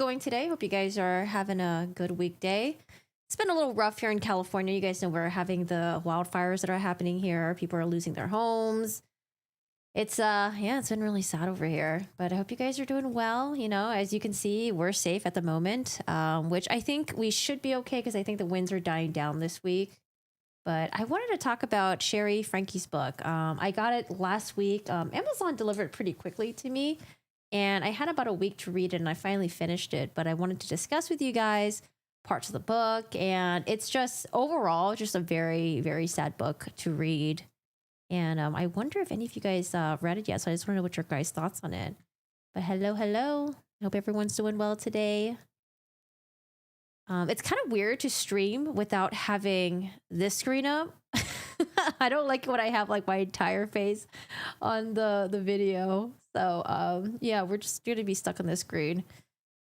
going today? Hope you guys are having a good weekday. It's been a little rough here in California. You guys know we're having the wildfires that are happening here. People are losing their homes. It's been really sad over here. But I hope you guys are doing well. You know, as you can see, we're safe at the moment, which I think we should be okay because I think the winds are dying down this week. But I wanted to talk about Shari Franke's book. I got it last week. Amazon delivered it pretty quickly to me, and I had about a week to read it, and I finally finished it. But I wanted to discuss with you guys parts of the book, and it's just overall just a very, very sad book to read. And I wonder if any of you guys read it yet. So I just want to know what your guys' thoughts on it. But hello, hello. I hope everyone's doing well today. It's kind of weird to stream without having this screen up. I don't like it when I have like my entire face on the video. So yeah, we're just gonna be stuck on this screen.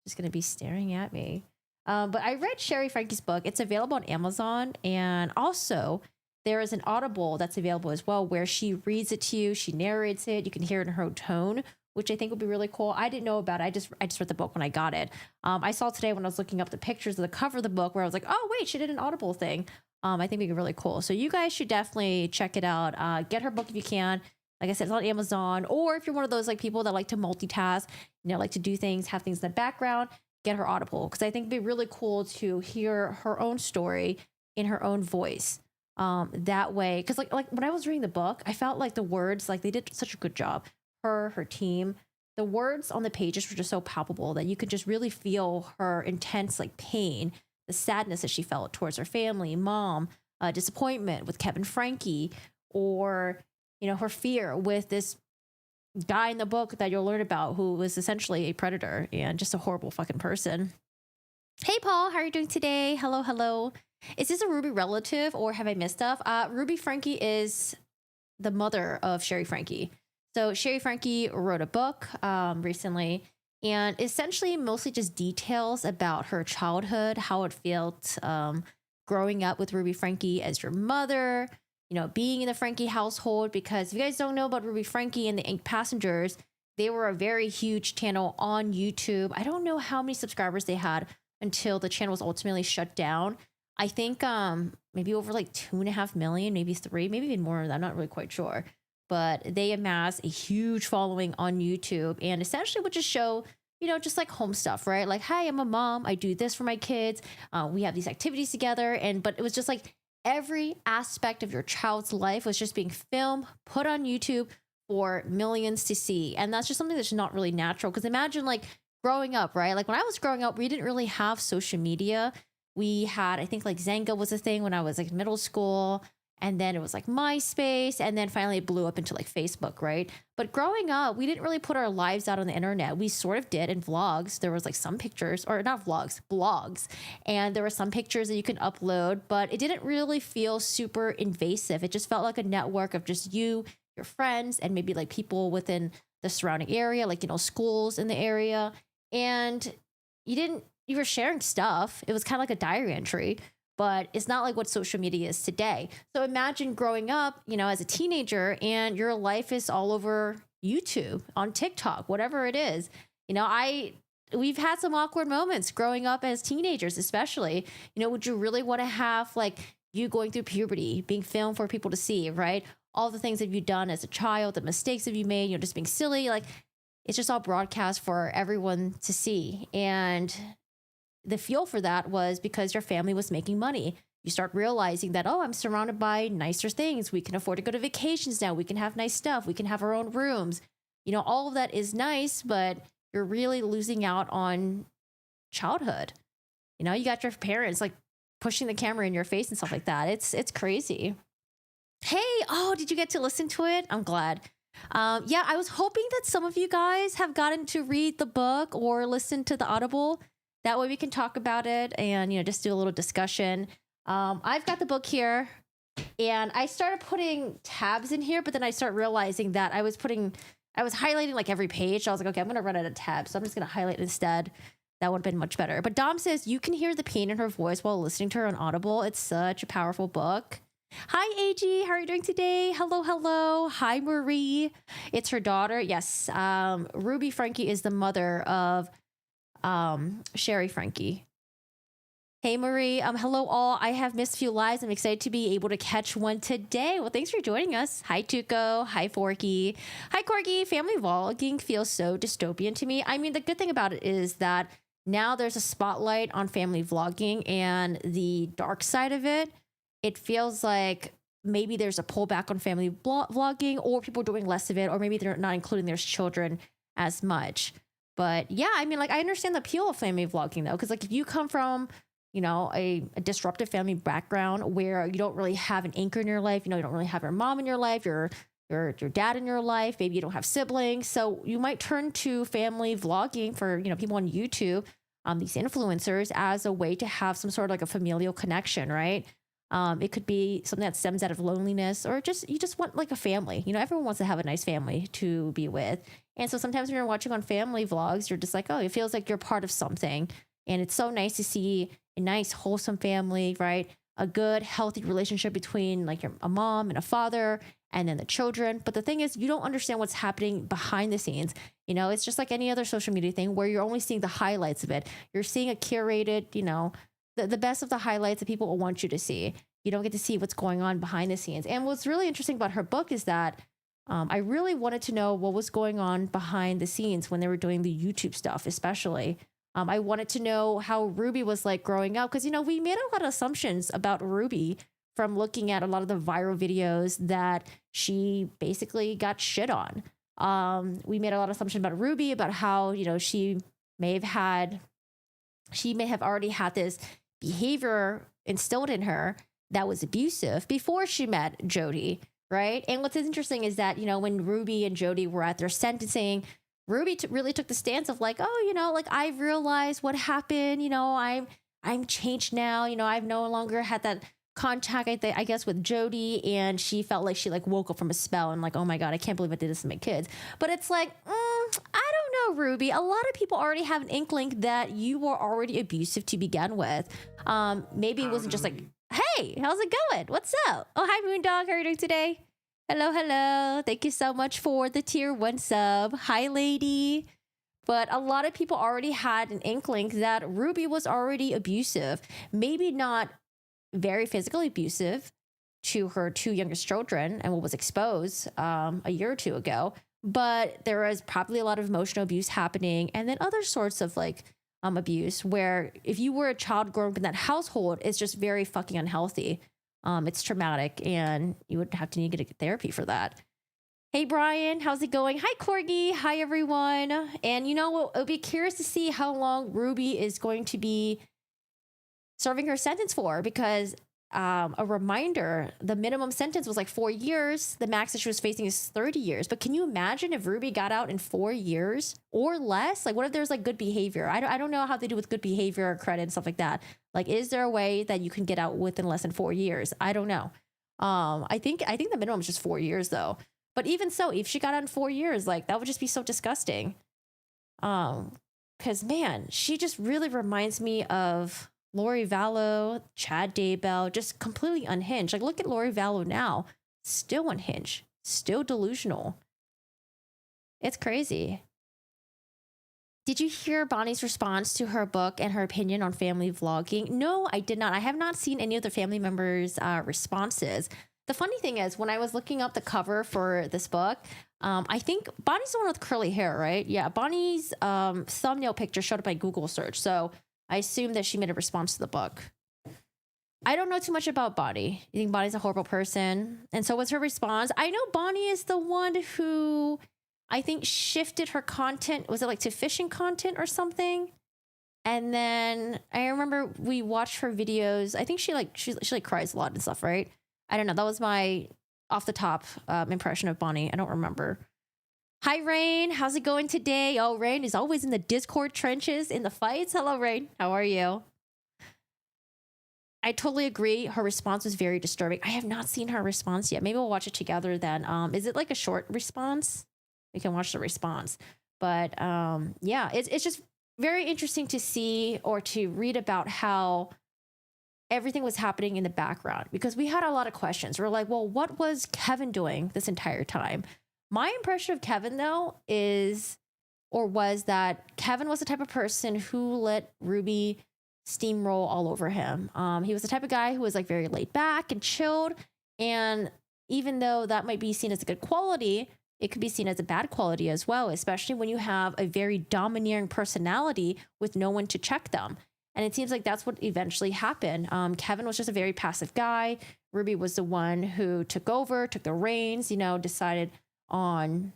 Just gonna be staring at me. But I read Shari Franke's book. It's available on Amazon, and also there is an Audible that's available as well, where she reads it to you. She narrates it. You can hear it in her own tone, which I think would be really cool. I didn't know about it. I just read the book when I got it. I saw today when I was looking up the pictures of the cover of the book where I was like, oh, wait, she did an Audible thing. I think it'd be really cool. So you guys should definitely check it out. Get her book if you can. Like I said, it's on Amazon. Or if you're one of those like people that like to multitask, you know, like to do things, have things in the background, get her Audible. Because I think it'd be really cool to hear her own story in her own voice. That way, because like when I was reading the book, I felt like the words, like they did such a good job. Her team, the words on the pages were just so palpable that you could just really feel her intense like pain, the sadness that she felt towards her family, mom, disappointment with Kevin Franke, or you know, her fear with this guy in the book that you'll learn about who was essentially a predator and just a horrible fucking person. Hey Paul, how are you doing today? Hello, hello. Is this a Ruby relative or have I missed stuff? Ruby Franke is the mother of Shari Franke. So Shari Franke wrote a book recently, and essentially mostly just details about her childhood, how it felt growing up with Ruby Franke as your mother, you know, being in the Franke household. Because if you guys don't know about Ruby Franke and the Ink Passengers, they were a very huge channel on YouTube. I don't know how many subscribers they had until the channel was ultimately shut down. I think maybe over like 2.5 million, maybe 3, maybe even more than that. I'm not really quite sure. But they amass a huge following on YouTube and essentially would just show, you know, just like home stuff, right? Like, hi, I'm a mom. I do this for my kids. We have these activities together. But it was just like every aspect of your child's life was just being filmed, put on YouTube for millions to see. And that's just something that's not really natural. Because imagine like growing up, right? Like when I was growing up, we didn't really have social media. We had, I think like Zanga was a thing when I was like middle school. And then it was like MySpace. And then finally it blew up into like Facebook, right? But growing up, we didn't really put our lives out on the internet. We sort of did in vlogs. There was like some pictures, or not vlogs, blogs. And there were some pictures that you can upload, but it didn't really feel super invasive. It just felt like a network of just you, your friends, and maybe like people within the surrounding area, like, you know, schools in the area. And you were sharing stuff. It was kind of like a diary entry. But it's not like what social media is today. So imagine growing up, you know, as a teenager and your life is all over YouTube, on TikTok, whatever it is. You know, we've had some awkward moments growing up as teenagers, especially. You know, would you really want to have like you going through puberty, being filmed for people to see, right? All the things that you've done as a child, the mistakes that you made, you know, just being silly. Like it's just all broadcast for everyone to see. And the fuel for that was because your family was making money. You start realizing that, oh, I'm surrounded by nicer things. We can afford to go to vacations now. We can have nice stuff. We can have our own rooms. You know, all of that is nice, but you're really losing out on childhood. You know, you got your parents like pushing the camera in your face and stuff like that. It's crazy. Hey, oh, did you get to listen to it? I'm glad. Yeah, I was hoping that some of you guys have gotten to read the book or listen to the Audible. That way we can talk about it and, you know, just do a little discussion. I've got the book here and I started putting tabs in here, but then I start realizing that I was highlighting like every page. So I was like, okay, I'm going to run out of tabs. So I'm just going to highlight instead. That would have been much better. But Dom says you can hear the pain in her voice while listening to her on Audible. It's such a powerful book. Hi, AG. How are you doing today? Hello, hello. Hi, Marie. It's her daughter. Yes. Ruby Franke is the mother of Shari Franke. Hey Marie, hello all. I have missed a few lives. I'm excited to be able to catch one today. Well, thanks for joining us. Hi Tuco, hi Forky, hi Corgi. Family vlogging feels so dystopian to me. I mean, the good thing about it is that now there's a spotlight on family vlogging, and the dark side of it, it feels like maybe there's a pullback on family vlogging, or people are doing less of it, or maybe they're not including their children as much. But yeah, I mean, like, I understand the appeal of family vlogging though, because like if you come from, you know, a disruptive family background where you don't really have an anchor in your life, you know, you don't really have your mom in your life, your dad in your life, maybe you don't have siblings, so you might turn to family vlogging for, you know, people on YouTube, these influencers, as a way to have some sort of like a familial connection, right? It could be something that stems out of loneliness, or just you just want like a family. You know, everyone wants to have a nice family to be with, and so sometimes when you're watching on family vlogs, you're just like, oh, it feels like you're part of something, and it's so nice to see a nice, wholesome family, right? A good, healthy relationship between like a mom and a father, and then the children. But the thing is, you don't understand what's happening behind the scenes. You know, it's just like any other social media thing where you're only seeing the highlights of it. You're seeing a curated, you know, the best of the highlights that people will want you to see. You don't get to see what's going on behind the scenes. And what's really interesting about her book is that I really wanted to know what was going on behind the scenes when they were doing the YouTube stuff, especially. I wanted to know how Ruby was like growing up, because, you know, we made a lot of assumptions about Ruby from looking at a lot of the viral videos that she basically got shit on. We made a lot of assumptions about Ruby, about how, you know, she may have already had this behavior instilled in her that was abusive before she met Jodi, right? And what's interesting is that, you know, when Ruby and Jodi were at their sentencing, Ruby really took the stance of like, oh, you know, like, I've realized what happened. You know, I'm changed now. You know, I've no longer had that contact, I guess, with Jodi, and she felt like she like woke up from a spell and like, oh my God, I can't believe I did this to my kids. But it's like, I don't know, Ruby. A lot of people already have an inkling that you were already abusive to begin with. Maybe it wasn't just like, hey, how's it going? What's up? Oh, hi, Moondog. How are you doing today? Hello, hello. Thank you so much for the tier 1 sub. Hi, lady. But a lot of people already had an inkling that Ruby was already abusive. Maybe not very physically abusive to her 2 youngest children and what was exposed a year or 2 ago. But there was probably a lot of emotional abuse happening, and then other sorts of like abuse, where if you were a child growing up in that household, it's just very fucking unhealthy. It's traumatic, and you would have to need to get therapy for that. Hey, Brian, how's it going? Hi, Corgi. Hi, everyone. And you know, I'll be curious to see how long Ruby is going to be serving her sentence for, because a reminder, the minimum sentence was like 4 years. The max that she was facing is 30 years. But can you imagine if Ruby got out in 4 years or less? Like, what if there's like good behavior? I don't know how they do with good behavior or credit and stuff like that. Like, is there a way that you can get out within less than 4 years? I don't know. I think the minimum is just 4 years though. But even so, if she got out in 4 years, like, that would just be so disgusting. Because man, she just really reminds me of Lori Vallow, Chad Daybell, just completely unhinged. Like, look at Lori Vallow now, still unhinged, still delusional. It's crazy. Did you hear Bonnie's response to her book and her opinion on family vlogging? No, I did not. I have not seen any of the family members' responses. The funny thing is, when I was looking up the cover for this book, I think Bonnie's the one with curly hair, right? Yeah, Bonnie's thumbnail picture showed up by Google search, so I assume that she made a response to the book. I don't know too much about Bonnie. You think Bonnie's a horrible person? And so what's her response? I know Bonnie is the one who I think shifted her content. Was it like to fishing content or something? And then I remember we watched her videos. I think she cries a lot and stuff, right? I don't know. That was my off the top impression of Bonnie. I don't remember. Hi, Rain. How's it going today? Oh, Rain is always in the Discord trenches in the fights. Hello, Rain. How are you? I totally agree. Her response was very disturbing. I have not seen her response yet. Maybe we'll watch it together then. Is it like a short response? We can watch the response. But yeah, it's just very interesting to see or to read about how everything was happening in the background, because we had a lot of questions. We're like, well, what was Kevin doing this entire time? My impression of Kevin, though, is or was that Kevin was the type of person who let Ruby steamroll all over him. He was the type of guy who was like very laid back and chilled. And even though that might be seen as a good quality, it could be seen as a bad quality as well, especially when you have a very domineering personality with no one to check them. And it seems like that's what eventually happened. Kevin was just a very passive guy. Ruby was the one who took over, took the reins, decided on,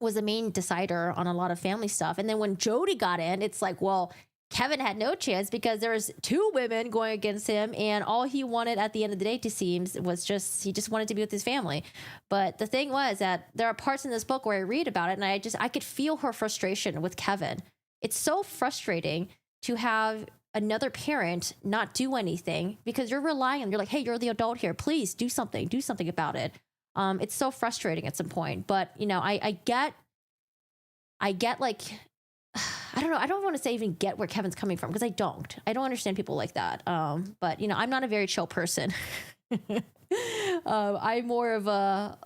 was the main decider on a lot of family stuff. And then when Jodi got in, it's like, well, Kevin had no chance because there's two women going against him, and all he wanted at the end of the day, it seems, was he just wanted to be with his family. But the thing was that there are parts in this book where I read about it, and I could feel her frustration with Kevin. It's so frustrating to have another parent not do anything because you're relying on, you're like, hey, you're the adult here, please do something about it. It's so frustrating at some point. But I get like, I don't know. I don't want to say even get where Kevin's coming from because I don't understand people like that. But I'm not a very chill person. I'm more of a,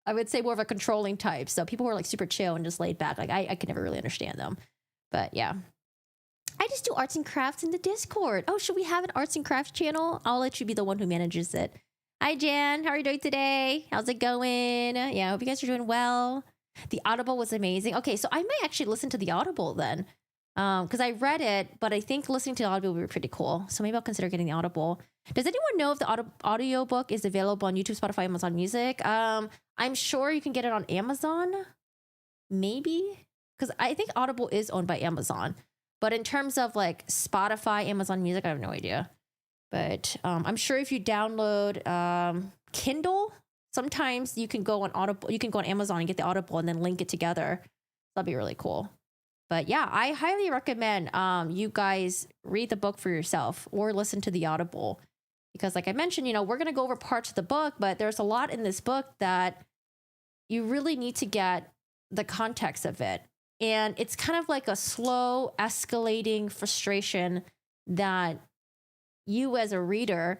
I would say more of a controlling type. So people who are like super chill and just laid back, like I could never really understand them. But yeah, I just do arts and crafts in the Discord. Oh, should we have an arts and crafts channel? I'll let you be the one who manages it. Hi, Jan. How are you doing today? How's it going? Yeah, I hope you guys are doing well. The Audible was amazing. Okay, so I may actually listen to the Audible then, because I read it, but I think listening to the Audible would be pretty cool. So maybe I'll consider getting the Audible. Does anyone know if the audio book is available on YouTube, Spotify, Amazon Music? I'm sure you can get it on Amazon, maybe, because I think Audible is owned by Amazon. But in terms of like Spotify, Amazon Music, I have no idea. But I'm sure if you download Kindle, sometimes you can go on Audible, you can go on Amazon and get the Audible and then link it together. That'd be really cool. But yeah, I highly recommend you guys read the book for yourself or listen to the Audible. Because like I mentioned, we're going to go over parts of the book, but there's a lot in this book that you really need to get the context of it. And it's kind of like a slow escalating frustration that you as a reader,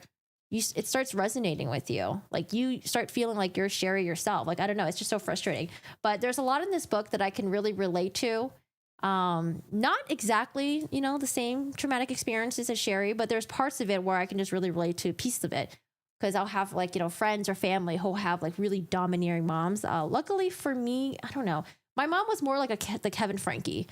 it starts resonating with you. Like you start feeling like you're Shari yourself. Like, I don't know. It's just so frustrating. But there's a lot in this book that I can really relate to. Not exactly, the same traumatic experiences as Shari, but there's parts of it where I can just really relate to pieces of it. Because I'll have like, friends or family who have like really domineering moms. Luckily for me, I don't know. My mom was more like the Kevin Franke.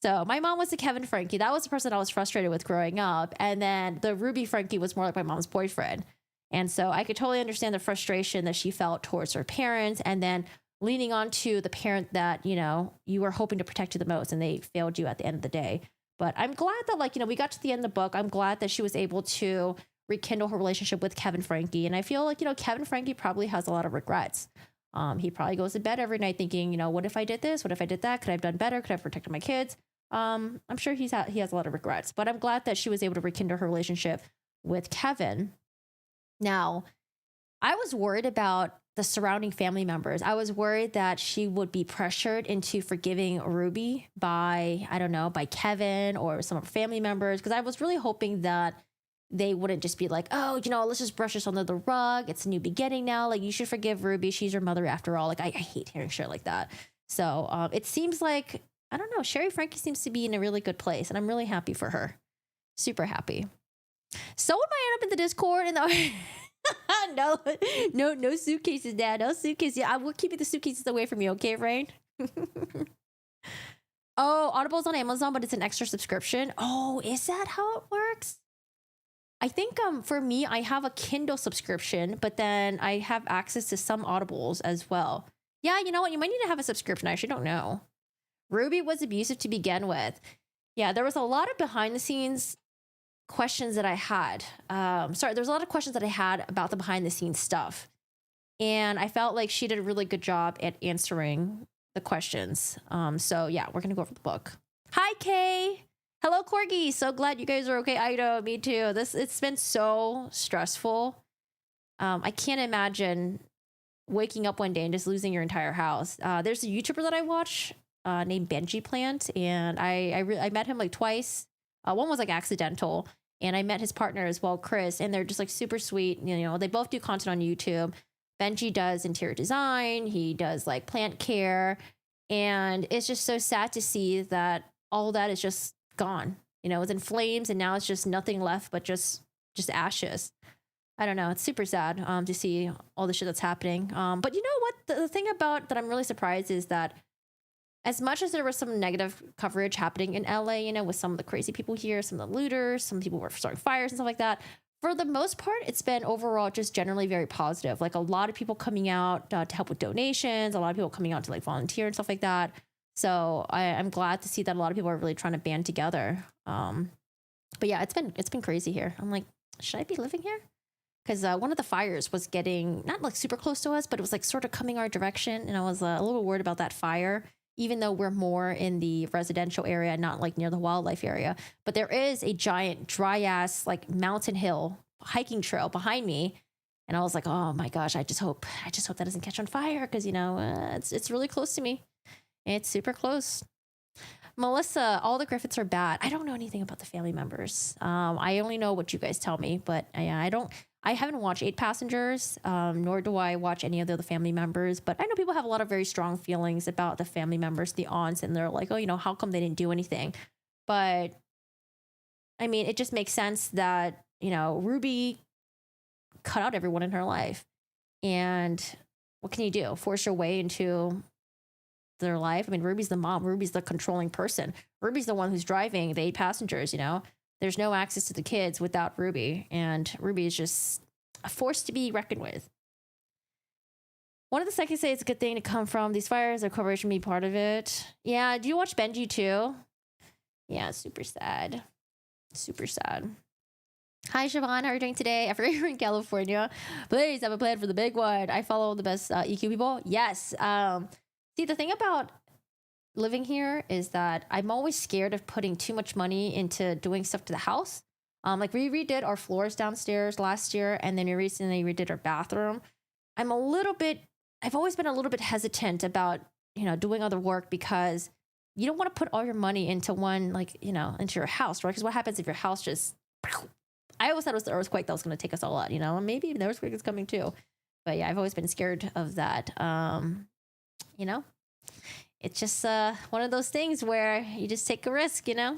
So my mom was the Kevin Franke. That was the person I was frustrated with growing up. And then the Ruby Franke was more like my mom's boyfriend. And so I could totally understand the frustration that she felt towards her parents. And then leaning on to the parent that, you were hoping to protect you the most and they failed you at the end of the day. But I'm glad that we got to the end of the book. I'm glad that she was able to rekindle her relationship with Kevin Franke. And I feel like, Kevin Franke probably has a lot of regrets. He probably goes to bed every night thinking, what if I did this? What if I did that? Could I have done better? Could I have protected my kids? I'm sure he has a lot of regrets, but I'm glad that she was able to rekindle her relationship with Kevin. Now, I was worried about the surrounding family members. I was worried that she would be pressured into forgiving Ruby by Kevin or some of her family members, because I was really hoping that they wouldn't just be like, oh, let's just brush this under the rug. It's a new beginning now. Like, you should forgive Ruby. She's your mother after all. Like, I hate hearing shit like that. So it seems like, I don't know, Shari Franke seems to be in a really good place, and I'm really happy for her. Super happy. So would I end up in the Discord and no suitcases, Dad. No suitcases. Yeah, I will keep the suitcases away from you, okay, Rain? Oh, Audible's on Amazon, but it's an extra subscription. Oh, is that how it works? I think for me, I have a Kindle subscription, but then I have access to some Audibles as well. Yeah, you know what? You might need to have a subscription. I actually don't know. Ruby was abusive to begin with. Yeah, there was a lot of behind the scenes questions that I had. There's a lot of questions that I had about the behind the scenes stuff. And I felt like she did a really good job at answering the questions. So yeah, we're going to go over the book. Hi, Kay. Hello, Corgi. So glad you guys are okay. I know, me too. It's been so stressful. I can't imagine waking up one day and just losing your entire house. There's a YouTuber that I watch named Benji Plant, and I met him like twice. One was like accidental, and I met his partner as well, Chris, and they're just like super sweet. They both do content on YouTube. Benji does interior design. He does like plant care. And it's just so sad to see that all that is just gone. You know, it's in flames, and now it's just nothing left but just ashes. I don't know. It's super sad to see all the shit that's happening. But you know what? The thing about that I'm really surprised is that as much as there was some negative coverage happening in LA, you know, with some of the crazy people here, some of the looters, some people were starting fires and stuff like that. For the most part, it's been overall just generally very positive. Like a lot of people coming out to help with donations, a lot of people coming out to like volunteer and stuff like that. So I'm glad to see that a lot of people are really trying to band together. But yeah, it's been crazy here. I'm like, should I be living here? Because one of the fires was getting not like super close to us, but it was like sort of coming our direction, and I was a little worried about that fire, even though we're more in the residential area, not like near the wildlife area. But there is a giant dry ass like mountain hill hiking trail behind me, and I was like, oh my gosh, I just hope that doesn't catch on fire, because you know it's really close to me. It's super close. Melissa, all the Griffiths are bad. I don't know anything about the family members. I only know what you guys tell me, but I haven't watched Eight Passengers, nor do I watch any of the other family members. But I know people have a lot of very strong feelings about the family members, the aunts, and they're like, oh, you know, how come they didn't do anything? But I mean, it just makes sense that, you know, Ruby cut out everyone in her life. And what can you do? Force your way into their life? I mean, Ruby's the mom. Ruby's the controlling person. Ruby's the one who's driving the 8 passengers, you know? There's no access to the kids without Ruby. And Ruby is just a force to be reckoned with. One of the seconds say it's a good thing to come from these fires. Their corporation be part of it. Yeah, do you watch Benji too? Yeah, super sad. Super sad. Hi, Siobhan. How are you doing today? I forget you're in California. Please have a plan for the big one. I follow the best EQ people. Yes. See, the thing about living here is that I'm always scared of putting too much money into doing stuff to the house. Like we redid our floors downstairs last year, and then we recently redid our bathroom. I've always been a little bit hesitant about, you know, doing other work, because you don't want to put all your money into one, like, you know, into your house, right? Because what happens if your house just, I always thought it was the earthquake that was going to take us all out, you know, and maybe the earthquake is coming too. But yeah, I've always been scared of that. You know, it's just one of those things where you just take a risk, you know.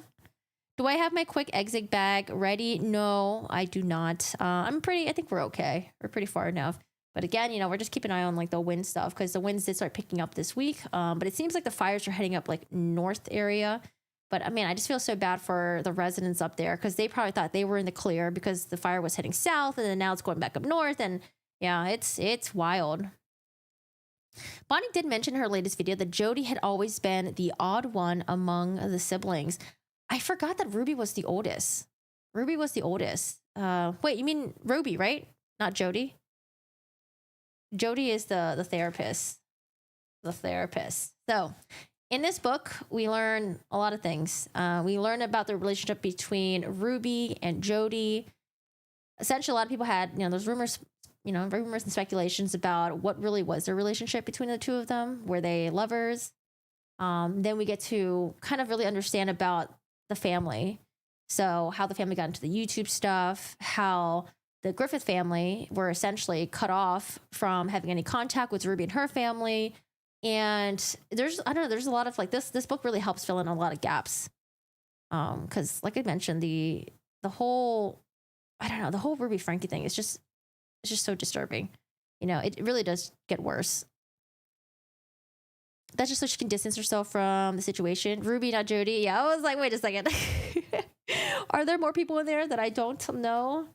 Do I have my quick exit bag ready? No, I do not. I think we're okay. We're pretty far enough. But again, you know, we're just keeping an eye on like the wind stuff, because the winds did start picking up this week. But it seems like the fires are heading up like north area. But I mean, I just feel so bad for the residents up there, because they probably thought they were in the clear because the fire was heading south, and then now it's going back up north. And yeah, it's wild. Bonnie did mention in her latest video that Jodi had always been the odd one among the siblings. I forgot that Ruby was the oldest. Ruby was the oldest. Wait, you mean Ruby, right? Not Jodi? Jodi is the therapist. The therapist. So, in this book, we learn a lot of things. We learn about the relationship between Ruby and Jodi. Essentially, a lot of people had, you know, there's rumors and speculations about what really was their relationship between the two of them. Were they lovers? Then we get to kind of really understand about the family. So how the family got into the YouTube stuff, how the Griffith family were essentially cut off from having any contact with Ruby and her family. And there's a lot of like this book really helps fill in a lot of gaps. Because like I mentioned, the whole Ruby Franke thing is just, it's just so disturbing. You know, it really does get worse. That's just so she can distance herself from the situation. Ruby, not Jodi. Yeah, I was like, wait a second. Are there more people in there that I don't know?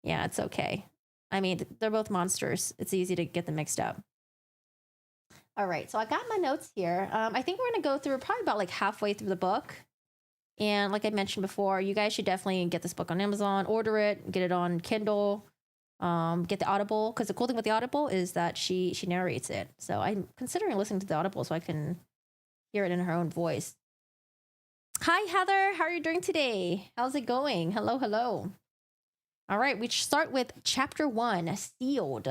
Yeah, it's okay. I mean, they're both monsters. It's easy to get them mixed up. All right, so I got my notes here. I think we're going to go through probably about like halfway through the book. And like I mentioned before, you guys should definitely get this book on Amazon, order it, get it on Kindle. Get the Audible, because the cool thing with the Audible is that she narrates it. So I'm considering listening to the Audible so I can hear it in her own voice. Hi, Heather. How are you doing today? How's it going? Hello, hello. All right, we start with chapter 1, Sealed.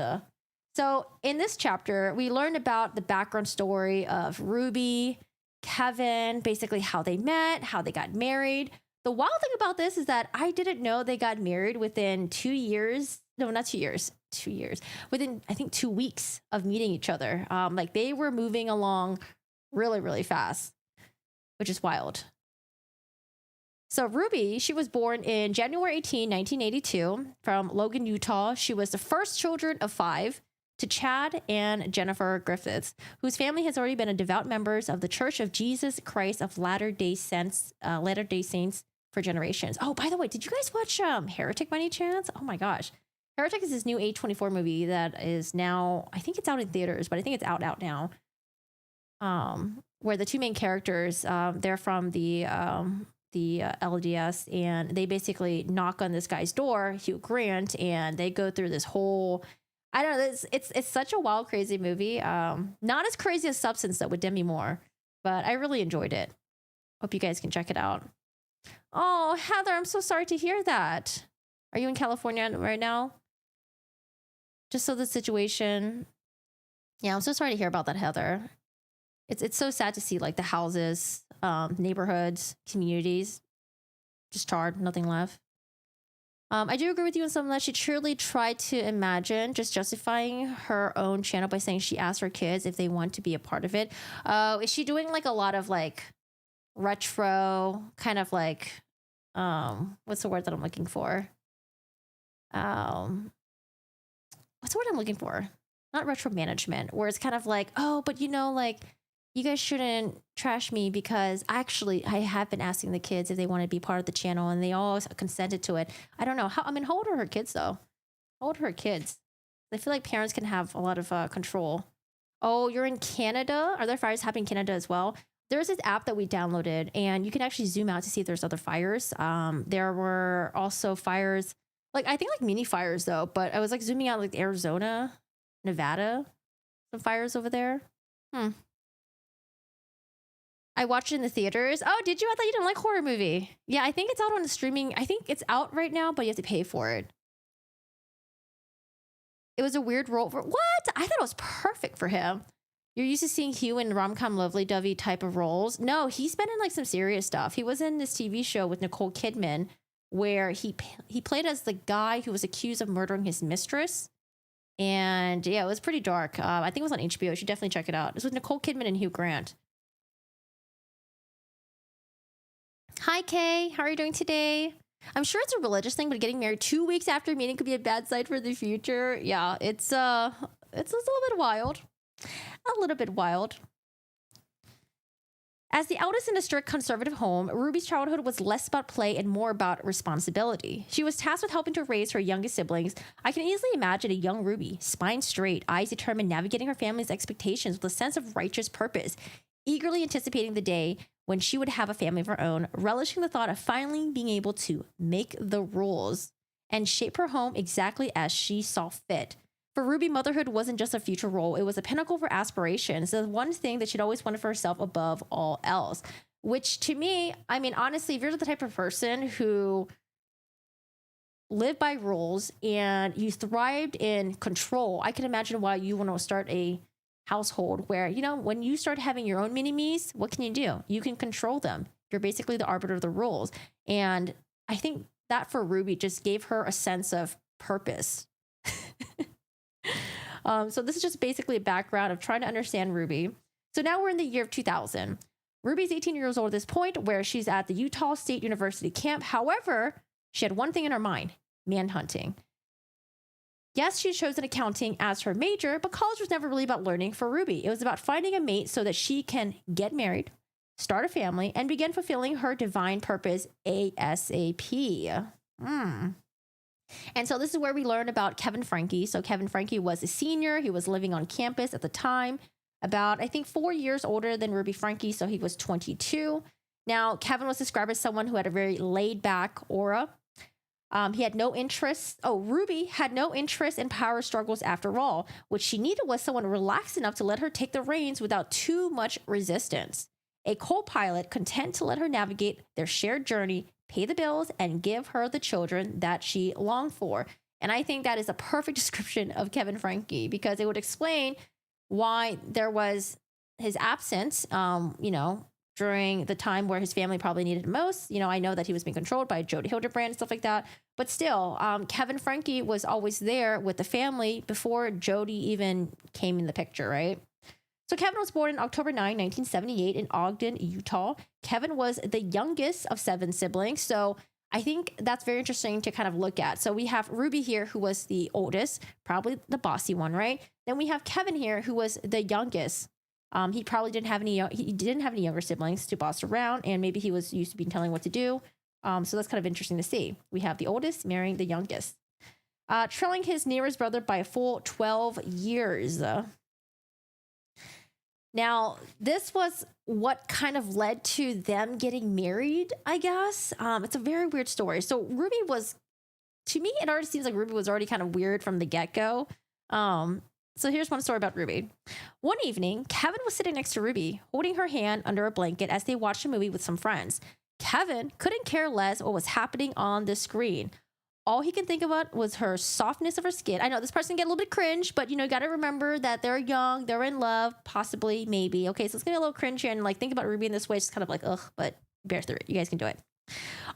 So in this chapter, we learned about the background story of Ruby, Kevin, basically how they met, how they got married. The wild thing about this is that I didn't know they got married within 2 years. No, not 2 years. 2 years. Within, I think, 2 weeks of meeting each other. Like they were moving along really, really fast, which is wild. So Ruby, she was born in January 18, 1982 from Logan, Utah. She was the first children of 5 to Chad and Jennifer Griffiths, whose family has already been a devout members of the Church of Jesus Christ of Latter-day Saints for generations. Oh, by the way, did you guys watch Heretic by any chance? Oh my gosh. Heretic is this new A24 movie that is now, I think it's out in theaters, but I think it's out now. Where the two main characters, they're from the LDS, and they basically knock on this guy's door, Hugh Grant, and they go through this whole, I don't know, it's such a wild, crazy movie. Not as crazy as Substance though with Demi Moore, but I really enjoyed it. Hope you guys can check it out. Oh, Heather, I'm so sorry to hear that. Are you in California right now? Just so the situation. Yeah, I'm so sorry to hear about that, Heather. It's so sad to see like the houses, neighborhoods, communities just charred, nothing left. I do agree with you on some of that. She truly tried to imagine, just justifying her own channel by saying she asked her kids if they want to be a part of it. Is she doing like a lot of like retro kind of like, what's the word that I'm looking for? What's the word I'm looking for? Not retro management, where it's kind of like, oh, but you know, like, you guys shouldn't trash me because I have been asking the kids if they want to be part of the channel and they all consented to it. I don't know. How old are her kids though? How old are her kids? I feel like parents can have a lot of control. Oh, you're in Canada? Are there fires happening in Canada as well? There's this app that we downloaded and you can actually zoom out to see if there's other fires. There were also fires, like I think like mini fires though, but I was like zooming out like Arizona, Nevada, some fires over there. I watched it in the theaters. Oh, did you? I thought you didn't like horror movie. Yeah, I think it's out on the streaming. I think it's out right now, but you have to pay for it. It was a weird role for what? I thought it was perfect for him. You're used to seeing Hugh in rom-com lovey-dovey type of roles. No, he's been in like some serious stuff. He was in this TV show with Nicole Kidman where he played as the guy who was accused of murdering his mistress. And yeah, it was pretty dark. I think it was on HBO. You should definitely check it out. It was with Nicole Kidman and Hugh Grant. Hi, Kay. How are you doing today? I'm sure it's a religious thing, but getting married 2 weeks after a meeting could be a bad sign for the future. Yeah, it's a little bit wild. A little bit wild. As the eldest in a strict conservative home, Ruby's childhood was less about play and more about responsibility. She was tasked with helping to raise her youngest siblings. I can easily imagine a young Ruby, spine straight, eyes determined, navigating her family's expectations with a sense of righteous purpose, eagerly anticipating the day when she would have a family of her own, relishing the thought of finally being able to make the rules and shape her home exactly as she saw fit. For Ruby, motherhood wasn't just a future role. It was a pinnacle of her aspirations. The one thing that she'd always wanted for herself above all else, which to me, I mean, honestly, if you're the type of person who lived by rules and you thrived in control, I can imagine why you want to start a household where, you know, when you start having your own mini-me's, what can you do? You can control them. You're basically the arbiter of the rules. And I think that for Ruby just gave her a sense of purpose. So this is just basically a background of trying to understand Ruby. So now we're in the year of 2000. Ruby's 18 years old at this point, where she's at the Utah State University camp. However, she had one thing in her mind: manhunting. Yes, she chosen accounting as her major, but college was never really about learning for Ruby. It was about finding a mate so that she can get married, start a family, and begin fulfilling her divine purpose ASAP. And so this is where we learn about Kevin Franke. So Kevin Franke was a senior. He was living on campus at the time, about, I think, 4 years older than Ruby Franke. So he was 22. Now, Kevin was described as someone who had a very laid back aura. He had no interest. Ruby had no interest in power struggles after all. What she needed was someone relaxed enough to let her take the reins without too much resistance. A co-pilot content to let her navigate their shared journey, pay the bills, and give her the children that she longed for. And I think that is a perfect description of Kevin Franke, because it would explain why there was his absence, during the time where his family probably needed it most. You know, I know that he was being controlled by Jodie Hildebrandt and stuff like that, but still, Kevin Franke was always there with the family before Jodi even came in the picture, right? So Kevin was born on October 9, 1978 in Ogden, Utah. Kevin was the youngest of 7 siblings. So I think that's very interesting to kind of look at. So we have Ruby here, who was the oldest, probably the bossy one, right? Then we have Kevin here, who was the youngest. He probably didn't have any younger siblings to boss around, and maybe he was used to being telling what to do. So that's kind of interesting to see. We have the oldest marrying the youngest, trailing his nearest brother by a full 12 years. Now, this was what kind of led to them getting married, I guess. It's a very weird story. So Ruby was, to me, it already seems like Ruby was already kind of weird from the get-go. So here's one story about Ruby. One evening, Kevin was sitting next to Ruby, holding her hand under a blanket as they watched a movie with some friends. Kevin couldn't care less what was happening on the screen. All he can think about was her softness of her skin. I know this person get a little bit cringe, but you got to remember that they're young, they're in love, possibly, maybe. Okay, so it's gonna be a little cringe here, and like think about Ruby in this way. It's just kind of like, ugh, but bear through it. You guys can do it.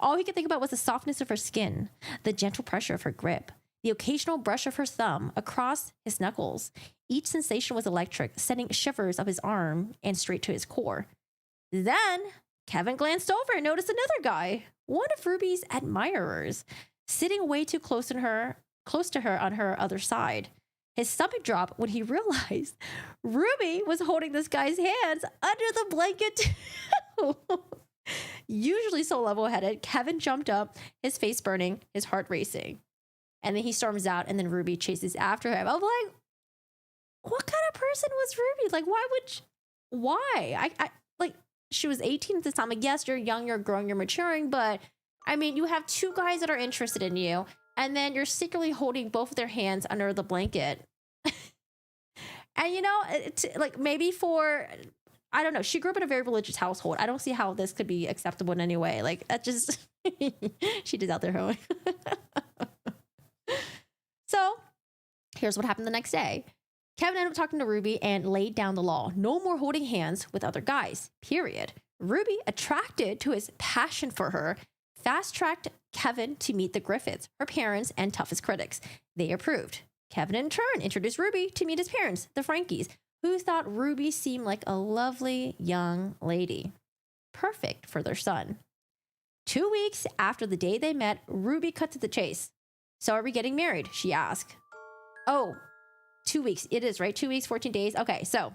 All he could think about was the softness of her skin, the gentle pressure of her grip, the occasional brush of her thumb across his knuckles. Each sensation was electric, sending shivers up his arm and straight to his core. Then Kevin glanced over and noticed another guy, one of Ruby's admirers, sitting way too close to her on her other side. His stomach dropped when he realized Ruby was holding this guy's hands under the blanket too. Usually so level-headed, Kevin jumped up, his face burning, his heart racing. And then he storms out, and then Ruby chases after him. I'm like, what kind of person was Ruby? Like, why? I like, she was 18 at this time. Like, yes, you're young, you're growing, you're maturing, but I mean, you have 2 guys that are interested in you, and then you're secretly holding both of their hands under the blanket. And like maybe I don't know. She grew up in a very religious household. I don't see how this could be acceptable in any way. Like, that just, she did out there hoeing. So here's what happened the next day. Kevin ended up talking to Ruby and laid down the law. No more holding hands with other guys, period. Ruby, attracted to his passion for her, fast-tracked Kevin to meet the Griffiths, her parents and toughest critics. They approved. Kevin, in turn, introduced Ruby to meet his parents, the Frankes, who thought Ruby seemed like a lovely young lady. Perfect for their son. 2 weeks after the day they met, Ruby cut to the chase. So are we getting married? She asked. Oh, 2 weeks. It is, right? 2 weeks, 14 days. Okay, so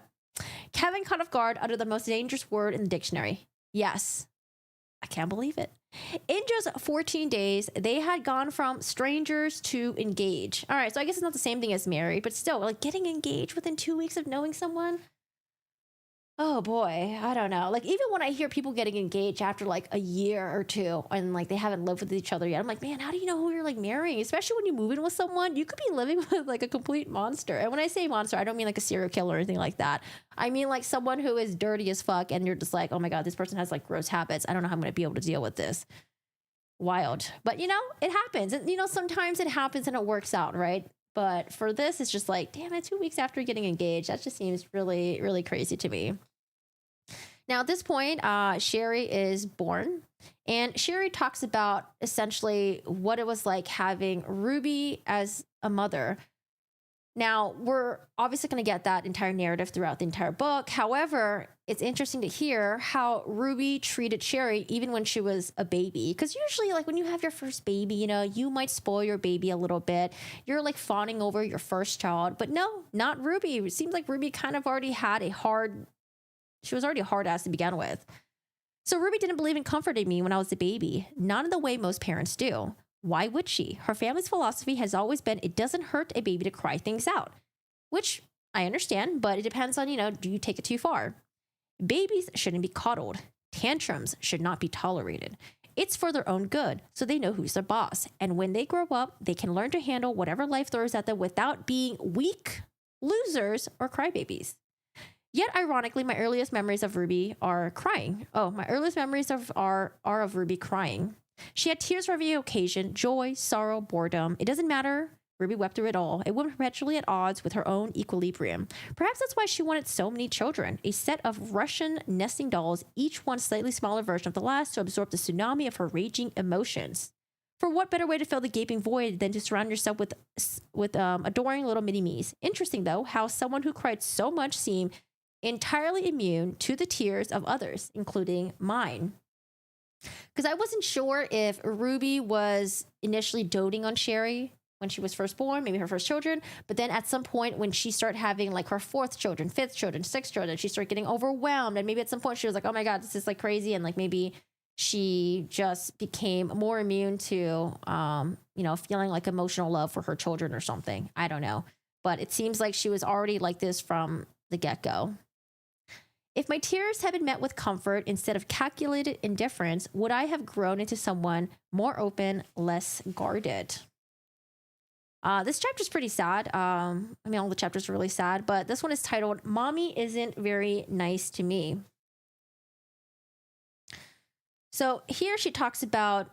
Kevin caught off guard uttered the most dangerous word in the dictionary. Yes. I can't believe it. In just 14 days, they had gone from strangers to engaged. All right, so I guess it's not the same thing as married, but still, like getting engaged within 2 weeks of knowing someone. Oh boy, I don't know. Like, even when I hear people getting engaged after like a year or 2 and like they haven't lived with each other yet, I'm like, man, how do you know who you're like marrying? Especially when you move in with someone, you could be living with like a complete monster. And when I say monster, I don't mean like a serial killer or anything like that. I mean like someone who is dirty as fuck and you're just like, oh my God, this person has like gross habits. I don't know how I'm going to be able to deal with this. Wild. But it happens. And sometimes it happens and it works out, right? But for this, it's just like, damn it, 2 weeks after getting engaged, that just seems really, really crazy to me. Now, at this point, Shari is born, and Shari talks about essentially what it was like having Ruby as a mother. Now, we're obviously going to get that entire narrative throughout the entire book. However, it's interesting to hear how Ruby treated Shari even when she was a baby. Because usually, like, when you have your first baby, you might spoil your baby a little bit. You're, like, fawning over your first child. But no, not Ruby. It seems like Ruby kind of already had she was already a hard ass to begin with. So Ruby didn't believe in comforting me when I was a baby. Not in the way most parents do. Why would she? Her family's philosophy has always been it doesn't hurt a baby to cry things out. Which I understand, but it depends on, do you take it too far? Babies shouldn't be coddled. Tantrums should not be tolerated. It's for their own good, so they know who's their boss. And when they grow up, they can learn to handle whatever life throws at them without being weak, losers, or crybabies. Yet, ironically, my earliest memories of Ruby are crying. Oh, my earliest memories are of Ruby crying. She had tears for every occasion, joy, sorrow, boredom. It doesn't matter. Ruby wept through it all, a woman perpetually at odds with her own equilibrium. Perhaps that's why she wanted so many children, a set of Russian nesting dolls, each one slightly smaller version of the last to absorb the tsunami of her raging emotions. For what better way to fill the gaping void than to surround yourself with adoring little mini-me's? Interesting, though, how someone who cried so much seemed entirely immune to the tears of others, including mine. Because I wasn't sure if Ruby was initially doting on Shari when she was first born, maybe her first children, but then at some point when she started having like her fourth children, fifth children, sixth children, she started getting overwhelmed, and maybe at some point she was like, oh my god, this is like crazy, and like maybe she just became more immune to feeling like emotional love for her children or something. I don't know, but it seems like she was already like this from the get-go. If my tears had been met with comfort instead of calculated indifference, would I have grown into someone more open, less guarded? This chapter is pretty sad. All the chapters are really sad, but this one is titled, Mommy Isn't Very Nice to Me. So here she talks about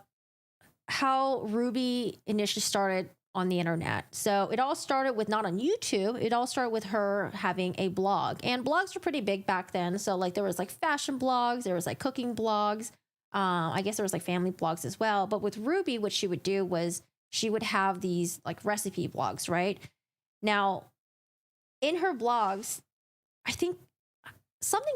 how Ruby initially started on the internet. So it all started with not on YouTube. It all started with her having a blog, and blogs were pretty big back then. So like there was like fashion blogs, there was like cooking blogs. I guess there was like family blogs as well. But with Ruby, what she would do was she would have these like recipe blogs, right? Now, in her blogs, I think something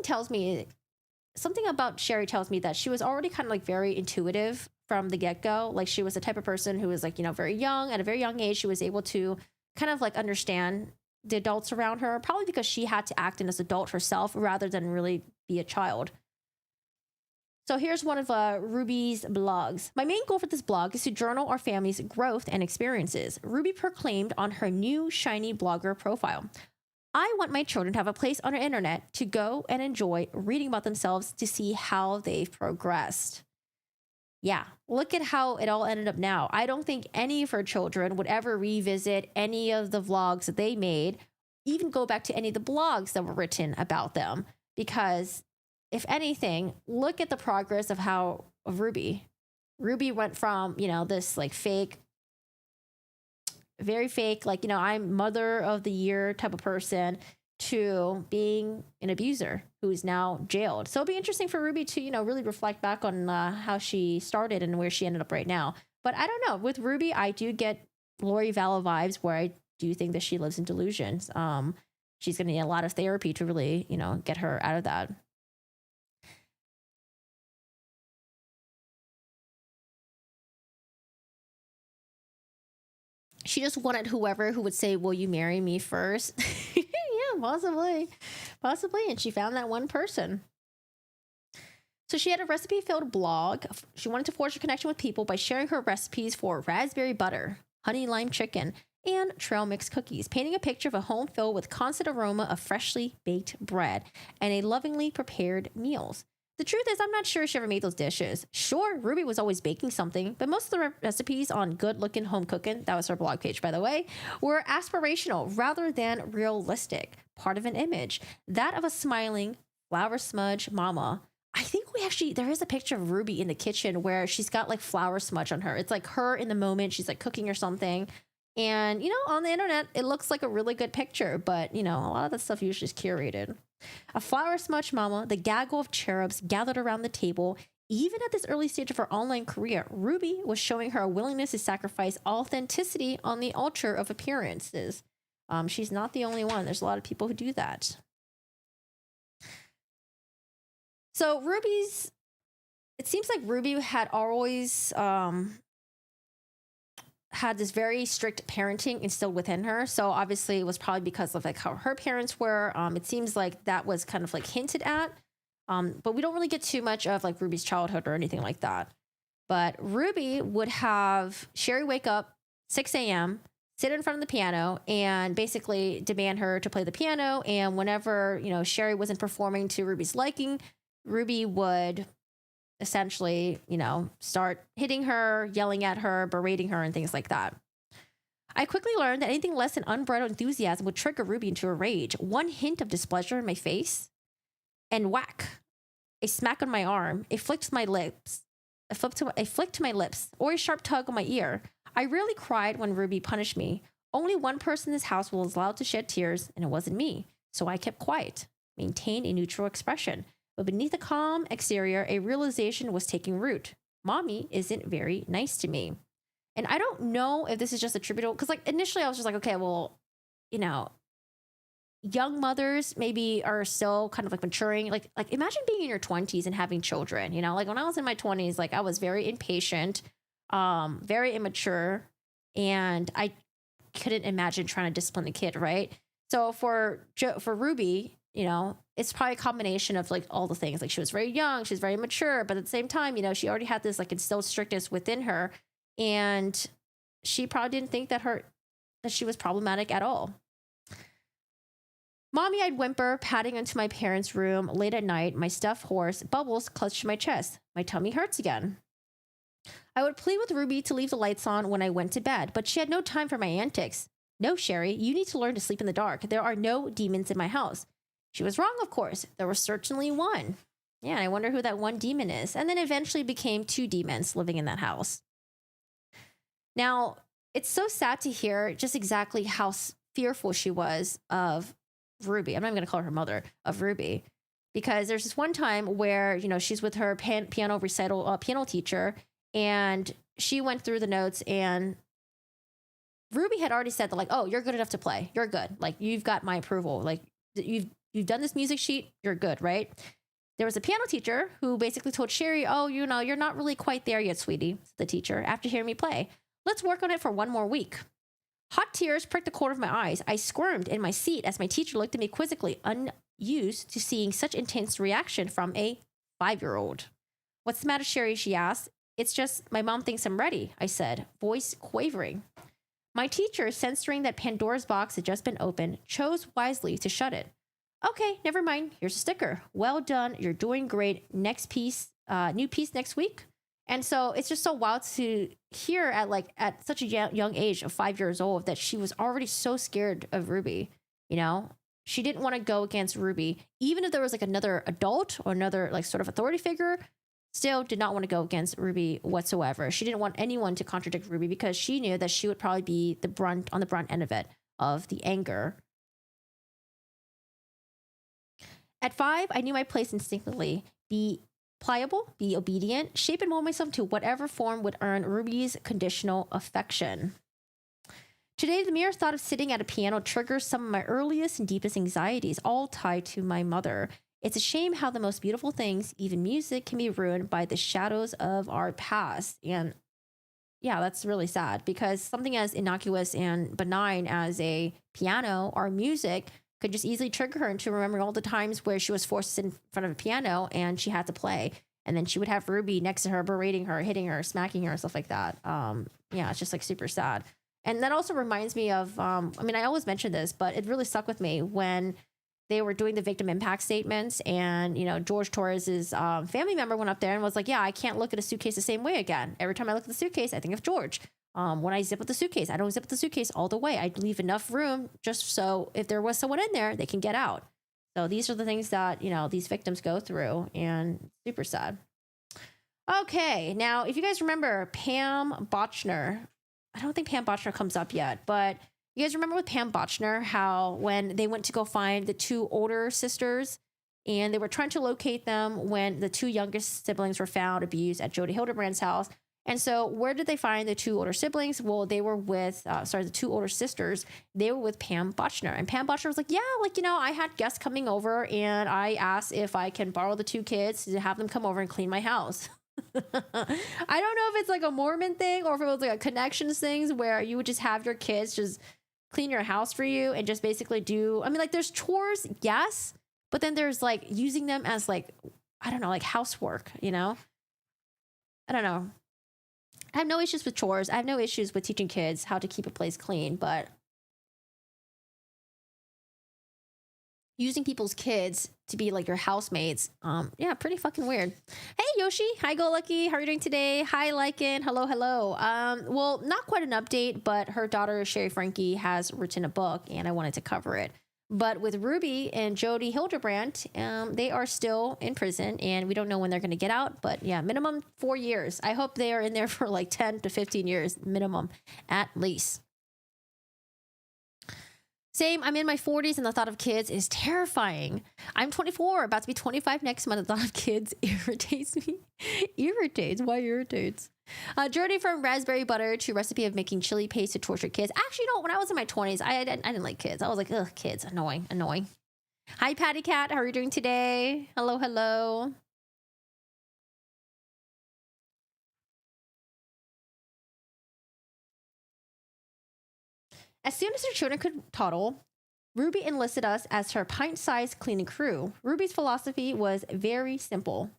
about Shari tells me that she was already kind of like very intuitive from the get-go. Like she was the type of person who was like, very young. At a very young age, she was able to kind of like understand the adults around her, probably because she had to act in as an adult herself rather than really be a child. So here's one of Ruby's blogs. My main goal for this blog is to journal our family's growth and experiences. Ruby proclaimed on her new shiny blogger profile. I want my children to have a place on the internet to go and enjoy reading about themselves to see how they've progressed. Yeah, look at how it all ended up now. I don't think any of her children would ever revisit any of the vlogs that they made, even go back to any of the blogs that were written about them, because if anything, look at the progress of Ruby. Ruby went from, this like fake, very fake, like, I'm mother of the year type of person to being an abuser who is now jailed. So it'll be interesting for Ruby to, really reflect back on how she started and where she ended up right now. But I don't know. With Ruby, I do get Lori Vallow vibes where I do think that she lives in delusions. She's going to need a lot of therapy to really, get her out of that. She just wanted whoever who would say, will you marry me first? Yeah, possibly. And she found that one person. So she had a recipe-filled blog. She wanted to forge a connection with people by sharing her recipes for raspberry butter, honey lime chicken, and trail mix cookies, painting a picture of a home filled with constant aroma of freshly baked bread and a lovingly prepared meals. The truth is, I'm not sure she ever made those dishes. Sure, Ruby was always baking something, but most of the recipes on Good Looking Home Cooking, that was her blog page, by the way, were aspirational rather than realistic, part of an image, that of a smiling, flour smudge mama. I think there is a picture of Ruby in the kitchen where she's got like flour smudge on her. It's like her in the moment, she's like cooking or something. And, on the internet, it looks like a really good picture, but, a lot of that stuff usually is curated. A flower smudge mama, the gaggle of cherubs gathered around the table. Even at this early stage of her online career, Ruby was showing her willingness to sacrifice authenticity on the altar of appearances. She's not the only one. There's a lot of people who do that. So it seems like Ruby had always had this very strict parenting instilled within her. So obviously it was probably because of like how her parents were. It seems like that was kind of like hinted at. But we don't really get too much of like Ruby's childhood or anything like that. But Ruby would have Shari wake up 6 a.m., sit in front of the piano and basically demand her to play the piano. And whenever, Shari wasn't performing to Ruby's liking, Ruby would essentially, start hitting her, yelling at her, berating her, and things like that. I quickly learned that anything less than unbridled enthusiasm would trigger Ruby into a rage. One hint of displeasure in my face, and whack, a smack on my arm, a flick to my lips, a flick to my lips, or a sharp tug on my ear. I rarely cried when Ruby punished me. Only one person in this house was allowed to shed tears, and it wasn't me. So I kept quiet, maintained a neutral expression. But beneath the calm exterior, a realization was taking root. Mommy isn't very nice to me. And I don't know if this is just attributable, because like initially I was just like, okay, well, young mothers maybe are still kind of like maturing. Like imagine being in your 20s and having children, you know? Like when I was in my 20s, like I was very impatient, very immature, and I couldn't imagine trying to discipline a kid, right? So for Ruby, you know, it's probably a combination of like all the things. Like she was very young, she's very mature, but at the same time, you know, she already had this like instilled strictness within her, and she probably didn't think that she was problematic at all. Mommy, I'd whimper, padding into my parents' room late at night, my stuffed horse, Bubbles, clutched to my chest. My tummy hurts again. I would plead with Ruby to leave the lights on when I went to bed, but she had no time for my antics. No, Shari, you need to learn to sleep in the dark. There are no demons in my house. She was wrong, of course. There was certainly one. Yeah, and I wonder who that one demon is. And then eventually became 2 demons living in that house. Now, it's so sad to hear just exactly how fearful she was of Ruby. I'm not even going to call her mother, of Ruby. Because there's this one time where, you know, she's with her piano recital piano teacher, and she went through the notes, and Ruby had already said that, like, oh, you're good enough to play. You're good. Like, you've got my approval. Like, you've done this music sheet. You're good, right? There was a piano teacher who basically told Shari, oh, you know, you're not really quite there yet, sweetie, the teacher, after hearing me play. Let's work on it for 1 more week. Hot tears pricked the corner of my eyes. I squirmed in my seat as my teacher looked at me quizzically, unused to seeing such intense reaction from a 5-year-old. What's the matter, Shari? She asked. It's just my mom thinks I'm ready, I said, voice quavering. My teacher, sensing that Pandora's box had just been opened, chose wisely to shut it. Okay, never mind. Here's a sticker. Well done. You're doing great. Next piece, new piece next week. And so it's just so wild to hear at such a young age of 5 years old that she was already so scared of Ruby. You know, she didn't want to go against Ruby, even if there was like another adult or another like sort of authority figure. Still did not want to go against Ruby whatsoever. She didn't want anyone to contradict Ruby because she knew that she would probably be on the brunt end of it, of the anger. At 5, I knew my place instinctively. Be pliable, be obedient, shape and mold myself to whatever form would earn Ruby's conditional affection. Today, the mere thought of sitting at a piano triggers some of my earliest and deepest anxieties, all tied to my mother. It's a shame how the most beautiful things, even music, can be ruined by the shadows of our past. And yeah, that's really sad, because something as innocuous and benign as a piano or music could just easily trigger her into remembering all the times where she was forced to sit in front of a piano and she had to play. And then she would have Ruby next to her, berating her, hitting her, smacking her, stuff like that. Yeah, it's just like super sad. And that also reminds me of, I mean, I always mention this, but it really stuck with me when they were doing the victim impact statements, and, you know, George Torres's family member went up there and was like, yeah, I can't look at a suitcase the same way again. Every time I look at the suitcase, I think of George. When I zip up the suitcase, I don't zip up the suitcase all the way. I leave enough room just so if there was someone in there, they can get out. So these are the things that, you know, these victims go through, and super sad. Okay, now, if you guys remember Pam Bochner, I don't think Pam Bochner comes up yet, but you guys remember with Pam Bochner how when they went to go find the 2 older sisters and they were trying to locate them when the 2 youngest siblings were found abused at Jodie Hildebrandt's house. And so where did they find the 2 older siblings? Well, they were with, the 2 older sisters. They were with Pam Bochner. And Pam Bochner was like, yeah, like, you know, I had guests coming over and I asked if I can borrow the 2 kids to have them come over and clean my house. I don't know if it's like a Mormon thing or if it was like a connections things where you would just have your kids just clean your house for you and just basically do, I mean, like there's chores, yes, but then there's like using them as like, I don't know, like housework, you know? I don't know. I have no issues with chores. I have no issues with teaching kids how to keep a place clean, but using people's kids to be like your housemates, yeah, pretty fucking weird. Hey, Yoshi. Hi, Go Lucky. How are you doing today? Hi, Lycan. Hello, hello. Well, not quite an update, but her daughter, Shari Franke, has written a book, and I wanted to cover it. But with Ruby and Jodie Hildebrandt, they are still in prison, and we don't know when they're going to get out. But yeah, minimum 4 years. I hope they are in there for like 10 to 15 years minimum, at least. Same. I'm in my 40s and the thought of kids is terrifying. I'm 24, about to be 25 next month. The thought of kids irritates me. Irritates? Why irritates? Journey from raspberry butter to recipe of making chili paste to torture kids. Actually, you know, when I was in my 20s, I didn't like kids. I was like, ugh, kids, annoying. Hi, Patty Cat. How are you doing today? Hello. As soon as her children could toddle, Ruby enlisted us as her pint-sized cleaning crew. Ruby's philosophy was very simple.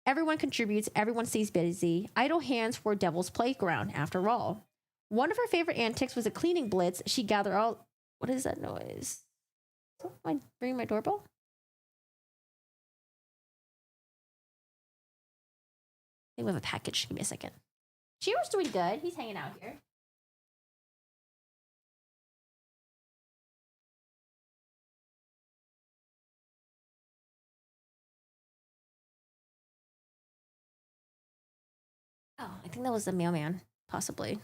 Everyone contributes, everyone stays busy. Idle hands were devil's playground, after all. One of her favorite antics was a cleaning blitz. She gathered all... What is that noise? Am I ringing my doorbell? I think we have a package. Give me a second. Cheers doing good. He's hanging out here. Oh, I think that was the mailman, possibly.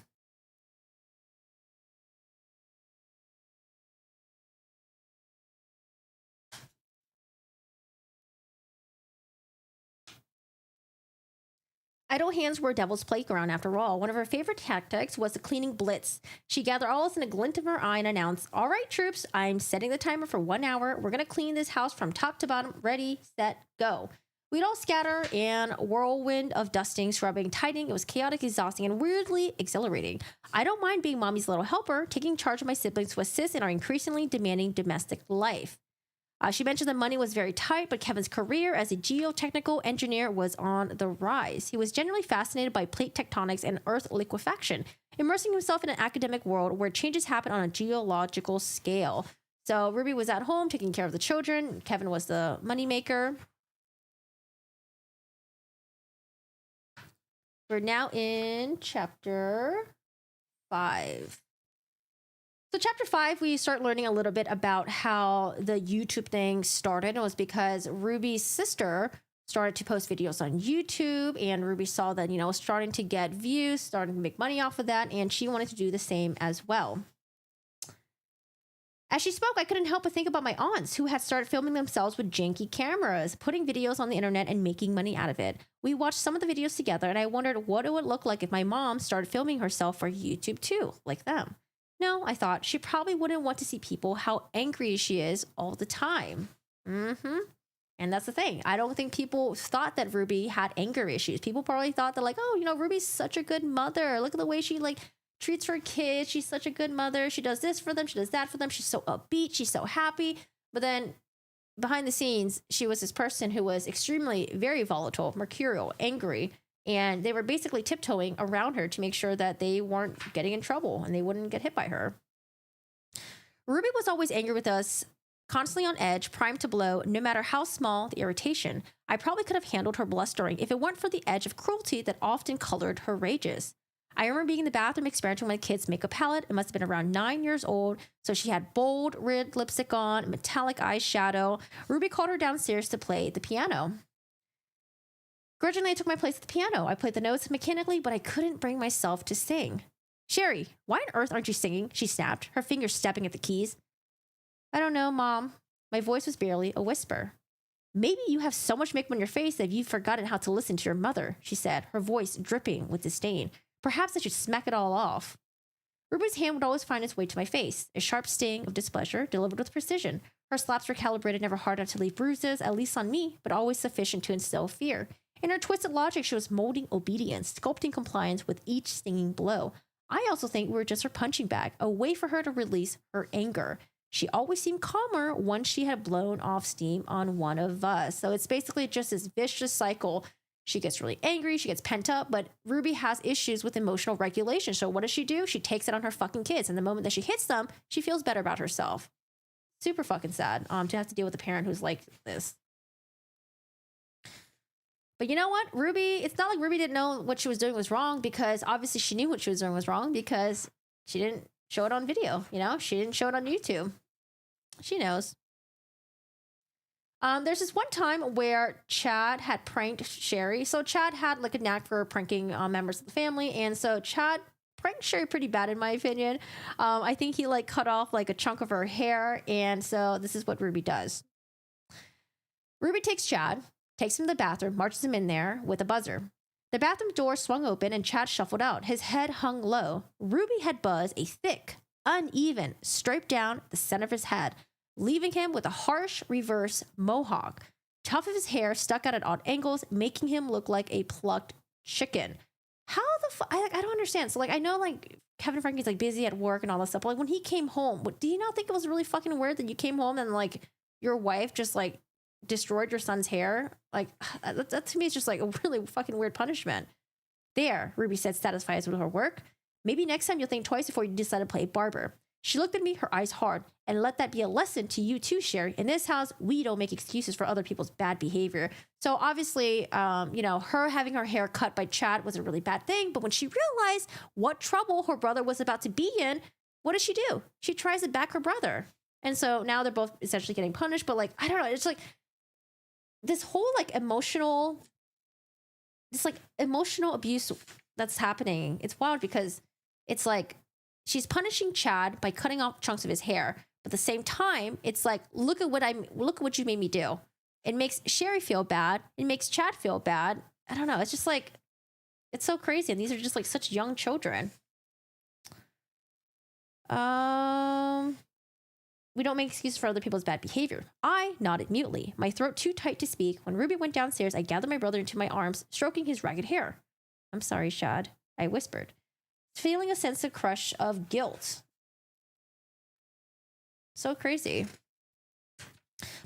Idle hands were devil's playground, after all. One of her favorite tactics was the cleaning blitz. She gathered all us in a glint of her eye and announced, "All right, troops, I'm setting the timer for 1 hour. We're going to clean this house from top to bottom. Ready, set, go." We'd all scatter and whirlwind of dusting, scrubbing, tidying. It was chaotic, exhausting, and weirdly exhilarating. I don't mind being mommy's little helper, taking charge of my siblings to assist in our increasingly demanding domestic life. She mentioned that money was very tight, but Kevin's career as a geotechnical engineer was on the rise. He was generally fascinated by plate tectonics and earth liquefaction, immersing himself in an academic world where changes happen on a geological scale. So Ruby was at home taking care of the children. Kevin was the moneymaker. We're now in chapter 5. So chapter 5, we start learning a little bit about how the YouTube thing started. It was because Ruby's sister started to post videos on YouTube, and Ruby saw that, you know, starting to get views, starting to make money off of that, and she wanted to do the same as well. As she spoke, I couldn't help but think about my aunts who had started filming themselves with janky cameras, putting videos on the internet and making money out of it. We watched some of the videos together, and I wondered what it would look like if my mom started filming herself for YouTube too, like them. No, I thought, she probably wouldn't want to see people how angry she is all the time. And that's the thing. I don't think people thought that Ruby had anger issues. People probably thought that, like, oh, you know, Ruby's such a good mother. Look at the way she, like, treats her kids. She's such a good mother. She does this for them. She does that for them. She's so upbeat. She's so happy. But then behind the scenes, she was this person who was extremely, very volatile, mercurial, angry. And they were basically tiptoeing around her to make sure that they weren't getting in trouble and they wouldn't get hit by her. Ruby was always angry with us, constantly on edge, primed to blow, no matter how small the irritation. I probably could have handled her blustering if it weren't for the edge of cruelty that often colored her rages. I remember being in the bathroom experimenting with my kid's makeup palette. It must have been around 9 years old, so she had bold red lipstick on, metallic eyeshadow. Ruby called her downstairs to play the piano. Grudgingly, I took my place at the piano. I played the notes mechanically, but I couldn't bring myself to sing. "Shari, why on earth aren't you singing?" she snapped, her fingers stepping at the keys. "I don't know, Mom." My voice was barely a whisper. "Maybe you have so much makeup on your face that you've forgotten how to listen to your mother," she said, her voice dripping with disdain. "Perhaps I should smack it all off." Ruby's hand would always find its way to my face, a sharp sting of displeasure delivered with precision. Her slaps were calibrated never hard enough to leave bruises, at least on me, but always sufficient to instill fear. In her twisted logic, she was molding obedience, sculpting compliance with each stinging blow. I also think we were just her punching bag, a way for her to release her anger. She always seemed calmer once she had blown off steam on one of us. So it's basically just this vicious cycle. She gets really angry, she gets pent up, but Ruby has issues with emotional regulation. So what does? She takes it on her fucking kids. And the moment that she hits them, she feels better about herself. Super fucking sad to have to deal with a parent who's like this. But you know what? Ruby, it's not like Ruby didn't know what she was doing was wrong, because obviously she knew what she was doing was wrong because she didn't show it on video, you know? She didn't show it on YouTube. She knows. There's this one time where Chad had pranked Shari. So Chad had like a knack for pranking members of the family. And so Chad pranked Shari pretty bad in my opinion. I think he like cut off like a chunk of her hair, and so this is what Ruby does. Ruby takes Chad, takes him to the bathroom, marches him in there with a buzzer. The bathroom door swung open and Chad shuffled out. His head hung low. Ruby had buzzed a thick, uneven stripe down the center of his head, leaving him with a harsh reverse mohawk. Tuft of his hair stuck out at odd angles, making him look like a plucked chicken. How the fuck? I don't understand. So, like, I know, like, Kevin Franke's, like, busy at work and all that stuff. But, like, when he came home, do you not think it was really fucking weird that you came home and, like, your wife just, like, destroyed your son's hair? Like, that to me is just, like, a really fucking weird punishment. There, Ruby said, satisfied with her work. Maybe next time you'll think twice before you decide to play barber. She looked at me, her eyes hard, and let that be a lesson to you too, Shari. In this house, we don't make excuses for other people's bad behavior. So obviously, you know, her having her hair cut by Chad was a really bad thing. But when she realized what trouble her brother was about to be in, what does she do? She tries to back her brother. And so now they're both essentially getting punished. But like, I don't know. It's like this whole like emotional abuse that's happening. It's wild because it's like, she's punishing Chad by cutting off chunks of his hair. But at the same time, it's like, look at what you made me do. It makes Shari feel bad. It makes Chad feel bad. I don't know. It's just like, it's so crazy. And these are just like such young children. We don't make excuses for other people's bad behavior. I nodded mutely, my throat too tight to speak. When Ruby went downstairs, I gathered my brother into my arms, stroking his ragged hair. I'm sorry, Chad, I whispered, feeling a sense of crush of guilt. So crazy.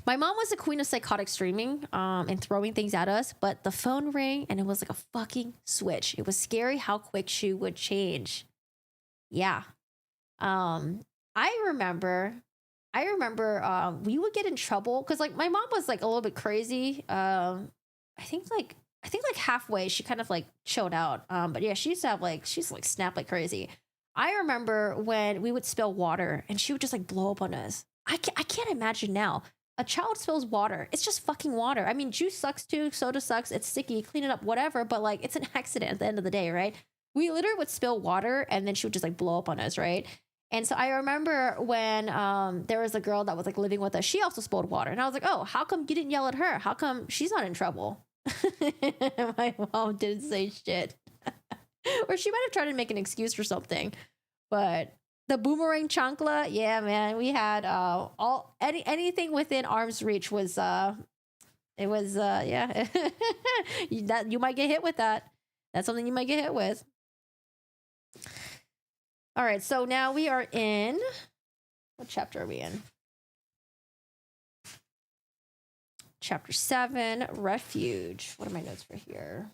My mom was the queen of psychotic streaming and throwing things at us, but the phone rang and it was like a fucking switch. It was scary how quick she would change. Yeah. I remember we would get in trouble because like my mom was like a little bit crazy. I think like halfway she kind of like chilled out. But yeah, she's like snap like crazy. I remember when we would spill water and she would just like blow up on us. I can't imagine now. A child spills water. It's just fucking water. I mean, juice sucks too. Soda sucks. It's sticky. Clean it up, whatever. But like, it's an accident at the end of the day, right? We literally would spill water and then she would just like blow up on us, right? And so I remember when there was a girl that was like living with us. She also spilled water. And I was like, oh, how come you didn't yell at her? How come she's not in trouble? My mom didn't say shit. Or she might have tried to make an excuse for something. But the boomerang chancla, yeah, man, we had anything within arm's reach was yeah. That you might get hit with that. That's something you might get hit with. All right, so now we are in, what chapter are we in? Chapter 7, Refuge. What are my notes for here?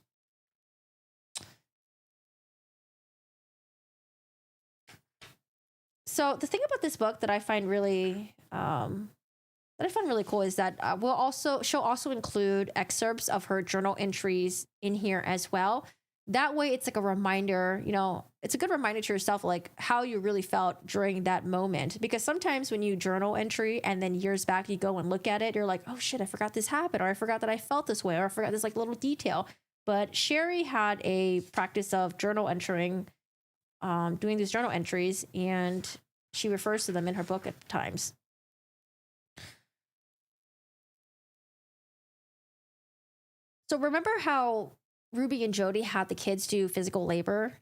So the thing about this book that I find really cool is that she'll also include excerpts of her journal entries in here as well. That way it's like a reminder, you know, it's a good reminder to yourself, like how you really felt during that moment. Because sometimes when you journal entry and then years back, you go and look at it, you're like, oh shit, I forgot this happened, or I forgot that I felt this way, or I forgot this like little detail. But Shari had a practice of journal entering, doing these journal entries, and she refers to them in her book at times. So remember how Ruby and Jodi had the kids do physical labor?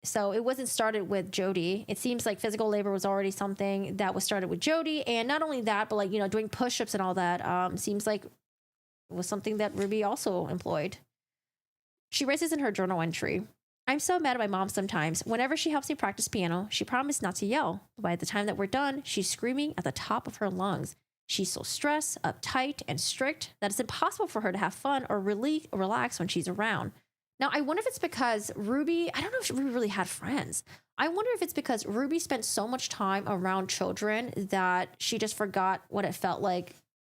So it wasn't started with Jodi. It seems like physical labor was already something that was started with Jodi. And not only that, but like, you know, doing push-ups and all that seems like it was something that Ruby also employed. She writes this in her journal entry. I'm so mad at my mom sometimes. Whenever she helps me practice piano, she promised not to yell. By the time that we're done, she's screaming at the top of her lungs. She's so stressed, uptight, and strict that it's impossible for her to have fun or really relax when she's around. Now, I wonder if it's because Ruby, I don't know if Ruby really had friends. I wonder if it's because Ruby spent so much time around children that she just forgot what it felt like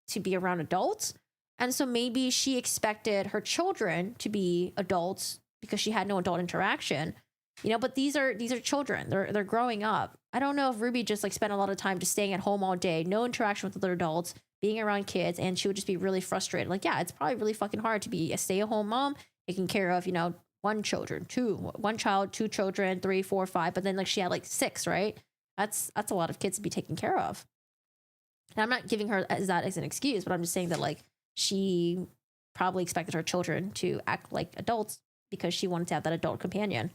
to be around adults. And so maybe she expected her children to be adults because she had no adult interaction. You know, but these are children. They're growing up. I don't know if Ruby just like spent a lot of time just staying at home all day, no interaction with other adults, being around kids, and she would just be really frustrated. Like, yeah, it's probably really fucking hard to be a stay-at-home mom, taking care of, you know, one child, two children, three, four, five. But then like she had like six, right? That's a lot of kids to be taken care of. And I'm not giving her that as an excuse, but I'm just saying that like she probably expected her children to act like adults because she wanted to have that adult companion.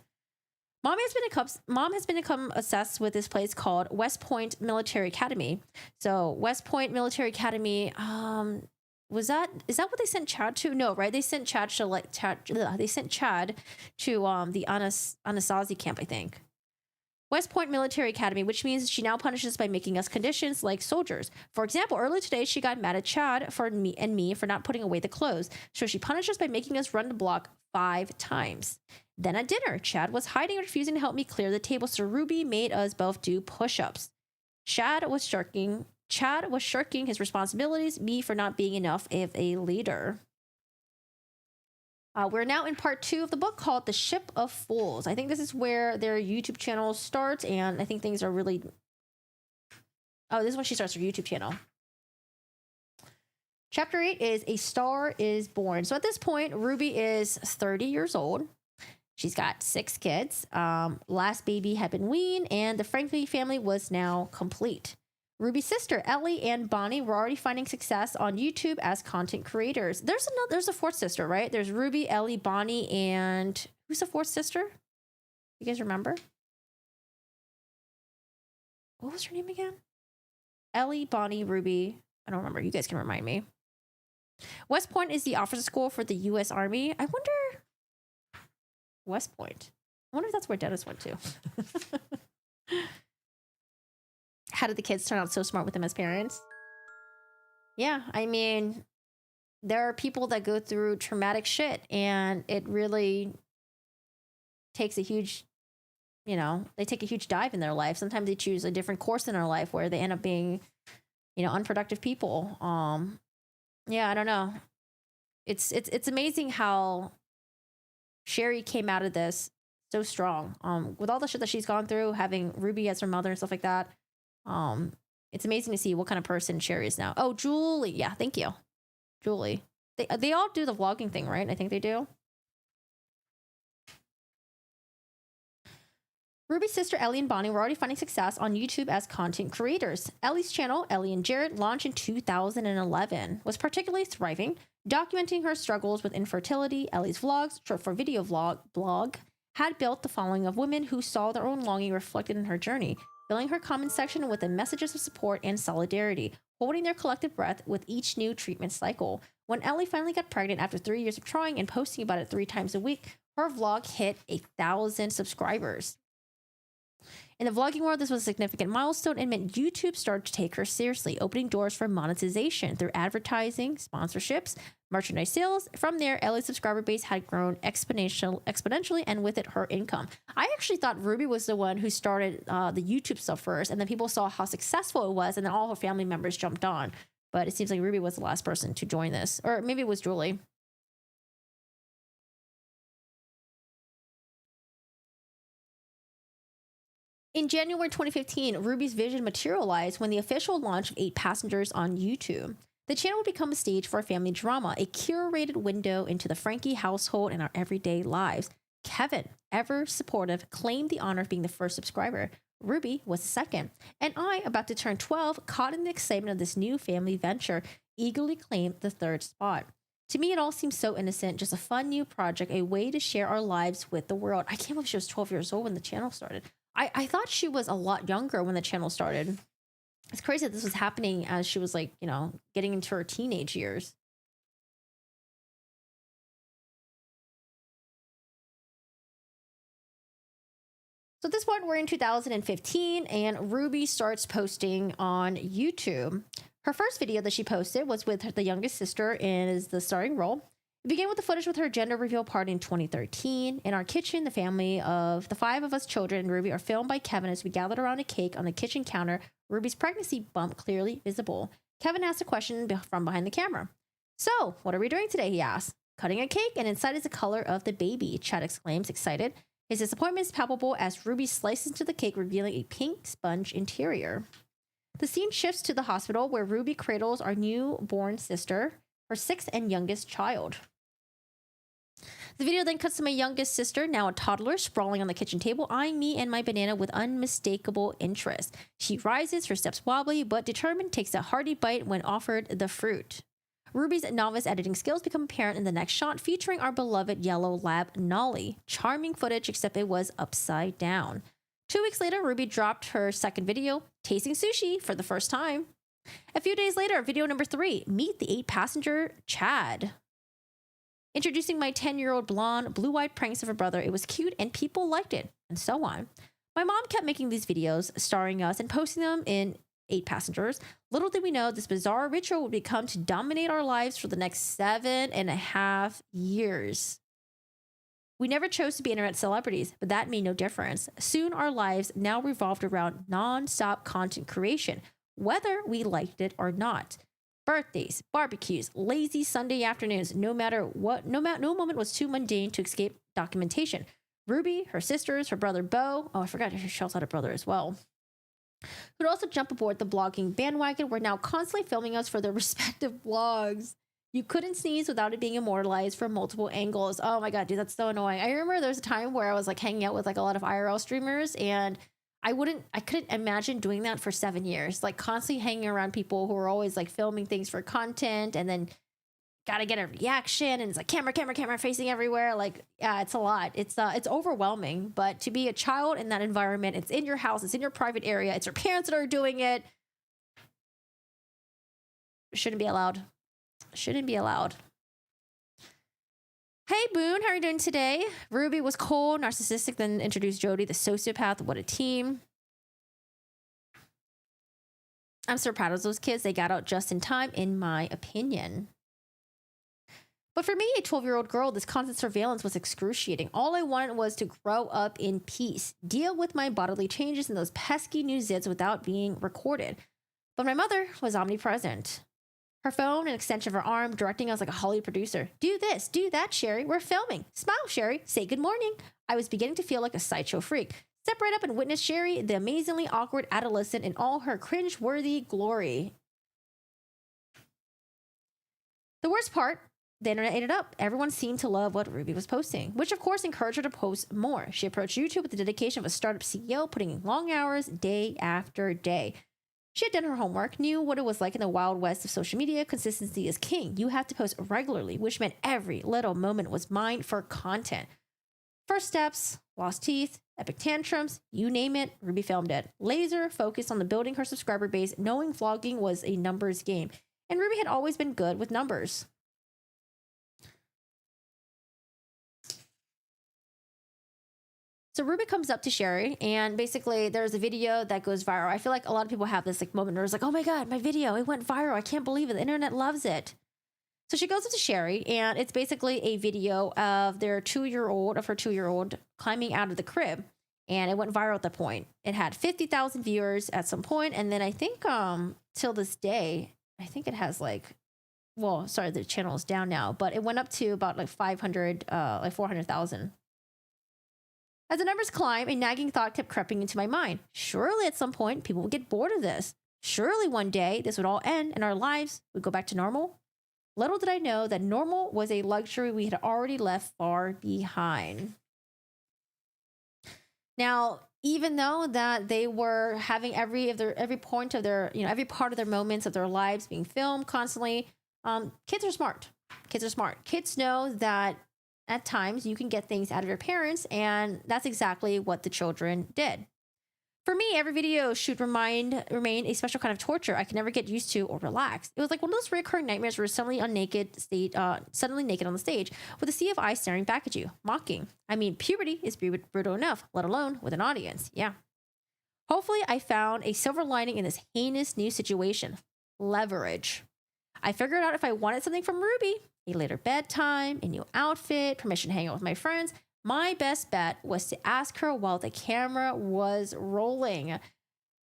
Mom has become obsessed with this place called West Point Military Academy. So West Point Military Academy, is that what they sent Chad to? No, right? They sent Chad to the Anasazi camp, I think. West Point Military Academy, which means she now punishes by making us conditions like soldiers. For example, earlier today, she got mad at Chad for me for not putting away the clothes. So she punished us by making us run the block 5 times. Then at dinner, Chad was hiding and refusing to help me clear the table, so Ruby made us both do push-ups. Chad was shirking his responsibilities, me for not being enough of a leader. We're now in part 2 of the book called The Ship of Fools. I think this is where their YouTube channel starts, and I think things are really... Oh, this is when she starts her YouTube channel. Chapter 8 is A Star is Born. So at this point, Ruby is 30 years old. She's got 6 kids. Last baby had been weaned, and the Franke family was now complete. Ruby's sister, Ellie and Bonnie, were already finding success on YouTube as content creators. There's a 4th sister, right? There's Ruby, Ellie, Bonnie, and who's the 4th sister? You guys remember? What was her name again? Ellie, Bonnie, Ruby. I don't remember. You guys can remind me. West Point is the officer school for the U.S. Army. I wonder... West Point. I wonder if that's where Dennis went to. How did the kids turn out so smart with them as parents? Yeah, I mean, there are people that go through traumatic shit, and it really takes a huge, they take a huge dive in their life. Sometimes they choose a different course in their life where they end up being, unproductive people. Yeah, I don't know. It's amazing how Shari came out of this so strong. With all the shit that she's gone through, having Ruby as her mother and stuff like that. It's amazing to see what kind of person Shari is now. Oh, Julie. Yeah, thank you. Julie. They all do the vlogging thing, right? I think they do. Ruby's sister Ellie and Bonnie were already finding success on YouTube as content creators. Ellie's channel, Ellie and Jared, launched in 2011, was particularly thriving, documenting her struggles with infertility. Ellie's vlogs, short for video blog, had built the following of women who saw their own longing reflected in her journey, filling her comment section with the messages of support and solidarity, holding their collective breath with each new treatment cycle. When Ellie finally got pregnant after 3 years of trying and posting about it 3 times a week, her vlog hit 1,000 subscribers. In the vlogging world, this was a significant milestone and meant YouTube started to take her seriously, opening doors for monetization through advertising, sponsorships, merchandise sales. From there, Ellie's subscriber base had grown exponentially, and with it, her income. I actually thought Ruby was the one who started the YouTube stuff first, and then people saw how successful it was, and then all her family members jumped on. But it seems like Ruby was the last person to join this. Or maybe it was Julie. In January 2015, Ruby's vision materialized when the official launch of 8 Passengers on YouTube. The channel would become a stage for a family drama, a curated window into the Franke household and our everyday lives. Kevin, ever supportive, claimed the honor of being the first subscriber. Ruby was the second. And I, about to turn 12, caught in the excitement of this new family venture, eagerly claimed the 3rd spot. To me, it all seems so innocent, just a fun new project, a way to share our lives with the world. I can't believe she was 12 years old when the channel started. I thought she was a lot younger when the channel started. It's crazy that this was happening as she was like, getting into her teenage years. So at this point, we're in 2015, and Ruby starts posting on YouTube. Her first video that she posted was with the youngest sister in the starring role. It began with the footage with her gender reveal party in 2013. In our kitchen, the family of the 5 of us children and Ruby are filmed by Kevin as we gathered around a cake on the kitchen counter, Ruby's pregnancy bump clearly visible. Kevin asked a question from behind the camera. "So, what are we doing today?" he asked. "Cutting a cake, and inside is the color of the baby," Chad exclaims, excited. His disappointment is palpable as Ruby slices into the cake, revealing a pink sponge interior. The scene shifts to the hospital where Ruby cradles our newborn sister, her 6th and youngest child. The video then cuts to my youngest sister, now a toddler, sprawling on the kitchen table, eyeing me and my banana with unmistakable interest. She rises, her steps wobbly, but determined, takes a hearty bite when offered the fruit. Ruby's novice editing skills become apparent in the next shot, featuring our beloved yellow lab, Nolly. Charming footage, except it was upside down. 2 weeks later, Ruby dropped her second video, tasting sushi for the first time. A few days later, video number 3, meet the 8-passenger Chad. Introducing my 10-year-old blonde, blue-eyed pranks of her brother. It was cute and people liked it, and so on. My mom kept making these videos, starring us, and posting them in 8 passengers. Little did we know this bizarre ritual would become to dominate our lives for the next 7.5 years. We never chose to be internet celebrities, but that made no difference. Soon our lives now revolved around non-stop content creation, whether we liked it or not. Birthdays, barbecues, lazy Sunday afternoons, no matter what, no moment was too mundane to escape documentation. Ruby, her sisters, her brother Bo, oh, I forgot she also had a brother as well, who'd also jump aboard the blogging bandwagon, were now constantly filming us for their respective vlogs. You couldn't sneeze without it being immortalized from multiple angles. Oh my god, dude, that's so annoying. I remember there was a time where I was like hanging out with like a lot of IRL streamers, and I couldn't imagine doing that for 7 years. Like constantly hanging around people who were always like filming things for content, and then gotta get a reaction, and it's like camera facing everywhere. Like, yeah, it's a lot. It's overwhelming. But to be a child in that environment, it's in your house, it's in your private area, it's your parents that are doing it. Shouldn't be allowed. Shouldn't be allowed. Hey, Boone, how are you doing today? Ruby was cold, narcissistic, then introduced Jodi, the sociopath. What a team. I'm so proud of those kids. They got out just in time, in my opinion. But for me, a 12-year-old girl, this constant surveillance was excruciating. All I wanted was to grow up in peace, deal with my bodily changes and those pesky new zits without being recorded. But my mother was omnipresent. Her phone, an extension of her arm, directing us like a Hollywood producer. Do this, do that, Shari. We're filming. Smile, Shari. Say good morning. I was beginning to feel like a sideshow freak. Step right up and witness Shari, the amazingly awkward adolescent, in all her cringe-worthy glory. The worst part, the internet ate it up. Everyone seemed to love what Ruby was posting, which of course encouraged her to post more. She approached YouTube with the dedication of a startup CEO, putting in long hours, day after day. She had done her homework, knew what it was like in the wild west of social media. Consistency is king. You have to post regularly, which meant every little moment was mined for content. First steps, lost teeth, epic tantrums, you name it, Ruby filmed it. Laser focused on the building her subscriber base, knowing vlogging was a numbers game. And Ruby had always been good with numbers. So Ruby comes up to Shari, and basically there's a video that goes viral. I feel like a lot of people have this like moment where it's like, oh my god, my video, it went viral. I can't believe it. The internet loves it. So she goes up to Shari, and it's basically a video of her 2-year-old climbing out of the crib, and it went viral at that point. It had 50,000 viewers at some point, and then I think till this day, I think it has like, well, sorry, the channel is down now, but it went up to about like 400,000. As the numbers climb, a nagging thought kept creeping into my mind. Surely at some point, people would get bored of this. Surely one day, this would all end and our lives would go back to normal. Little did I know that normal was a luxury we had already left far behind. Now, even though that they were having every point of their, every part of their moments of their lives being filmed constantly, kids are smart. Kids are smart. Kids know that at times you can get things out of your parents, and that's exactly what the children did. For me, every video should remain a special kind of torture I could never get used to or relax. It was like one of those recurring nightmares where suddenly naked on the stage with a sea of eyes staring back at you, mocking. I mean, puberty is brutal enough, let alone with an audience. Yeah. Hopefully, I found a silver lining in this heinous new situation. Leverage. I figured out if I wanted something from Ruby, a later bedtime, a new outfit, permission to hang out with my friends, my best bet was to ask her while the camera was rolling.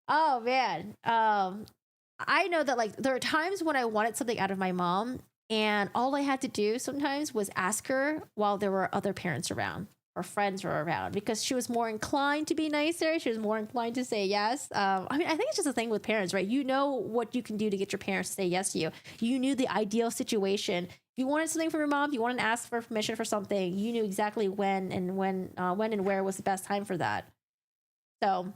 Oh, man. I know that, like, there are times when I wanted something out of my mom, and all I had to do sometimes was ask her while there were other parents around or friends were around, because she was more inclined to be nicer. She was more inclined to say yes. I mean, I think it's just a thing with parents, right? You know what you can do to get your parents to say yes to you. You knew the ideal situation If you wanted something from your mom, if you wanted to ask for permission for something, you knew exactly when and where was the best time for that. So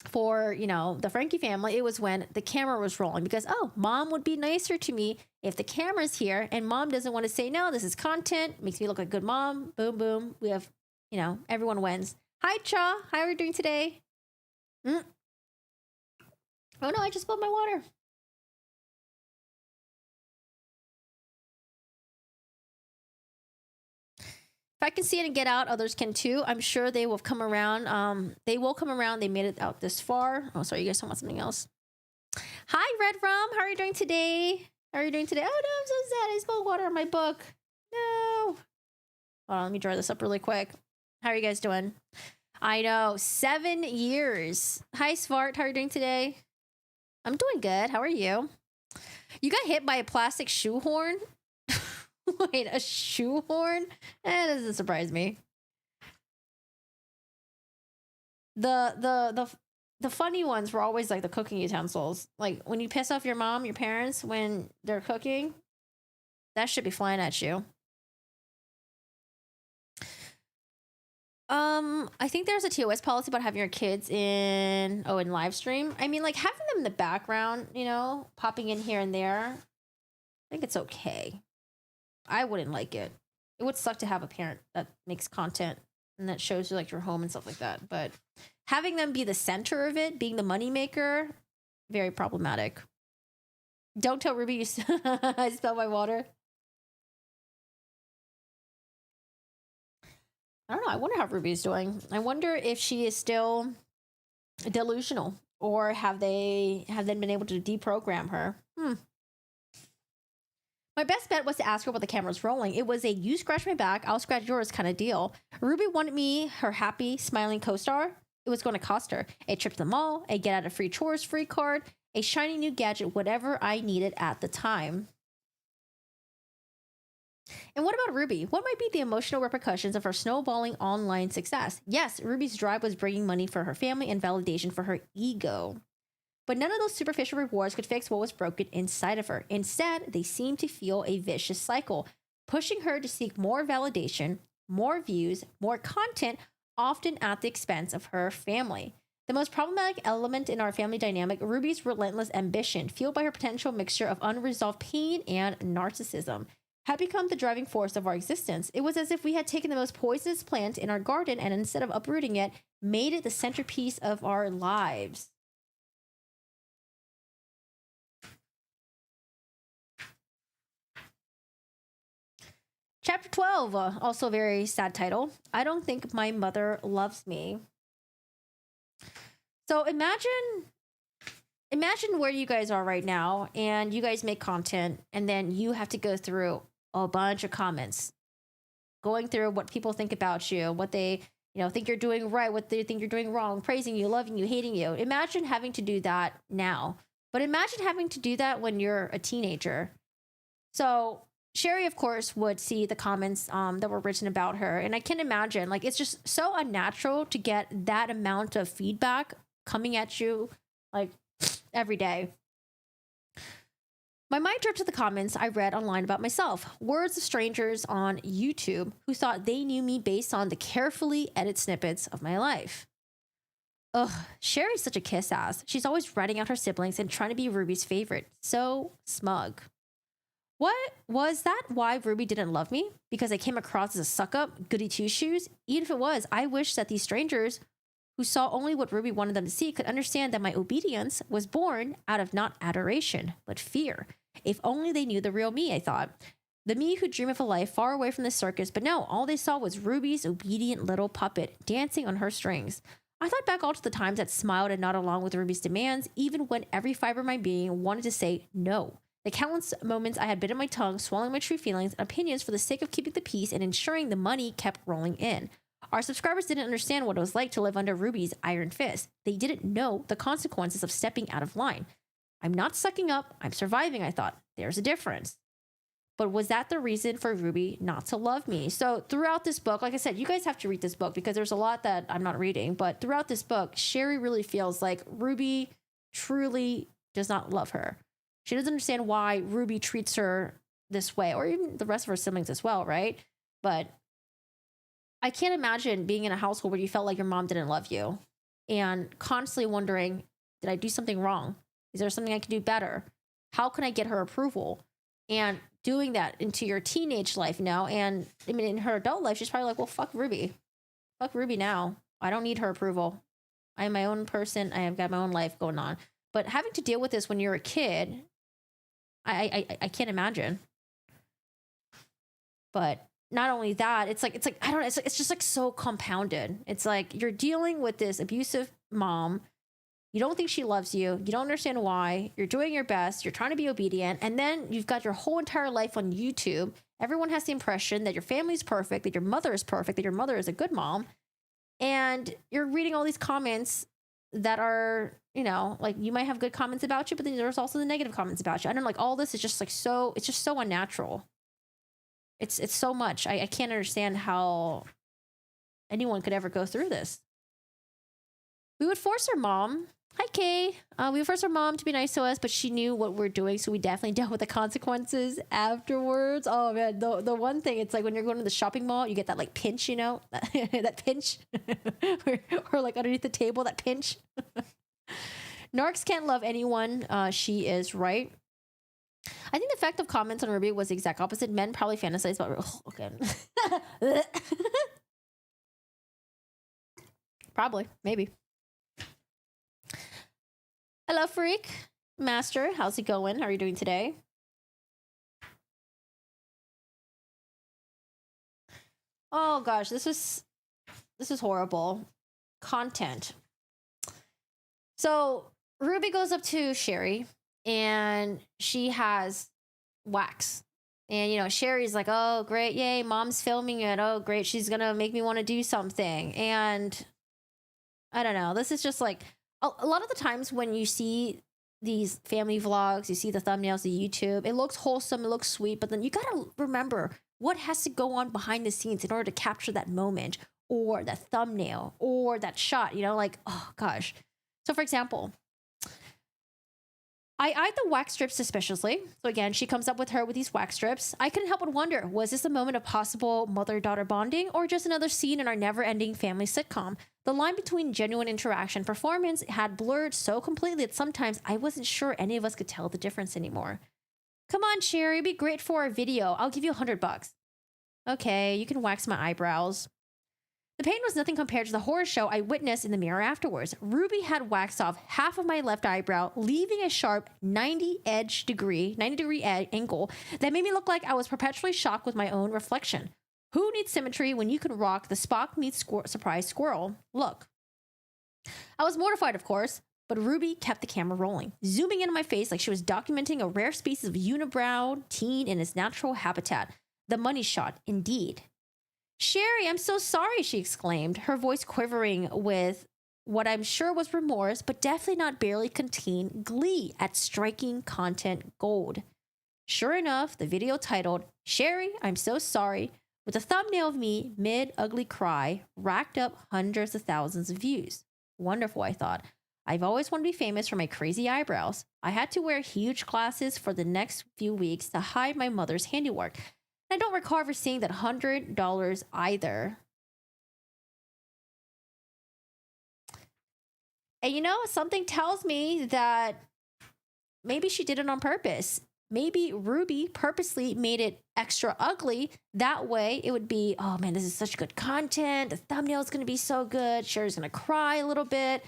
for, the Franke family, it was when the camera was rolling, because, oh, mom would be nicer to me if the camera's here, and mom doesn't want to say, no, this is content, makes me look like a good mom. Boom, boom. We have, everyone wins. Hi, Cha. How are you doing today? Oh, no, I just spilled my water. If I can see it and get out, others can too. I'm sure they will come around. They will come around. They made it out this far. Oh, sorry, you guys don't want something else. Hi, Red Rum. How are you doing today? How are you doing today? Oh, no, I'm so sad. I spilled water on my book. No. Hold on, let me dry this up really quick. How are you guys doing? I know, 7 years. Hi, Svart. How are you doing today? I'm doing good. How are you? You got hit by a plastic shoehorn? Wait, a shoehorn? That doesn't surprise me. The funny ones were always like the cooking utensils. Like when you piss off your mom, your parents, when they're cooking, that should be flying at you. I think there's a TOS policy about having your kids in live stream. I mean, like having them in the background, popping in here and there. I think it's okay. I wouldn't like it. It would suck to have a parent that makes content and that shows you like your home and stuff like that. But having them be the center of it, being the moneymaker, very problematic. Don't tell Ruby I spilled my water. I don't know. I wonder how Ruby's doing. I wonder if she is still delusional, or have they been able to deprogram her? My best bet was to ask her while the camera's rolling. It was a you scratch my back, I'll scratch yours kind of deal. Ruby wanted me, her happy, smiling co-star. It was going to cost her a trip to the mall, a get out of free chores free card, a shiny new gadget, whatever I needed at the time. And what about Ruby? What might be the emotional repercussions of her snowballing online success? Yes, Ruby's drive was bringing money for her family and validation for her ego. But none of those superficial rewards could fix what was broken inside of her. Instead, they seemed to fuel a vicious cycle, pushing her to seek more validation, more views, more content, often at the expense of her family. The most problematic element in our family dynamic, Ruby's relentless ambition, fueled by her potential mixture of unresolved pain and narcissism, had become the driving force of our existence. It was as if we had taken the most poisonous plant in our garden and instead of uprooting it, made it the centerpiece of our lives. Chapter 12, also a very sad title. I don't think my mother loves me. So imagine where you guys are right now, and you guys make content, and then you have to go through a bunch of comments, going through what people think about you, what they think you're doing right, what they think you're doing wrong, praising you, loving you, hating you. Imagine having to do that now, but imagine having to do that when you're a teenager. So Shari, of course, would see the comments that were written about her. And I can imagine, like, it's just so unnatural to get that amount of feedback coming at you, like, every day. My mind dropped to the comments I read online about myself. Words of strangers on YouTube who thought they knew me based on the carefully edited snippets of my life. Ugh, Shari's such a kiss ass. She's always ratting out her siblings and trying to be Ruby's favorite. So smug. What was that? Why Ruby didn't love me? Because I came across as a suck up, goody two shoes? Even if it was, I wish that these strangers who saw only what Ruby wanted them to see could understand that my obedience was born out of not adoration, but fear. If only they knew the real me, I thought. The me who dreamed of a life far away from the circus, but no, all they saw was Ruby's obedient little puppet dancing on her strings. I thought back all to the times that smiled and nodded along with Ruby's demands, even when every fiber of my being wanted to say no. The countless moments I had bitten my tongue, swallowing my true feelings and opinions for the sake of keeping the peace and ensuring the money kept rolling in. Our subscribers didn't understand what it was like to live under Ruby's iron fist. They didn't know the consequences of stepping out of line. I'm not sucking up, I'm surviving, I thought. There's a difference. But was that the reason for Ruby not to love me? So throughout this book, like I said, you guys have to read this book because there's a lot that I'm not reading. But throughout this book, Shari really feels like Ruby truly does not love her. She doesn't understand why Ruby treats her this way, or even the rest of her siblings as well, right? But I can't imagine being in a household where you felt like your mom didn't love you and constantly wondering, did I do something wrong? Is there something I can do better? How can I get her approval? And doing that into your teenage life now. And I mean, in her adult life, she's probably like, well, fuck Ruby. Fuck Ruby now. I don't need her approval. I am my own person. I have got my own life going on. But having to deal with this when you're a kid, I can't imagine. But not only that, it's like I don't know, it's just like so compounded. It's like you're dealing with this abusive mom. You don't think she loves you. You don't understand why. You're doing your best. You're trying to be obedient. And then you've got your whole entire life on YouTube. Everyone has the impression that your family's perfect, that your mother is perfect, that your mother is a good mom. And you're reading all these comments that are, you know, like you might have good comments about you, but then there's also the negative comments about you. I don't know, like all this is just like so, it's just so unnatural. It's so much. I can't understand how anyone could ever go through this. We would force our mom. Hi, Kay. We would force our mom to be nice to us, but she knew what we're doing, so we definitely dealt with the consequences afterwards. Oh man, the one thing, it's like when you're going to the shopping mall, you get that like pinch, you know, that pinch, or like underneath the table, that pinch. Narcs can't love anyone. She is right. I think the effect of comments on Ruby was the exact opposite. Men probably fantasize about. Oh, okay. Probably, maybe. Hello, Freak Master. How's it going? How are you doing today? Oh gosh, this is horrible content. So Ruby goes up to Shari and she has wax. And, you know, Sherry's like, oh, great. Yay. Mom's filming it. Oh, great. She's going to make me want to do something. And I don't know. This is just like a lot of the times when you see these family vlogs, you see the thumbnails, the YouTube, it looks wholesome. It looks sweet. But then you got to remember what has to go on behind the scenes in order to capture that moment or that thumbnail or that shot, you know, like, oh, gosh. So, for example, I eyed the wax strips suspiciously. So again, she comes up with these wax strips. I couldn't help but wonder, was this a moment of possible mother-daughter bonding or just another scene in our never-ending family sitcom? The line between genuine interaction and performance had blurred so completely that sometimes I wasn't sure any of us could tell the difference anymore. Come on, Sherry, it'd be great for our video. I'll give you $100. Okay, you can wax my eyebrows. The pain was nothing compared to the horror show I witnessed in the mirror afterwards. Ruby had waxed off half of my left eyebrow, leaving a sharp 90-degree angle that made me look like I was perpetually shocked with my own reflection. Who needs symmetry when you can rock the Spock meets surprise squirrel look? I was mortified, of course, but Ruby kept the camera rolling, zooming into my face like she was documenting a rare species of unibrow teen in its natural habitat. The money shot, indeed. Sherry, I'm so sorry, she exclaimed, her voice quivering with what I'm sure was remorse, but definitely not barely contained glee at striking content gold. Sure enough, the video titled, Sherry, I'm so sorry, with a thumbnail of me mid-ugly cry, racked up hundreds of thousands of views. Wonderful, I thought. I've always wanted to be famous for my crazy eyebrows. I had to wear huge glasses for the next few weeks to hide my mother's handiwork. I don't recall ever seeing that $100 either. And you know, something tells me that maybe she did it on purpose. Maybe Ruby purposely made it extra ugly. That way it would be, oh man, this is such good content. The thumbnail is going to be so good. Sherry's going to cry a little bit.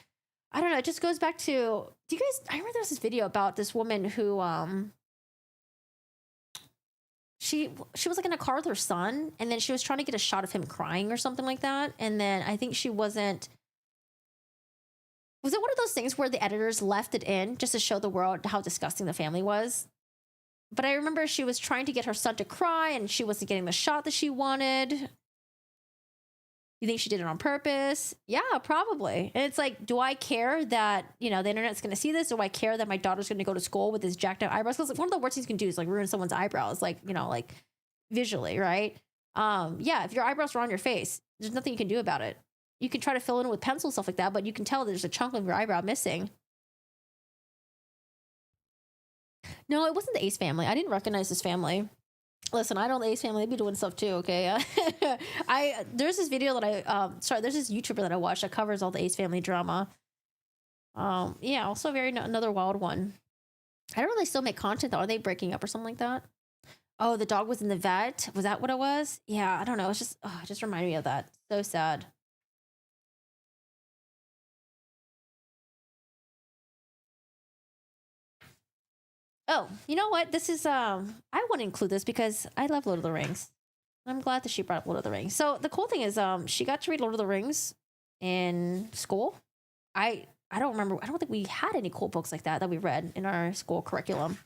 I don't know. It just goes back to, do you guys, I remember there was this video about this woman who, she was like in a car with her son, and then she was trying to get a shot of him crying or something like that. And then I think was it one of those things where the editors left it in just to show the world how disgusting the family was? But I remember she was trying to get her son to cry and she wasn't getting the shot that she wanted. You think she did it on purpose? Yeah, probably. And it's like, do I care that, you know, the internet's going to see this? Do I care that my daughter's going to go to school with this jacked up eyebrows? Because like, one of the worst things you can do is like ruin someone's eyebrows, like, you know, like visually, right? Yeah, if your eyebrows are on your face, there's nothing you can do about it. You can try to fill in with pencil, stuff like that, but you can tell there's a chunk of your eyebrow missing. No, it wasn't the Ace family. I didn't recognize this family. Listen, I know the Ace family, they be doing stuff too, okay? There's this video that there's this YouTuber that I watch that covers all the Ace family drama. Yeah, also another wild one. I don't know if they still make content though. Are they breaking up or something like that? Oh, the dog was in the vet. Was that what it was? Yeah, I don't know. It's just, it just reminded me of that. So sad. Oh, you know what? This is I want to include this because I love Lord of the Rings. I'm glad that she brought up Lord of the Rings. So the cool thing is she got to read Lord of the Rings in school. I don't remember. I don't think we had any cool books like that we read in our school curriculum.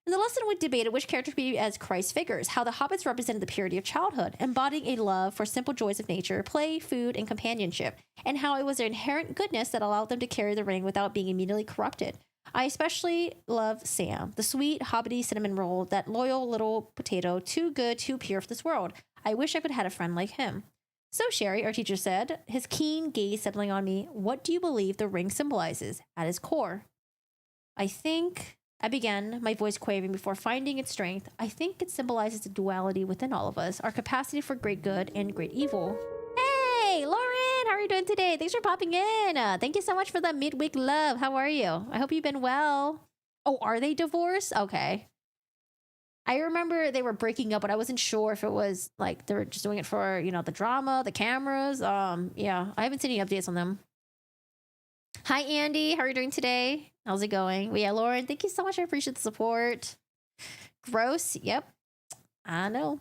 In the lesson, we debated which characters we view as Christ figures, how the hobbits represented the purity of childhood, embodying a love for simple joys of nature, play, food, and companionship, and how it was their inherent goodness that allowed them to carry the ring without being immediately corrupted. I especially love Sam, the sweet, hobbity cinnamon roll, that loyal little potato, too good, too pure for this world. I wish I could have had a friend like him. So, Shari, our teacher said, his keen gaze settling on me, what do you believe the ring symbolizes at its core? I began, my voice quavering before finding its strength. I think it symbolizes the duality within all of us, our capacity for great good and great evil. Hey, Lauren, how are you doing today? Thanks for popping in. Thank you so much for the midweek love. How are you? I hope you've been well. Oh, are they divorced? Okay. I remember they were breaking up, but I wasn't sure if it was like they were just doing it for, the drama, the cameras. Yeah, I haven't seen any updates on them. Hi, Andy. How are you doing today? How's it going? Well, yeah, Lauren, thank you so much. I appreciate the support. Gross. Yep. I know.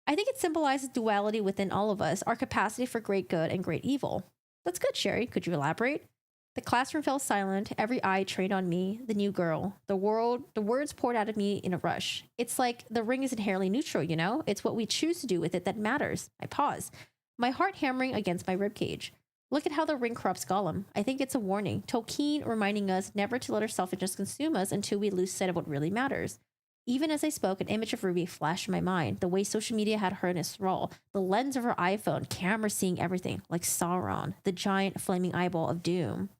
I think it symbolizes duality within all of us, our capacity for great good and great evil. That's good, Shari. Could you elaborate? The classroom fell silent, every eye trained on me, the new girl. The words poured out of me in a rush. It's like the ring is inherently neutral, It's what we choose to do with it that matters. I pause, my heart hammering against my ribcage. Look at how the ring corrupts Gollum. I think it's a warning, Tolkien reminding us never to let our selfishness consume us until we lose sight of what really matters. Even as I spoke, an image of Ruby flashed in my mind, the way social media had her in its thrall, the lens of her iPhone, camera seeing everything, like Sauron, the giant flaming eyeball of doom.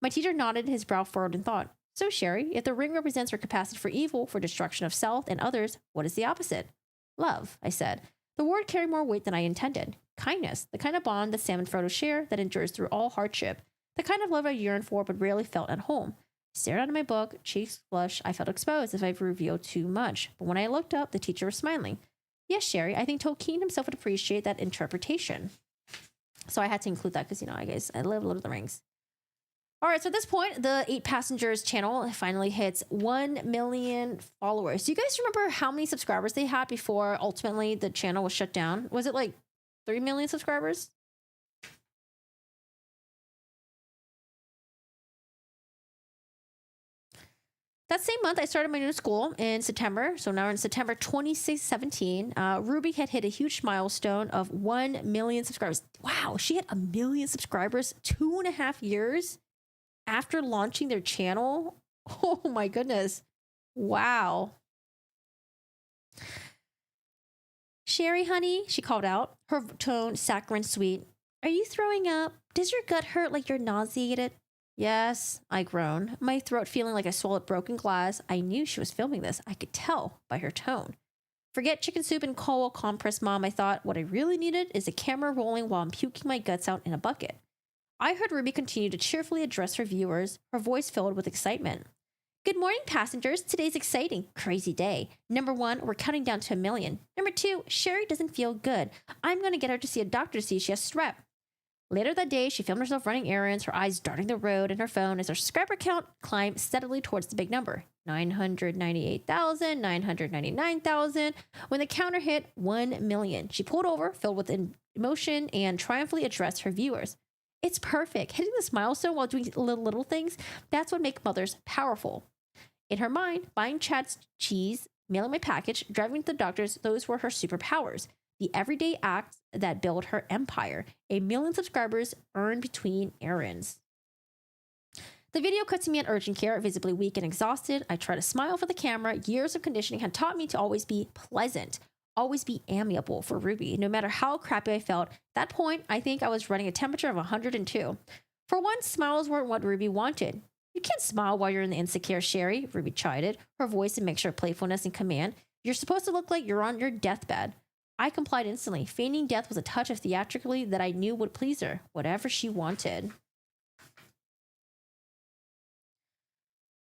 My teacher nodded, his brow furrowed in thought. So, Shari, if the ring represents her capacity for evil, for destruction of self and others, what is the opposite? Love, I said. The word carried more weight than I intended. Kindness, the kind of bond that Sam and Frodo share that endures through all hardship. The kind of love I yearned for but rarely felt at home. I stared out of my book, cheeks flushed. I felt exposed if I've revealed too much. But when I looked up, the teacher was smiling. Yes, Shari, I think Tolkien himself would appreciate that interpretation. So I had to include that because, I love Lord of the Rings. All right, so at this point, the 8 Passengers channel finally hits 1 million followers. Do you guys remember how many subscribers they had before ultimately the channel was shut down? Was it like 3 million subscribers? That same month, I started my new school in September. So now in September 2017, Ruby had hit a huge milestone of 1 million subscribers. Wow, she had 1 million subscribers 2.5 years after launching their channel. Oh my goodness. Wow. Shari, honey, she called out, her tone saccharine sweet. Are you throwing up? Does your gut hurt like you're nauseated? Yes, I groaned, my throat feeling like I swallowed broken glass. I knew she was filming this. I could tell by her tone. Forget chicken soup and cold compress, Mom, I thought. What I really needed is a camera rolling while I'm puking my guts out in a bucket. I heard Ruby continue to cheerfully address her viewers, her voice filled with excitement. Good morning, passengers. Today's exciting, crazy day. Number 1, we're counting down to 1 million. Number 2, Shari doesn't feel good. I'm going to get her to see a doctor to see if she has strep. Later that day, she filmed herself running errands, her eyes darting the road and her phone as her subscriber count climbed steadily towards the big number, 998,000, 999,000. When the counter hit 1 million, she pulled over, filled with emotion, and triumphantly addressed her viewers. It's perfect. Hitting this milestone while doing little things, that's what makes mothers powerful. In her mind, buying Chad's cheese, mailing my package, driving to the doctors, those were her superpowers. The everyday acts that build her empire. 1 million subscribers earned between errands. The video cuts to me at urgent care, visibly weak and exhausted. I try to smile for the camera. Years of conditioning had taught me to always be pleasant, always be amiable for Ruby, no matter how crappy I felt. At that point, I think I was running a temperature of 102. For once, smiles weren't what Ruby wanted. You can't smile while you're in the insecure, Shari, Ruby chided, her voice a mixture of playfulness and command. You're supposed to look like you're on your deathbed. I complied instantly. Feigning death was a touch of theatrically that I knew would please her, whatever she wanted.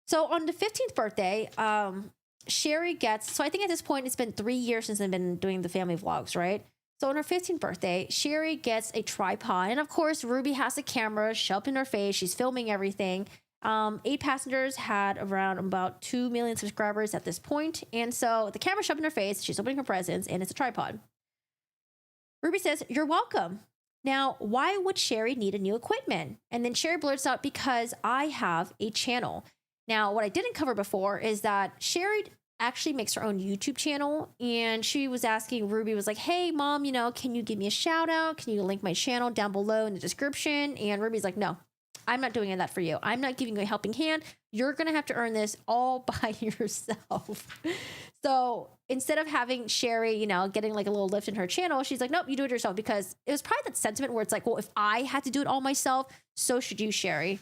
So on the 15th birthday, Shari gets, so I think at this point it's been 3 years since I've been doing the family vlogs, right? So on her 15th birthday, Shari gets a tripod. And of course, Ruby has a camera shoved in her face. She's filming everything. 8 passengers had around about 2 million subscribers at this point. And so the camera shoved in her face. She's opening her presents and it's a tripod. Ruby says, "You're welcome." Now, why would Shari need a new equipment? And then Shari blurts out, "Because I have a channel." Now, what I didn't cover before is that Shari actually makes her own YouTube channel. And she was asking, Ruby was like, "Hey, mom, can you give me a shout out? Can you link my channel down below in the description?" And Ruby's like, "No, I'm not doing that for you. I'm not giving you a helping hand. You're going to have to earn this all by yourself." So instead of having Shari, getting like a little lift in her channel, she's like, "Nope, you do it yourself." Because it was probably that sentiment where it's like, well, if I had to do it all myself, so should you, Shari.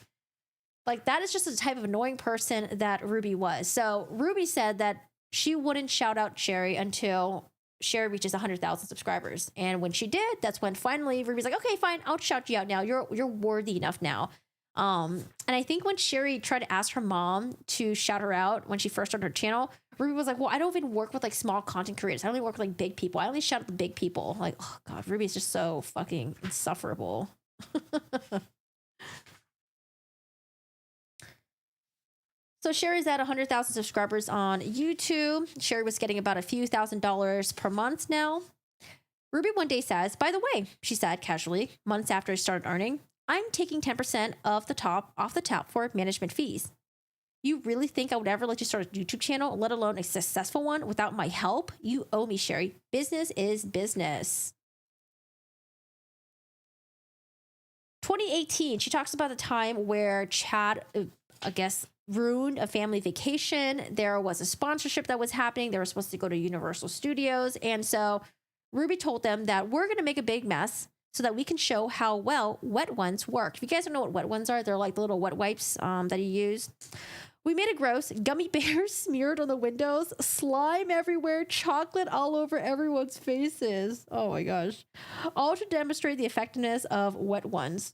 Like, that is just the type of annoying person that Ruby was. So Ruby said that she wouldn't shout out Shari until Shari reaches 100,000 subscribers. And when she did, that's when finally Ruby's like, "Okay, fine, I'll shout you out now. You're worthy enough now." And I think when Shari tried to ask her mom to shout her out when she first started her channel, Ruby was like, "Well, I don't even work with like small content creators. I only work with like big people. I only shout at the big people." Like, oh God, Ruby's just so fucking insufferable. So Shari's at 100,000 subscribers on YouTube. Shari was getting about a few $1,000s per month now. Ruby one day says, "By the way," she said casually, months after I started earning, "I'm taking 10% off the top for management fees. You really think I would ever let you start a YouTube channel, let alone a successful one, without my help? You owe me, Shari. Business is business." 2018, she talks about the time where Chad, I guess, ruined a family vacation. There was a sponsorship that was happening. They were supposed to go to Universal Studios. And so Ruby told them that we're going to make a big mess so that we can show how well wet ones work. If you guys don't know what wet ones are, they're like the little wet wipes that you use. "We made it gross. Gummy bears smeared on the windows, slime everywhere, chocolate all over everyone's faces." Oh my gosh. All to demonstrate the effectiveness of wet ones.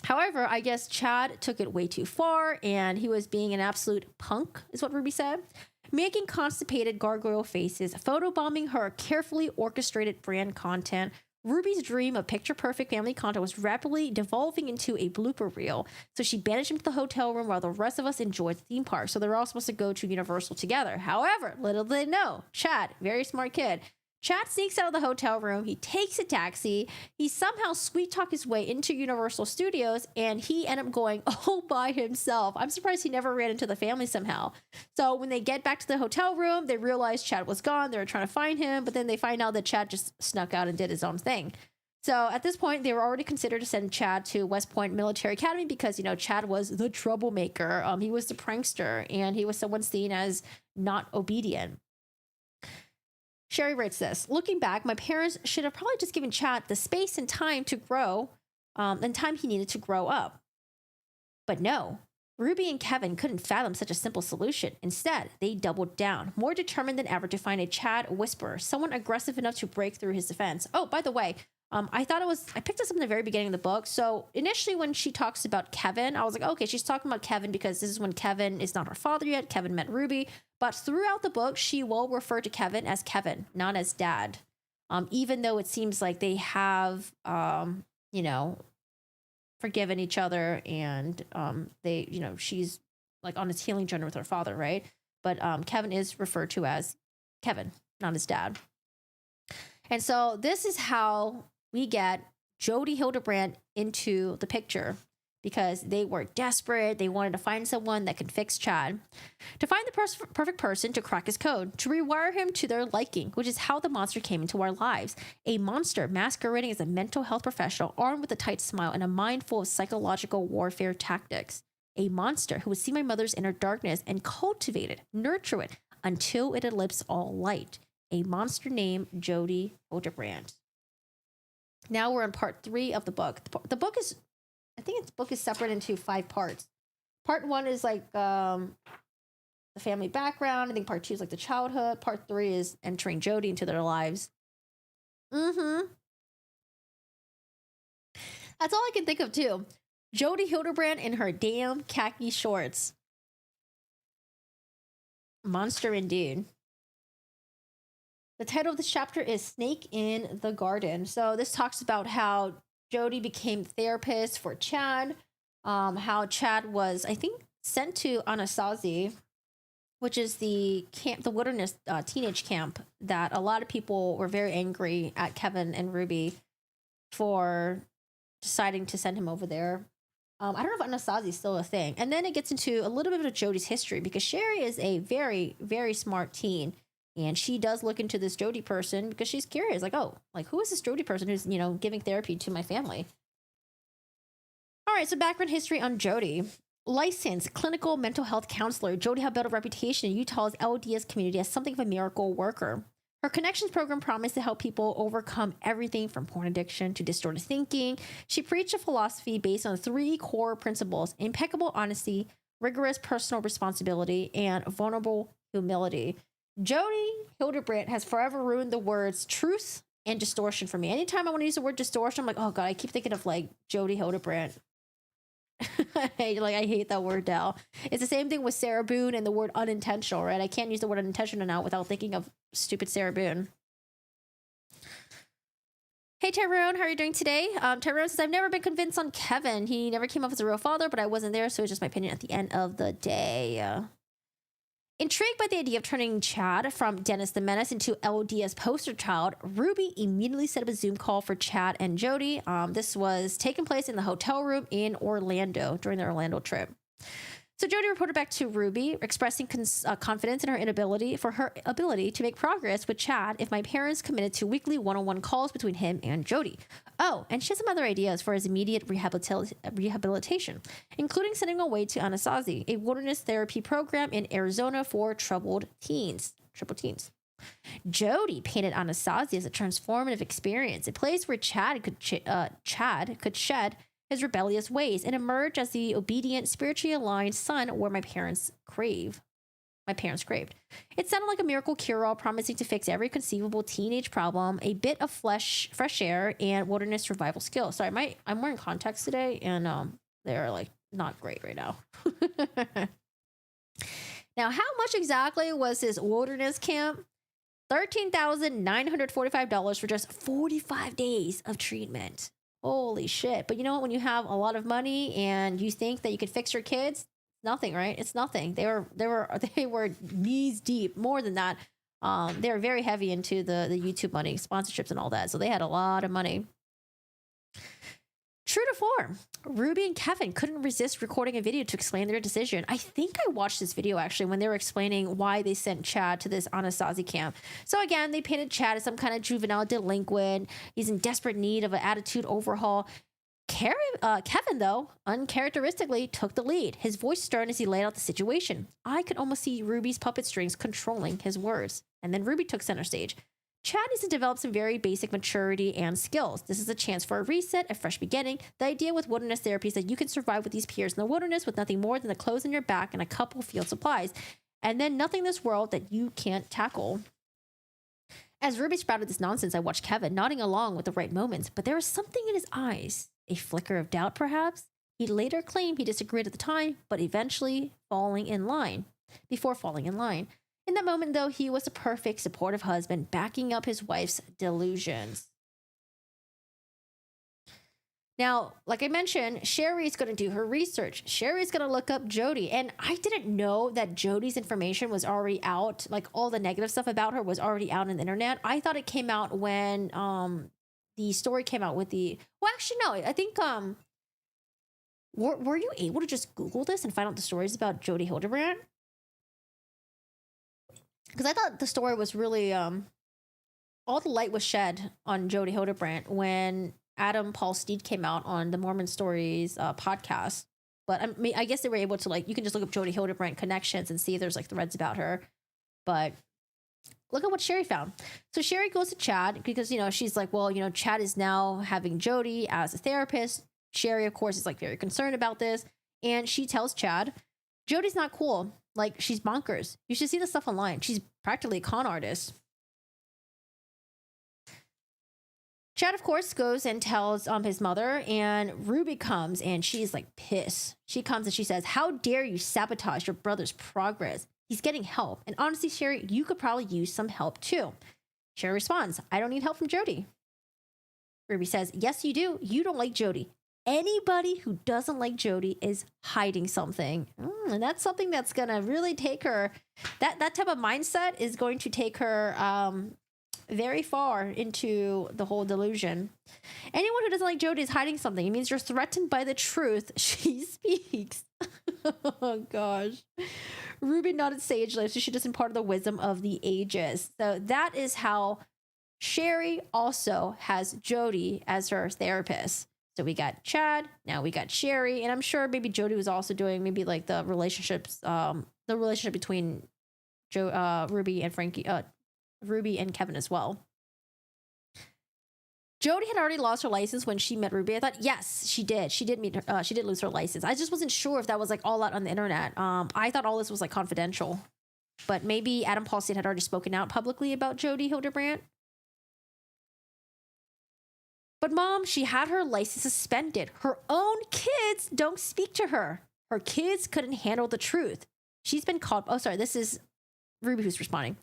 However, I guess Chad took it way too far and he was being an absolute punk, is what Ruby said. Making constipated gargoyle faces, photobombing her carefully orchestrated brand content. Ruby's dream of picture-perfect family content was rapidly devolving into a blooper reel. So she banished him to the hotel room while the rest of us enjoyed the theme park. So they're all supposed to go to Universal together. However, little did they know, Chad, very smart kid, Chad sneaks out of the hotel room. He takes a taxi. He somehow sweet-talked his way into Universal Studios, and he ended up going all by himself. I'm surprised he never ran into the family somehow. So when they get back to the hotel room, they realize Chad was gone. They were trying to find him, but then they find out that Chad just snuck out and did his own thing. So at this point, they were already considered to send Chad to West Point Military Academy because, Chad was the troublemaker. He was the prankster, and he was someone seen as not obedient. Shari writes this: "Looking back, my parents should have probably just given Chad the space and time to grow, and time he needed to grow up. But no, Ruby and Kevin couldn't fathom such a simple solution. Instead, they doubled down, more determined than ever to find a Chad whisperer, someone aggressive enough to break through his defense." Oh, by the way, I picked this up in the very beginning of the book. So initially when she talks about Kevin, I was like, okay, she's talking about Kevin because this is when Kevin is not her father yet. Kevin met Ruby. But throughout the book, she will refer to Kevin, not as dad. Even though it seems like they have, forgiven each other and she's like on his healing journey with her father, right? But Kevin is referred to as Kevin, not his dad. And so this is how we get Jodie Hildebrandt into the picture, because they were desperate. They wanted to find someone that could fix Chad, to find the perfect person to crack his code, to rewire him to their liking, which is how the monster came into our lives. A monster masquerading as a mental health professional, armed with a tight smile and a mind full of psychological warfare tactics. A monster who would see my mother's inner darkness and cultivate it, nurture it, until it eclipsed all light. A monster named Jodie Hildebrandt. Now we're on part 3 of the book. The book is, I think its book is separate into 5 parts. Part one is like the family background. I think part two is like the childhood. Part three is entering Jodi into their lives. Mm-hmm. That's all I can think of too. Jodie Hildebrandt in her damn khaki shorts. Monster indeed. The title of this chapter is Snake in the Garden. So this talks about how Jodi became therapist for Chad. How Chad was, I think, sent to Anasazi, which is the camp, the wilderness teenage camp that a lot of people were very angry at Kevin and Ruby for deciding to send him over there. I don't know if Anasazi is still a thing. And then it gets into a little bit of Jodi's history because Shari is a very, very smart teen. And she does look into this Jodi person because she's curious. Like, oh, like who is this Jodi person who's, you know, giving therapy to my family? All right, so background history on Jodi. Licensed clinical mental health counselor, Jodi had built a reputation in Utah's LDS community as something of a miracle worker. Her Connections program promised to help people overcome everything from porn addiction to distorted thinking. She preached a philosophy based on three core principles: impeccable honesty, rigorous personal responsibility, and vulnerable humility. Jodie Hildebrandt has forever ruined the words truth and distortion for me. Anytime I want to use the word distortion, I'm like, oh God, I keep thinking of like Jodie Hildebrandt. I hate that word now. It's the same thing with Sarah Boone and the word unintentional, right? I can't use the word unintentional now without thinking of stupid Sarah Boone. Hey Tyrone, how are you doing today? Tyrone says, I've never been convinced on Kevin. He never came off as a real father, but I wasn't there, so it's just my opinion at the end of the day. Intrigued by the idea of turning Chad from Dennis the Menace into LDS poster child, Ruby immediately set up a Zoom call for Chad and Jodi. This was taking place in the hotel room in Orlando during their Orlando trip. So Jodi reported back to Ruby, expressing confidence in her ability to make progress with Chad if my parents committed to weekly one-on-one calls between him and Jodi. Oh, and she has some other ideas for his immediate rehabilitation, including sending away to Anasazi, a wilderness therapy program in Arizona for troubled teens. Jodi painted Anasazi as a transformative experience, a place where Chad could shed his rebellious ways and emerge as the obedient, spiritually aligned son where my parents craved. It sounded like a miracle cure-all promising to fix every conceivable teenage problem, a bit of fresh air, and wilderness survival skills. Sorry, I'm wearing contacts today, and they're like not great right now. Now, how much exactly was this wilderness camp? $13,945 for just 45 days of treatment. Holy shit. But you know what? When you have a lot of money and you think that you could fix your kids, nothing, right? It's nothing. They were knees deep. More than that. They were very heavy into the YouTube money, sponsorships and all that. So they had a lot of money. True to form, Ruby and Kevin couldn't resist recording a video to explain their decision. I think I watched this video actually when they were explaining why they sent Chad to this Anasazi camp. So again, they painted Chad as some kind of juvenile delinquent. He's in desperate need of an attitude overhaul. Kevin, though, uncharacteristically took the lead, his voice stern as he laid out the situation. I could almost see Ruby's puppet strings controlling his words. And then Ruby took center stage. Chad needs to develop some very basic maturity and skills. This is a chance for a reset, a fresh beginning. The idea with wilderness therapy is that you can survive with these peers in the wilderness with nothing more than the clothes on your back and a couple field supplies, and then nothing in this world that you can't tackle. As Ruby sprouted this nonsense, I watched Kevin nodding along with the right moments, but there was something in his eyes. A flicker of doubt, perhaps? He later claimed he disagreed at the time, but eventually before falling in line. In that moment, though, he was a perfect, supportive husband, backing up his wife's delusions. Now, like I mentioned, Shari's going to do her research. Shari's going to look up Jodi. And I didn't know that Jodi's information was already out. Like, all the negative stuff about her was already out on the internet. I thought it came out when the story came out with the... Well, actually, no. I think... Were you able to just Google this and find out the stories about Jodie Hildebrandt? Because I thought the story was really, all the light was shed on Jodie Hildebrandt when Adam Paul Steed came out on the Mormon Stories podcast. But I guess they were able to, like, you can just look up Jodie Hildebrandt connections and see if there's, like, threads about her. But look at what Shari found. So Shari goes to Chad because, you know, she's like, well, you know, Chad is now having Jodi as a therapist. Shari, of course, is, like, very concerned about this. And she tells Chad, Jodi's not cool. Like, she's bonkers. You should see the stuff online. She's practically a con artist. Chad, of course, goes and tells his mother, and Ruby comes, and she's like pissed. She comes and she says, how dare you sabotage your brother's progress? He's getting help. And honestly, Shari, you could probably use some help too. Shari responds, I don't need help from Jodi. Ruby says, yes, you do. You don't like Jodi. Anybody who doesn't like Jodi is hiding something. And that's something that's going to really take her, that type of mindset is going to take her very far into the whole delusion. Anyone who doesn't like Jodi is hiding something. It means you're threatened by the truth she speaks. Oh, gosh. Ruby nodded sagely, so she just imparted the wisdom of the ages. So that is how Shari also has Jodi as her therapist. So we got Chad, now we got Shari, and I'm sure maybe Jodi was also doing maybe like the relationships, the relationship between Ruby and Frankie, Ruby and Kevin as well. Jodi had already lost her license when she met Ruby. I thought, yes, she did. She did lose her license. I just wasn't sure if that was like all out on the internet. I thought all this was like confidential, but maybe Adam Paulstein had already spoken out publicly about Jodie Hildebrandt. But mom, she had her license suspended. Her own kids don't speak to her. Her kids couldn't handle the truth. She's been called, oh, sorry, this is Ruby who's responding.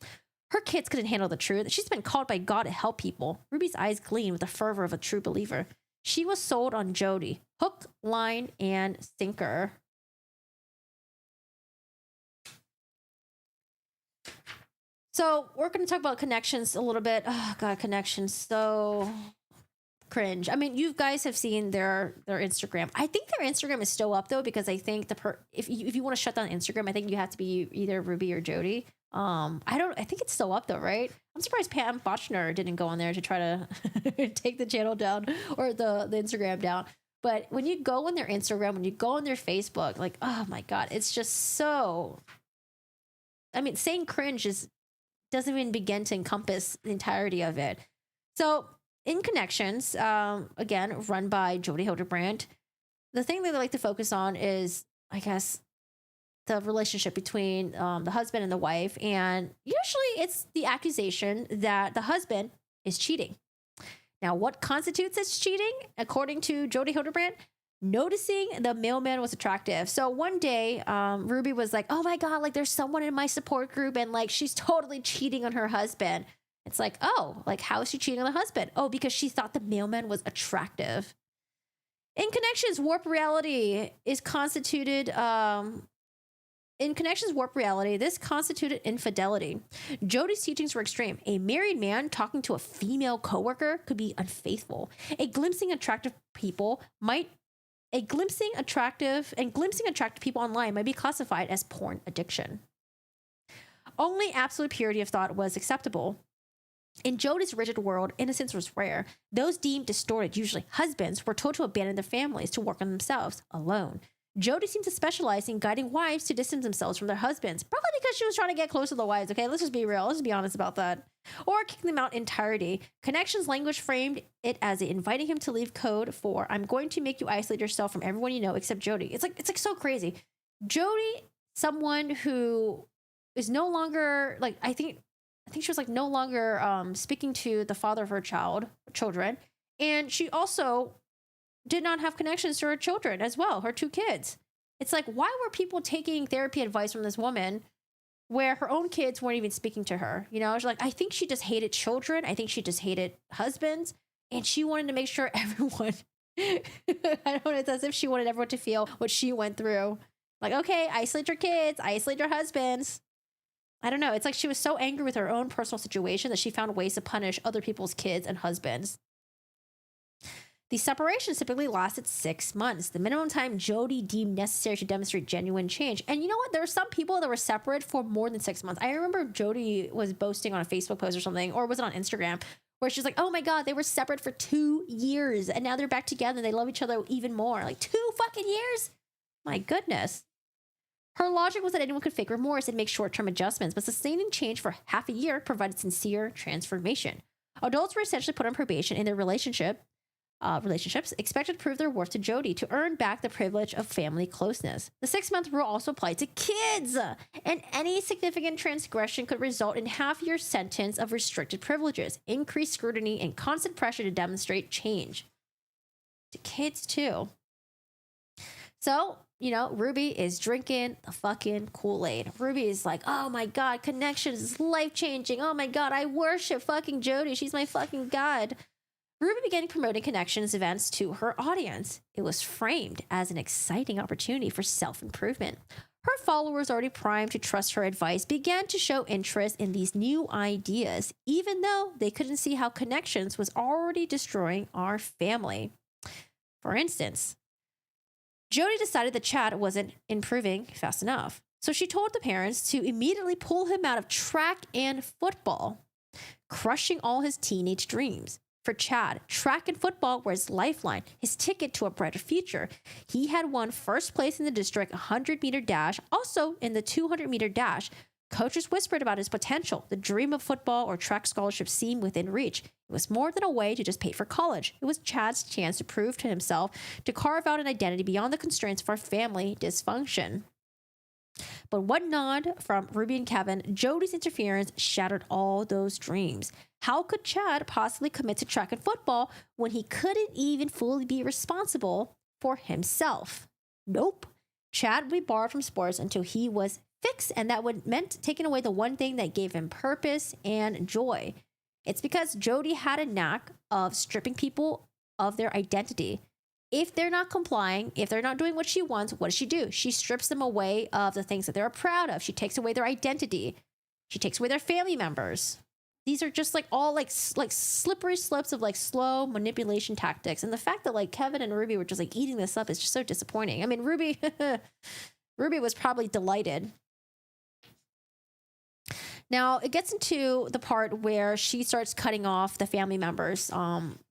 Her kids couldn't handle the truth. She's been called by God to help people. Ruby's eyes gleam with the fervor of a true believer. She was sold on Jodi. Hook, line, and sinker. So we're going to talk about connections a little bit. Oh, God, connections. So cringe. I mean, you guys have seen their Instagram. I think their Instagram is still up, though, because I think if you want to shut down Instagram, I think you have to be either Ruby or Jodi. I think it's still up though, right? I'm surprised Pam Bochner didn't go on there to try to take the channel down or the Instagram down. But when you go on their Instagram, when you go on their Facebook, like, oh my God, it's just so, I mean, saying cringe doesn't even begin to encompass the entirety of it. So in Connections, again, run by Jodie Hildebrandt, the thing that they like to focus on is, I guess, the relationship between the husband and the wife. And usually it's the accusation that the husband is cheating. Now, what constitutes as cheating? According to Jodie Hildebrandt, noticing the mailman was attractive. So one day, Ruby was like, oh my God, like there's someone in my support group and like she's totally cheating on her husband. It's like, oh, like how is she cheating on the husband? Oh, because she thought the mailman was attractive. In Connections, warp reality is constituted... In Connections Warp Reality, this constituted infidelity. Jodi's teachings were extreme. A married man talking to a female coworker could be unfaithful. Glimpsing attractive people online might be classified as porn addiction. Only absolute purity of thought was acceptable. In Jodi's rigid world, innocence was rare. Those deemed distorted, usually husbands, were told to abandon their families to work on themselves alone. Jodi seemed to specialize in guiding wives to distance themselves from their husbands, probably because she was trying to get close to the wives, okay? Let's just be real. Let's just be honest about that. Or kicking them out entirety. Connections language framed it as inviting him to leave code for, I'm going to make you isolate yourself from everyone you know except Jodi. It's like so crazy. Jodi, someone who is no longer, like, I think she was like no longer speaking to the father of her children. And she also did not have connections to her children as well, her two kids. It's like, why were people taking therapy advice from this woman where her own kids weren't even speaking to her? You know, she's like, I think she just hated children. I think she just hated husbands. And she wanted to make sure everyone, I don't know, it's as if she wanted everyone to feel what she went through. Like, okay, isolate your kids, isolate your husbands. I don't know. It's like she was so angry with her own personal situation that she found ways to punish other people's kids and husbands. The separation typically lasted 6 months, the minimum time Jodi deemed necessary to demonstrate genuine change. And you know what? There were some people that were separate for more than 6 months. I remember Jodi was boasting on a Facebook post or something, or was it on Instagram, where she's like, oh my God, they were separate for 2 years and now they're back together and they love each other even more. Like 2 fucking years? My goodness. Her logic was that anyone could fake remorse and make short-term adjustments, but sustaining change for half a year provided sincere transformation. Adults were essentially put on probation in their relationship relationships expected to prove their worth to Jodi to earn back the privilege of family closeness. The 6-month rule also applied to kids, and any significant transgression could result in half-year sentence of restricted privileges, increased scrutiny, and constant pressure to demonstrate change. To kids, too. So, Ruby is drinking the fucking Kool-Aid. Ruby is like, oh my God, Connections is life-changing. Oh my God, I worship fucking Jodi. She's my fucking God. Ruby began promoting Connections events to her audience. It was framed as an exciting opportunity for self-improvement. Her followers, already primed to trust her advice, began to show interest in these new ideas, even though they couldn't see how Connections was already destroying our family. For instance, Jodi decided that Chad wasn't improving fast enough. So she told the parents to immediately pull him out of track and football, crushing all his teenage dreams. For Chad, track and football were his lifeline, his ticket to a brighter future. He had won first place in the district 100-meter dash, also in the 200-meter dash. Coaches whispered about his potential. The dream of football or track scholarship seemed within reach. It was more than a way to just pay for college. It was Chad's chance to prove to himself, to carve out an identity beyond the constraints of our family dysfunction. But one nod from Ruby and Kevin, Jodi's interference shattered all those dreams. How could Chad possibly commit to track and football when he couldn't even fully be responsible for himself? Nope. Chad would be barred from sports until he was fixed, and that would meant taking away the one thing that gave him purpose and joy. It's because Jodi had a knack of stripping people of their identity. If they're not complying, if they're not doing what she wants, what does she do? She strips them away of the things that they're proud of. She takes away their identity. She takes away their family members. These are just all slippery slopes of slow manipulation tactics. And the fact that Kevin and Ruby were just eating this up is just so disappointing. I mean, Ruby was probably delighted. Now, it gets into the part where she starts cutting off the family members,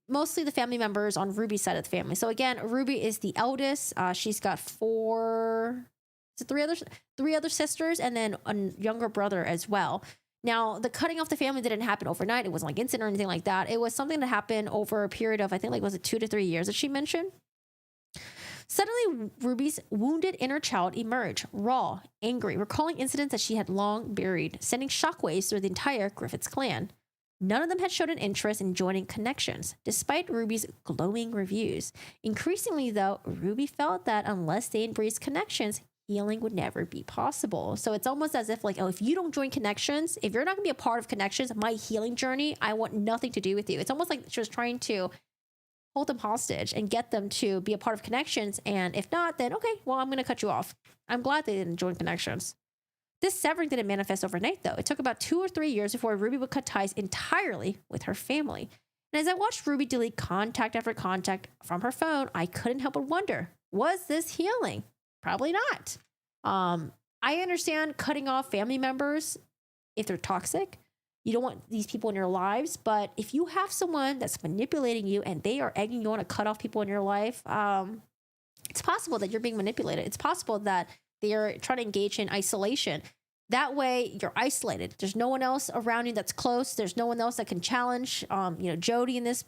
mostly the family members on Ruby's side of the family. So again, Ruby is the eldest. She's got three other sisters, and then a younger brother as well. Now, the cutting off the family didn't happen overnight. It wasn't instant or anything like that. It was something that happened over a period of, I think, was it 2 to 3 years that she mentioned? Suddenly, Ruby's wounded inner child emerged, raw, angry, recalling incidents that she had long buried, sending shockwaves through the entire Griffiths clan. None of them had shown an interest in joining Connections, despite Ruby's glowing reviews. Increasingly, though, Ruby felt that unless they embraced Connections, healing would never be possible. So it's almost as if if you don't join Connections, if you're not going to be a part of Connections, my healing journey, I want nothing to do with you. It's almost like she was trying to hold them hostage and get them to be a part of Connections. And if not, then okay, well, I'm going to cut you off. I'm glad they didn't join Connections. This severing didn't manifest overnight, though. It took about 2 or 3 years before Ruby would cut ties entirely with her family. And as I watched Ruby delete contact after contact from her phone, I couldn't help but wonder, was this healing? Probably not. I understand cutting off family members if they're toxic. You don't want these people in your lives, but if you have someone that's manipulating you and they are egging you on to cut off people in your life, it's possible that you're being manipulated. It's possible that they are trying to engage in isolation. That way, you're isolated. There's no one else around you that's close. There's no one else that can challenge. Jodi in this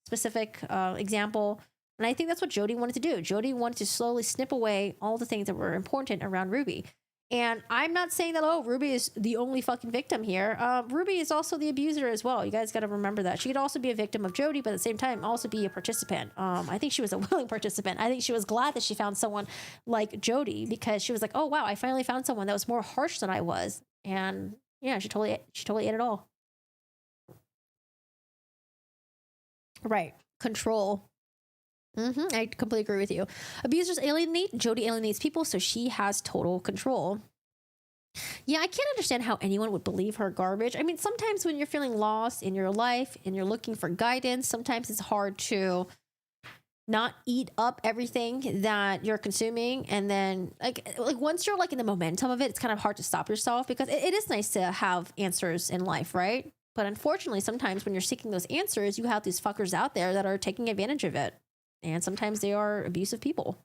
specific example, and I think that's what Jodi wanted to do. Jodi wanted to slowly snip away all the things that were important around Ruby. And I'm not saying that, Ruby is the only fucking victim here. Ruby is also the abuser as well. You guys got to remember that. She could also be a victim of Jodi, but at the same time, also be a participant. I think she was a willing participant. I think she was glad that she found someone like Jodi, because she was like, oh, wow, I finally found someone that was more harsh than I was. And yeah, she totally ate it all. Right. Control. I completely agree with you. Abusers alienate. Jodi alienates people, so she has total control. Yeah, I can't understand how anyone would believe her garbage. I mean, sometimes when you're feeling lost in your life and you're looking for guidance, sometimes it's hard to not eat up everything that you're consuming. And then like once you're in the momentum of it, it's kind of hard to stop yourself, because it is nice to have answers in life, right? But unfortunately, sometimes when you're seeking those answers, you have these fuckers out there that are taking advantage of it. And sometimes they are abusive people.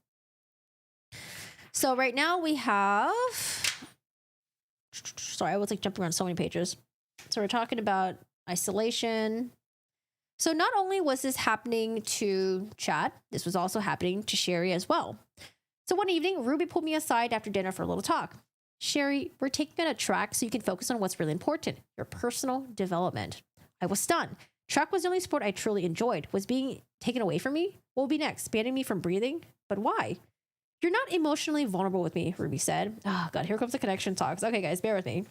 So right now we have... Sorry, I was jumping around so many pages. So we're talking about isolation. So not only was this happening to Chad, this was also happening to Shari as well. So one evening, Ruby pulled me aside after dinner for a little talk. Shari, we're taking on a track so you can focus on what's really important, your personal development. I was stunned. Track was the only sport I truly enjoyed. Was being taken away from me? What will be next? Banning me from breathing? But why? You're not emotionally vulnerable with me, Ruby said. Oh, God, here comes the connection talks. Okay, guys, bear with me.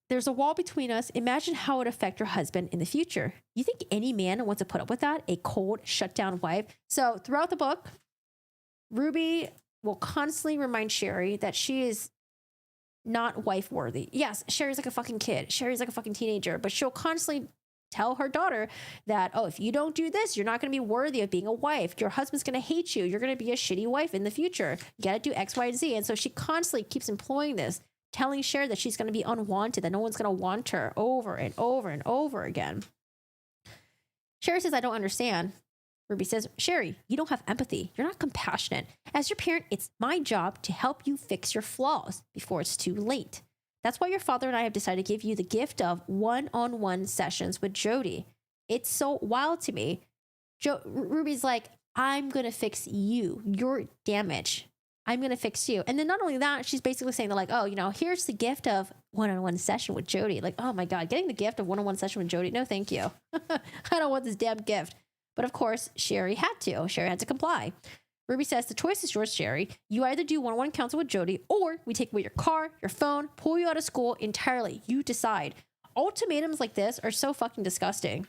There's a wall between us. Imagine how it would affect your husband in the future. You think any man wants to put up with that? A cold, shut down wife? So throughout the book, Ruby will constantly remind Shari that she is not wife worthy. Yes, Shari's like a fucking kid. Shari's like a fucking teenager, but she'll constantly tell her daughter that, oh, if you don't do this, you're not going to be worthy of being a wife. Your husband's going to hate you. You're going to be a shitty wife in the future. You got to do X, Y, and Z. And so she constantly keeps employing this, telling Shari that she's going to be unwanted, that no one's going to want her over and over and over again. Shari says, I don't understand. Ruby says, Shari, you don't have empathy. You're not compassionate. As your parent, it's my job to help you fix your flaws before it's too late. That's why your father and I have decided to give you the gift of one-on-one sessions with Jodi. It's so wild to me. Ruby's like, I'm going to fix you, your damage. I'm going to fix you. And then not only that, she's basically saying that like, oh, you know, here's the gift of one-on-one session with Jodi. Like, oh my God, getting the gift of one-on-one session with Jodi. No, thank you. I don't want this damn gift. But of course, Shari had to. Shari had to comply. Ruby says, the choice is yours, Shari. You either do one-on-one counsel with Jodi, or we take away your car, your phone, pull you out of school entirely. You decide. Ultimatums like this are so fucking disgusting.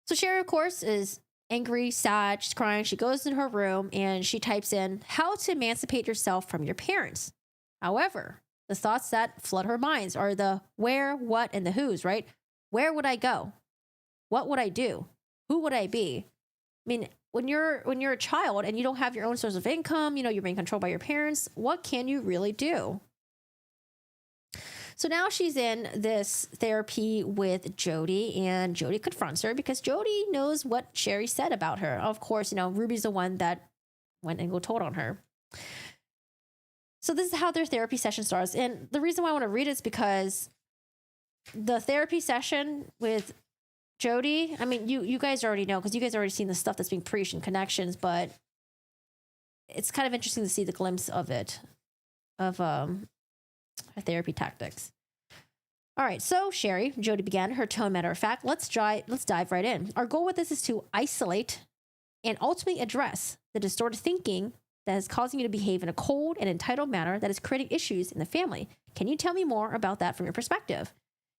So Shari, of course, is angry, sad, she's crying. She goes in her room and she types in, how to emancipate yourself from your parents. However, the thoughts that flood her minds are the where, what, and the who's, right? Where would I go? What would I do? Who would I be? I mean, when you're a child and you don't have your own source of income, you know, you're being controlled by your parents, what can you really do? So now she's in this therapy with Jodi, and Jodi confronts her because Jodi knows what Shari said about her. Of course, you know, Ruby's the one that went and told on her. So this is how their therapy session starts. And the reason why I want to read it is because the therapy session with Jodi, I mean, you guys already know because you guys already seen the stuff that's being preached in Connections, but it's kind of interesting to see the glimpse of it, of her therapy tactics. All right, so Shari, Jodi began, her tone matter of fact. Let's dive right in. Our goal with this is to isolate and ultimately address the distorted thinking that is causing you to behave in a cold and entitled manner that is creating issues in the family. Can you tell me more about that from your perspective?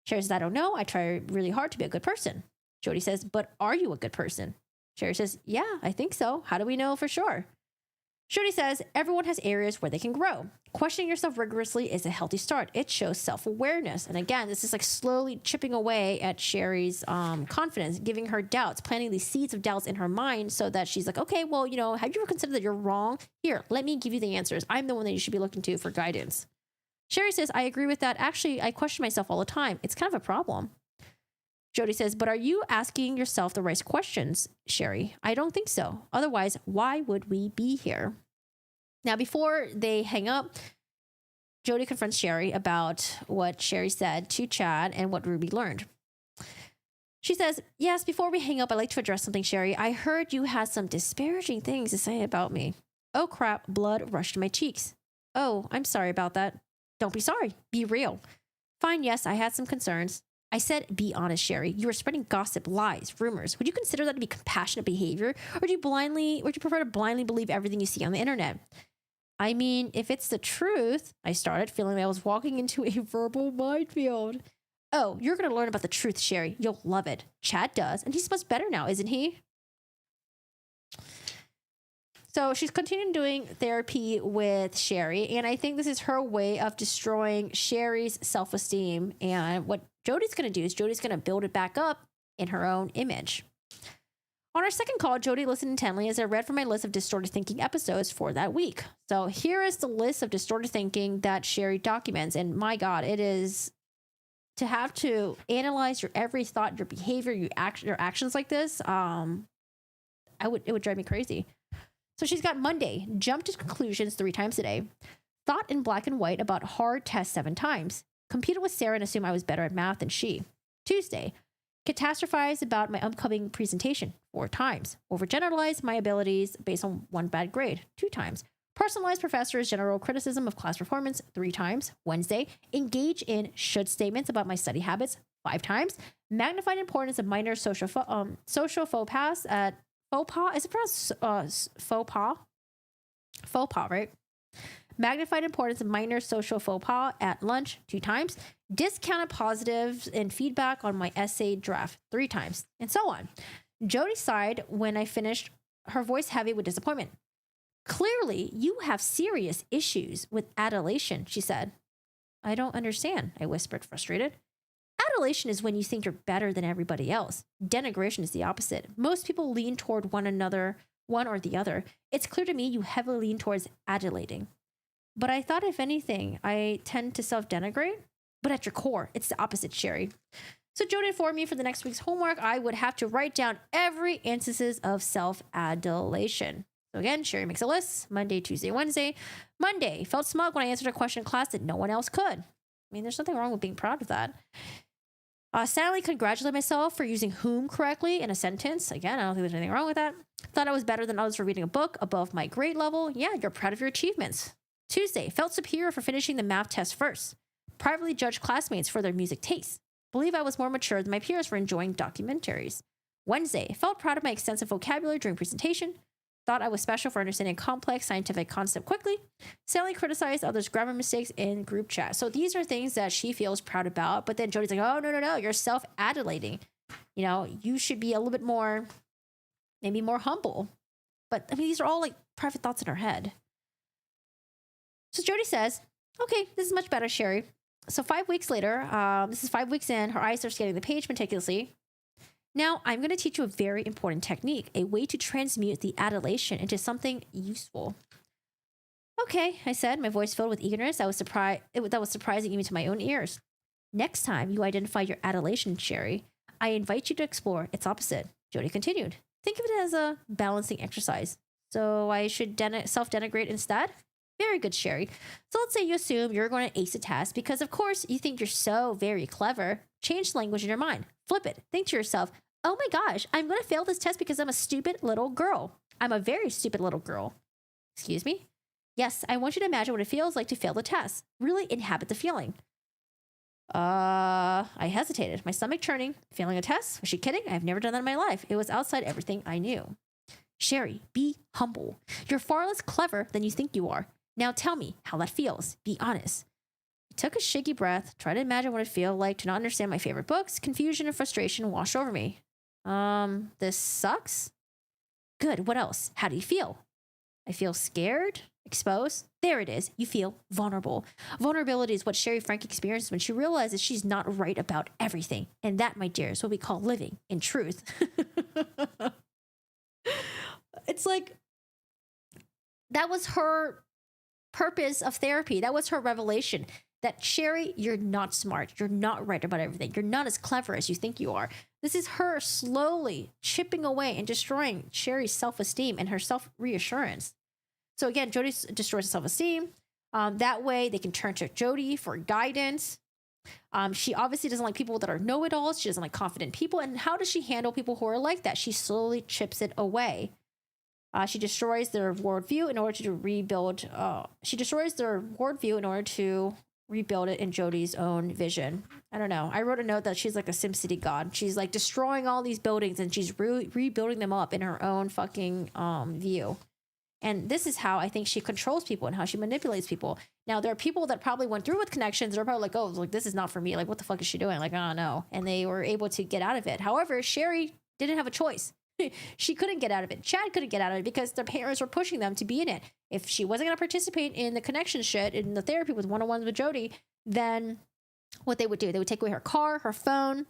Shari says, I don't know. I try really hard to be a good person. Jodi says, but are you a good person? Shari says, yeah, I think so. How do we know for sure? Jodi says, everyone has areas where they can grow. Questioning yourself rigorously is a healthy start. It shows self-awareness. And again, this is like slowly chipping away at Shari's confidence, giving her doubts, planting these seeds of doubts in her mind so that she's like, okay, well, you know, have you ever considered that you're wrong? Here, let me give you the answers. I'm the one that you should be looking to for guidance. Shari says, I agree with that. Actually, I question myself all the time. It's kind of a problem. Jodi says, but are you asking yourself the right questions, Shari? I don't think so. Otherwise, why would we be here? Now, before they hang up, Jodi confronts Shari about what Shari said to Chad and what Ruby learned. She says, yes, before we hang up, I'd like to address something, Shari. I heard you had some disparaging things to say about me. Oh, crap. Blood rushed to my cheeks. Oh, I'm sorry about that. Don't be sorry. Be real. Fine, yes, I had some concerns. I said, be honest, Shari. You were spreading gossip, lies, rumors. Would you consider that to be compassionate behavior? Or do you prefer to blindly believe everything you see on the internet? I mean, if it's the truth, I started feeling like I was walking into a verbal minefield. Oh, you're going to learn about the truth, Shari. You'll love it. Chad does, and he's much better now, isn't he? So she's continuing doing therapy with Shari, and I think this is her way of destroying Shari's self-esteem. And what Jodi's going to do is Jodi's going to build it back up in her own image. On our second call, Jodi listened intently as I read from my list of distorted thinking episodes for that week. So here is the list of distorted thinking that Shari documents. And my God, it is to have to analyze your every thought, your behavior, your actions like this. It would drive me crazy. So she's got Monday, jump to conclusions 3 times a day, thought in black and white about hard test 7 times, Competed with Sarah and assumed I was better at math than she. Tuesday. Catastrophized about my upcoming presentation 4 times. Overgeneralized my abilities based on 1 bad grade 2 times. Personalized professor's general criticism of class performance 3 times. Wednesday. Engage in should statements about my study habits 5 times. Magnified importance of minor social faux pas at faux pas. Is it pronounced faux pas? Faux pas, right? Magnified importance of minor social faux pas at lunch 2 times. Discounted positives and feedback on my essay draft 3 times, and so on. Jodi sighed when I finished, her voice heavy with disappointment. Clearly, you have serious issues with adulation, she said. I don't understand, I whispered, frustrated. Adulation is when you think you're better than everybody else. Denigration is the opposite. Most people lean toward one another, one or the other. It's clear to me you heavily lean towards adulating. But I thought, if anything, I tend to self-denigrate. But at your core, it's the opposite, Shari. So Jodi informed me for the next week's homework, I would have to write down every instances of self-adulation. So again, Shari makes a list. Monday, Tuesday, Wednesday. Monday, felt smug when I answered a question in class that no one else could. I mean, there's nothing wrong with being proud of that. Sadly, congratulate myself for using whom correctly in a sentence. Again, I don't think there's anything wrong with that. Thought I was better than others for reading a book above my grade level. Yeah, you're proud of your achievements. Tuesday, felt superior for finishing the math test first. Privately judged classmates for their music tastes. Believe I was more mature than my peers for enjoying documentaries. Wednesday, felt proud of my extensive vocabulary during presentation. Thought I was special for understanding complex scientific concept quickly. Sadly criticized others' grammar mistakes in group chat. So these are things that she feels proud about. But then Jodi's like, oh, no, you're self-adulating. You know, you should be a little bit more, maybe more humble. But I mean, these are all like private thoughts in her head. So Jodi says, okay, this is much better, Shari. So 5 weeks later, this is 5 weeks in, her eyes are scanning the page meticulously. Now, I'm going to teach you a very important technique, a way to transmute the adulation into something useful. Okay, I said, my voice filled with eagerness. That was surprising even to my own ears. Next time you identify your adulation, Shari, I invite you to explore its opposite. Jodi continued. Think of it as a balancing exercise. So I should self-denigrate instead? Very good, Shari. So let's say you assume you're going to ace a test because, of course, you think you're so very clever. Change the language in your mind. Flip it. Think to yourself, oh my gosh, I'm going to fail this test because I'm a stupid little girl. I'm a very stupid little girl. Excuse me? Yes, I want you to imagine what it feels like to fail the test. Really inhabit the feeling. I hesitated, my stomach churning. Failing a test? Was she kidding? I've never done that in my life. It was outside everything I knew. Shari, be humble. You're far less clever than you think you are. Now tell me how that feels. Be honest. I took a shaky breath, tried to imagine what it feels like to not understand my favorite books. Confusion and frustration washed over me. This sucks? Good, what else? How do you feel? I feel scared, exposed. There it is. You feel vulnerable. Vulnerability is what Shari Franke experiences when she realizes she's not right about everything. And that, my dear, is what we call living in truth. It's like, that was her purpose of therapy. That was her revelation. That Shari, you're not smart. You're not right about everything. You're not as clever as you think you are. This is her slowly chipping away and destroying Shari's self-esteem and her self-reassurance. So again, Jodi destroys self-esteem. That way they can turn to Jodi for guidance. She obviously doesn't like people that are know-it-alls. She doesn't like confident people. And how does she handle people who are like that? She slowly chips it away. She destroys their worldview in order to rebuild. She destroys their worldview in order to rebuild it in Jodi's own vision. I don't know. I wrote a note that she's like a SimCity god. She's like destroying all these buildings and she's rebuilding them up in her own fucking view. And this is how I think she controls people and how she manipulates people. Now, there are people that probably went through with connections. They're probably like, oh, like this is not for me. Like, what the fuck is she doing? Like, oh, no. And they were able to get out of it. However, Shari didn't have a choice. She couldn't get out of it. Chad couldn't get out of it because their parents were pushing them to be in it. If she wasn't going to participate in the connection shit, in the therapy with one-on-ones with Jodi, then what they would do, they would take away her car, her phone,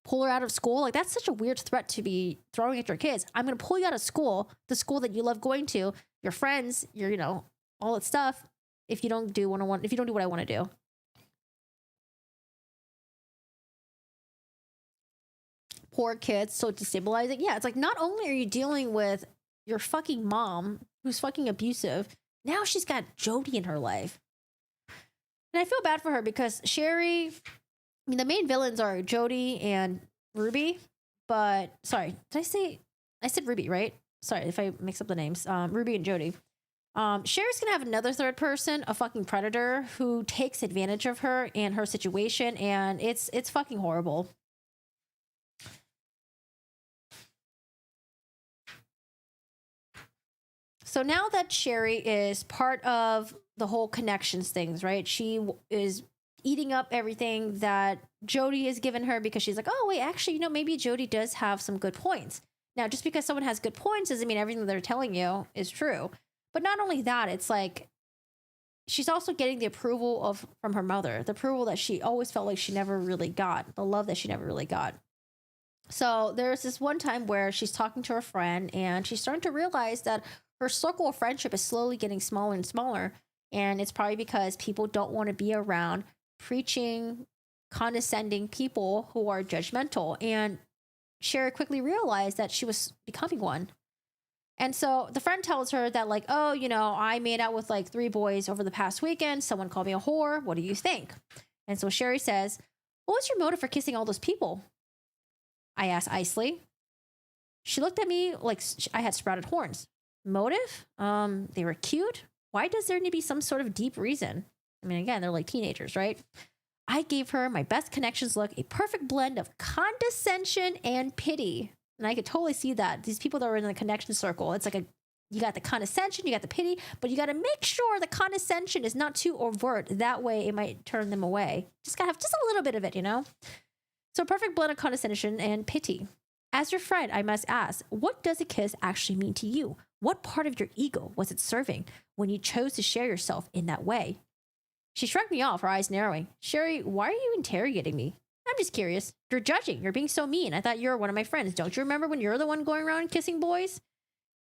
pull her out of school. Like, that's such a weird threat to be throwing at your kids. I'm going to pull you out of school, the school that you love going to, your friends, your, you know, all that stuff, if you don't do one-on-one, if you don't do what I want to do. Poor kids, so destabilizing. Yeah, it's like, not only are you dealing with your fucking mom, who's fucking abusive, now she's got Jodi in her life. And I feel bad for her because Shari, I mean, the main villains are Jodi and Ruby. But sorry, I said Ruby, right? Sorry if I mix up the names. Ruby and Jodi. Shari's gonna have another third person, a fucking predator who takes advantage of her and her situation, and it's fucking horrible. So now that Shari is part of the whole connections things, right? She is eating up everything that Jodi has given her because she's like, oh, wait, actually, maybe Jodi does have some good points. Now, just because someone has good points doesn't mean everything they're telling you is true. But not only that, it's like she's also getting the approval from her mother, the approval that she always felt like she never really got, the love that she never really got. So there's this one time where she's talking to her friend and she's starting to realize that her circle of friendship is slowly getting smaller and smaller. And it's probably because people don't want to be around preaching, condescending people who are judgmental. And Shari quickly realized that she was becoming one. And so the friend tells her that, like, oh, I made out with like 3 boys over the past weekend. Someone called me a whore. What do you think? And so Shari says, what was your motive for kissing all those people? I asked icily. She looked at me like I had sprouted horns. Motive? They were cute. Why does there need to be some sort of deep reason? I mean, again, they're like teenagers, right? I gave her my best connections look, a perfect blend of condescension and pity. And I could totally see that. These people that are in the connection circle, it's like you got the condescension, you got the pity, but you got to make sure the condescension is not too overt. That way it might turn them away. Just got to have just a little bit of it, So a perfect blend of condescension and pity. As your friend, I must ask, what does a kiss actually mean to you? What part of your ego was it serving when you chose to share yourself in that way? She shrugged me off, her eyes narrowing. Shari, why are you interrogating me? I'm just curious. You're judging. You're being so mean. I thought you were one of my friends. Don't you remember when you're the one going around kissing boys?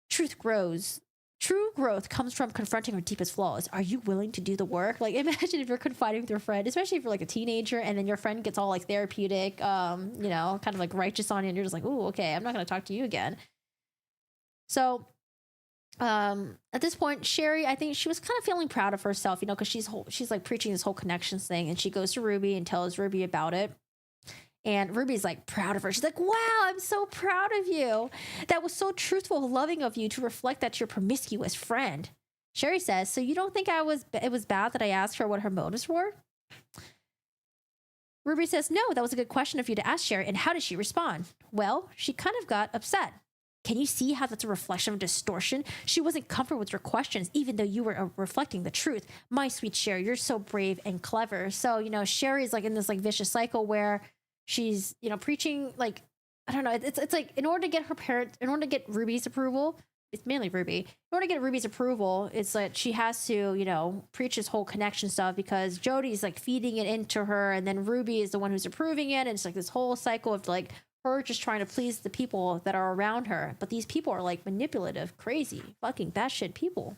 Truth grows. True growth comes from confronting our deepest flaws. Are you willing to do the work? Like, imagine if you're confiding with your friend, especially if you're like a teenager, and then your friend gets all like therapeutic, kind of like righteous on you, and you're just like, ooh, okay, I'm not going to talk to you again. So, at this point, Shari, I think she was kind of feeling proud of herself, because she's like preaching this whole connections thing, and she goes to Ruby and tells Ruby about it. And Ruby's like proud of her. She's like, wow, I'm so proud of you. That was so truthful, loving of you to reflect that your promiscuous friend. Shari says, so you don't think it was bad that I asked her what her motives were? Ruby says, no, that was a good question of you to ask Shari. And how did she respond? Well, she kind of got upset. Can you see how that's a reflection of distortion? She wasn't comfortable with your questions, even though you were reflecting the truth. My sweet Shari, you're so brave and clever. So, Shari's like in this like vicious cycle where she's, preaching, like, I don't know. It's like in order to get Ruby's approval, it's mainly Ruby. In order to get Ruby's approval, it's like she has to, preach this whole connection stuff because Jodi's like feeding it into her, and then Ruby is the one who's approving it. And it's like this whole cycle of like her just trying to please the people that are around her. But these people are like manipulative, crazy, fucking batshit people.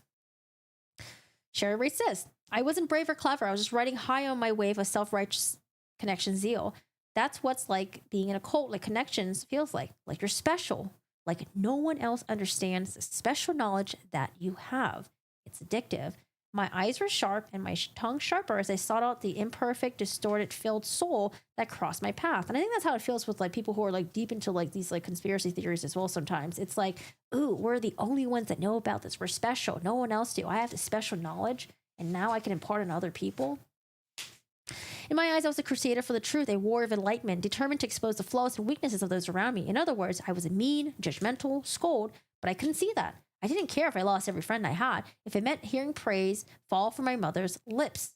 Shari writes this. I wasn't brave or clever. I was just riding high on my wave of self-righteous connection zeal. That's what's like being in a cult, like connections feels like you're special, like no one else understands the special knowledge that you have. It's addictive. My eyes were sharp and my tongue sharper as I sought out the imperfect, distorted, filled soul that crossed my path. And I think that's how it feels with like people who are like deep into like these like conspiracy theories as well. Sometimes it's like, ooh, we're the only ones that know about this. We're special. No one else do. I have this special knowledge and now I can impart it on other people. In my eyes, I was a crusader for the truth, a warrior of enlightenment, determined to expose the flaws and weaknesses of those around me. In other words, I was a mean, judgmental scold, but I couldn't see that. I didn't care if I lost every friend I had, if it meant hearing praise fall from my mother's lips.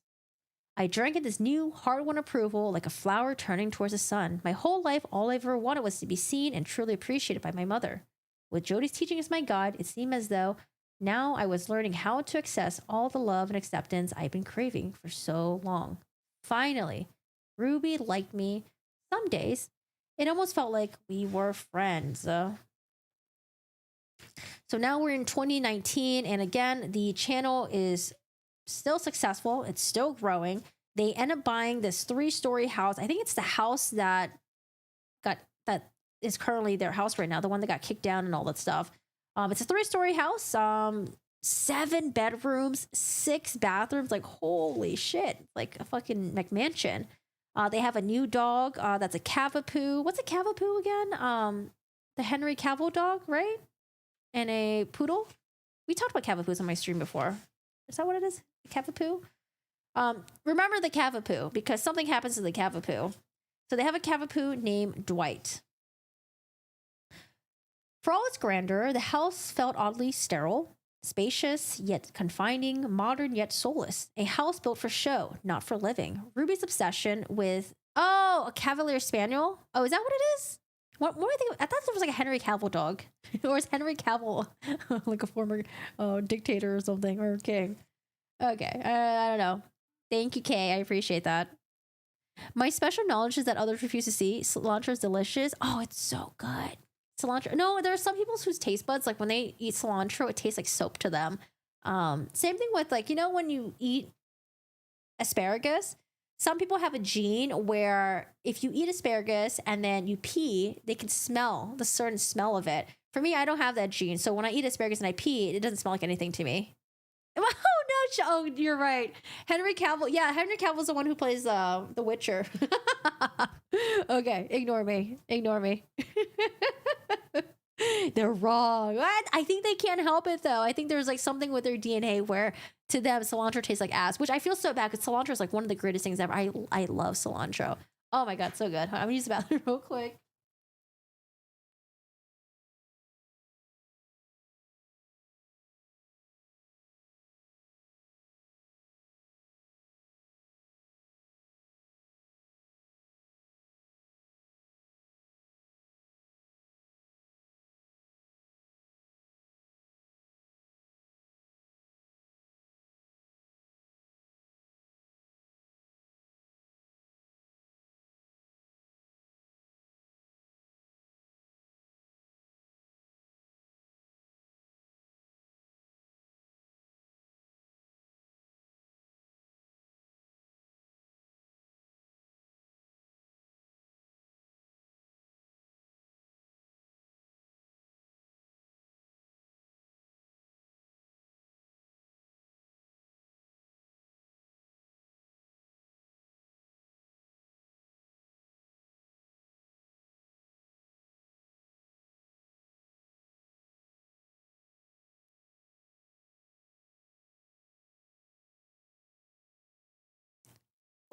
I drank in this new, hard-won approval like a flower turning towards the sun. My whole life, all I ever wanted was to be seen and truly appreciated by my mother. With Jodi's teaching as my guide, it seemed as though now I was learning how to access all the love and acceptance I've been craving for so long. Finally, Ruby liked me. Some days, it almost felt like we were friends. So now we're in 2019, and again, the channel is still successful. It's still growing. They end up buying this 3-story house. I think it's the house that is currently their house right now, the one that got kicked down and all that stuff. It's a 3-story house. 7 bedrooms, 6 bathrooms. Like, holy shit. Like a fucking McMansion. They have a new dog. That's a Cavapoo. What's a Cavapoo again? The Henry Cavill dog, right? And a poodle. We talked about Cavapoos on my stream before. Is that what it is? Cavapoo? Remember the Cavapoo, because something happens to the Cavapoo. So they have a Cavapoo named Dwight. For all its grandeur, the house felt oddly sterile, spacious yet confining, modern yet soulless. A house built for show, not for living. Ruby's obsession with, a Cavalier Spaniel? Oh, is that what it is? What do I think? I thought it was like a Henry Cavill dog. Or is Henry Cavill like a former dictator or something, or king? Okay, I don't know. Thank you, Kay. I appreciate that. My special knowledge is that others refuse to see. Cilantro is delicious. Oh, it's so good. Cilantro. No, there are some people whose taste buds, like when they eat cilantro, it tastes like soap to them. Same thing with, like, you know, when you eat asparagus, some people have a gene where if you eat asparagus and then you pee, they can smell the certain smell of it. For me, I don't have that gene. So when I eat asparagus and I pee, it doesn't smell like anything to me. Oh, no. Oh, you're right. Henry Cavill. Yeah, Henry Cavill's the one who plays The Witcher. Okay, ignore me. Ignore me. They're wrong. What? I think they can't help it, though. I think there's like something with their DNA where to them cilantro tastes like ass, which I feel so bad because cilantro is like one of the greatest things ever. I love cilantro. Oh my God, so good. I'm gonna use the bathroom real quick.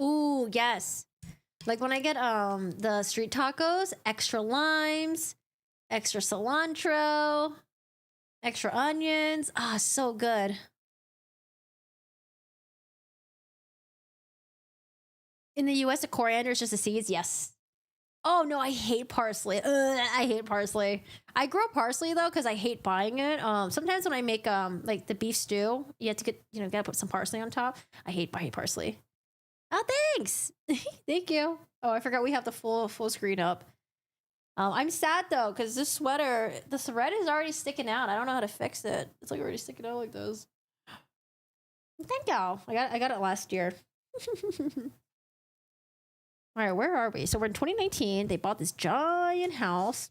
Ooh, yes. Like when I get the street tacos, extra limes, extra cilantro, extra onions. Ah, so good. In the US, the coriander is just the seeds. Yes. Oh no, I hate parsley. Ugh, I hate parsley. I grow parsley though because I hate buying it. Sometimes when I make like the beef stew, you have to get, you know, gotta put some parsley on top. I hate parsley. Oh, thanks. Thank you. Oh, I forgot we have the full screen up. I'm sad though because this sweater, the thread is already sticking out. I don't know how to fix it. It's like already sticking out like this. Thank you. I got it last year. All right, where are we? So we're in 2019. They bought this giant house.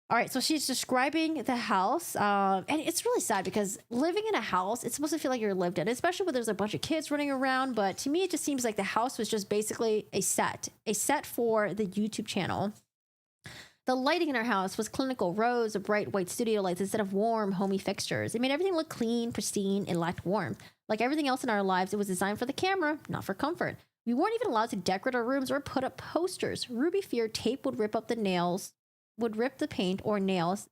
All right, so she's describing the house, and it's really sad because living in a house, it's supposed to feel like you're lived in, especially when there's a bunch of kids running around. But to me, it just seems like the house was just basically a set for the YouTube channel. The lighting in our house was clinical, rows of bright white studio lights instead of warm, homey fixtures. It made everything look clean, pristine, and lacked warmth. Like everything else in our lives, it was designed for the camera, not for comfort. We weren't even allowed to decorate our rooms or put up posters. Ruby feared tape would rip up the nails, would rip the paint, or nails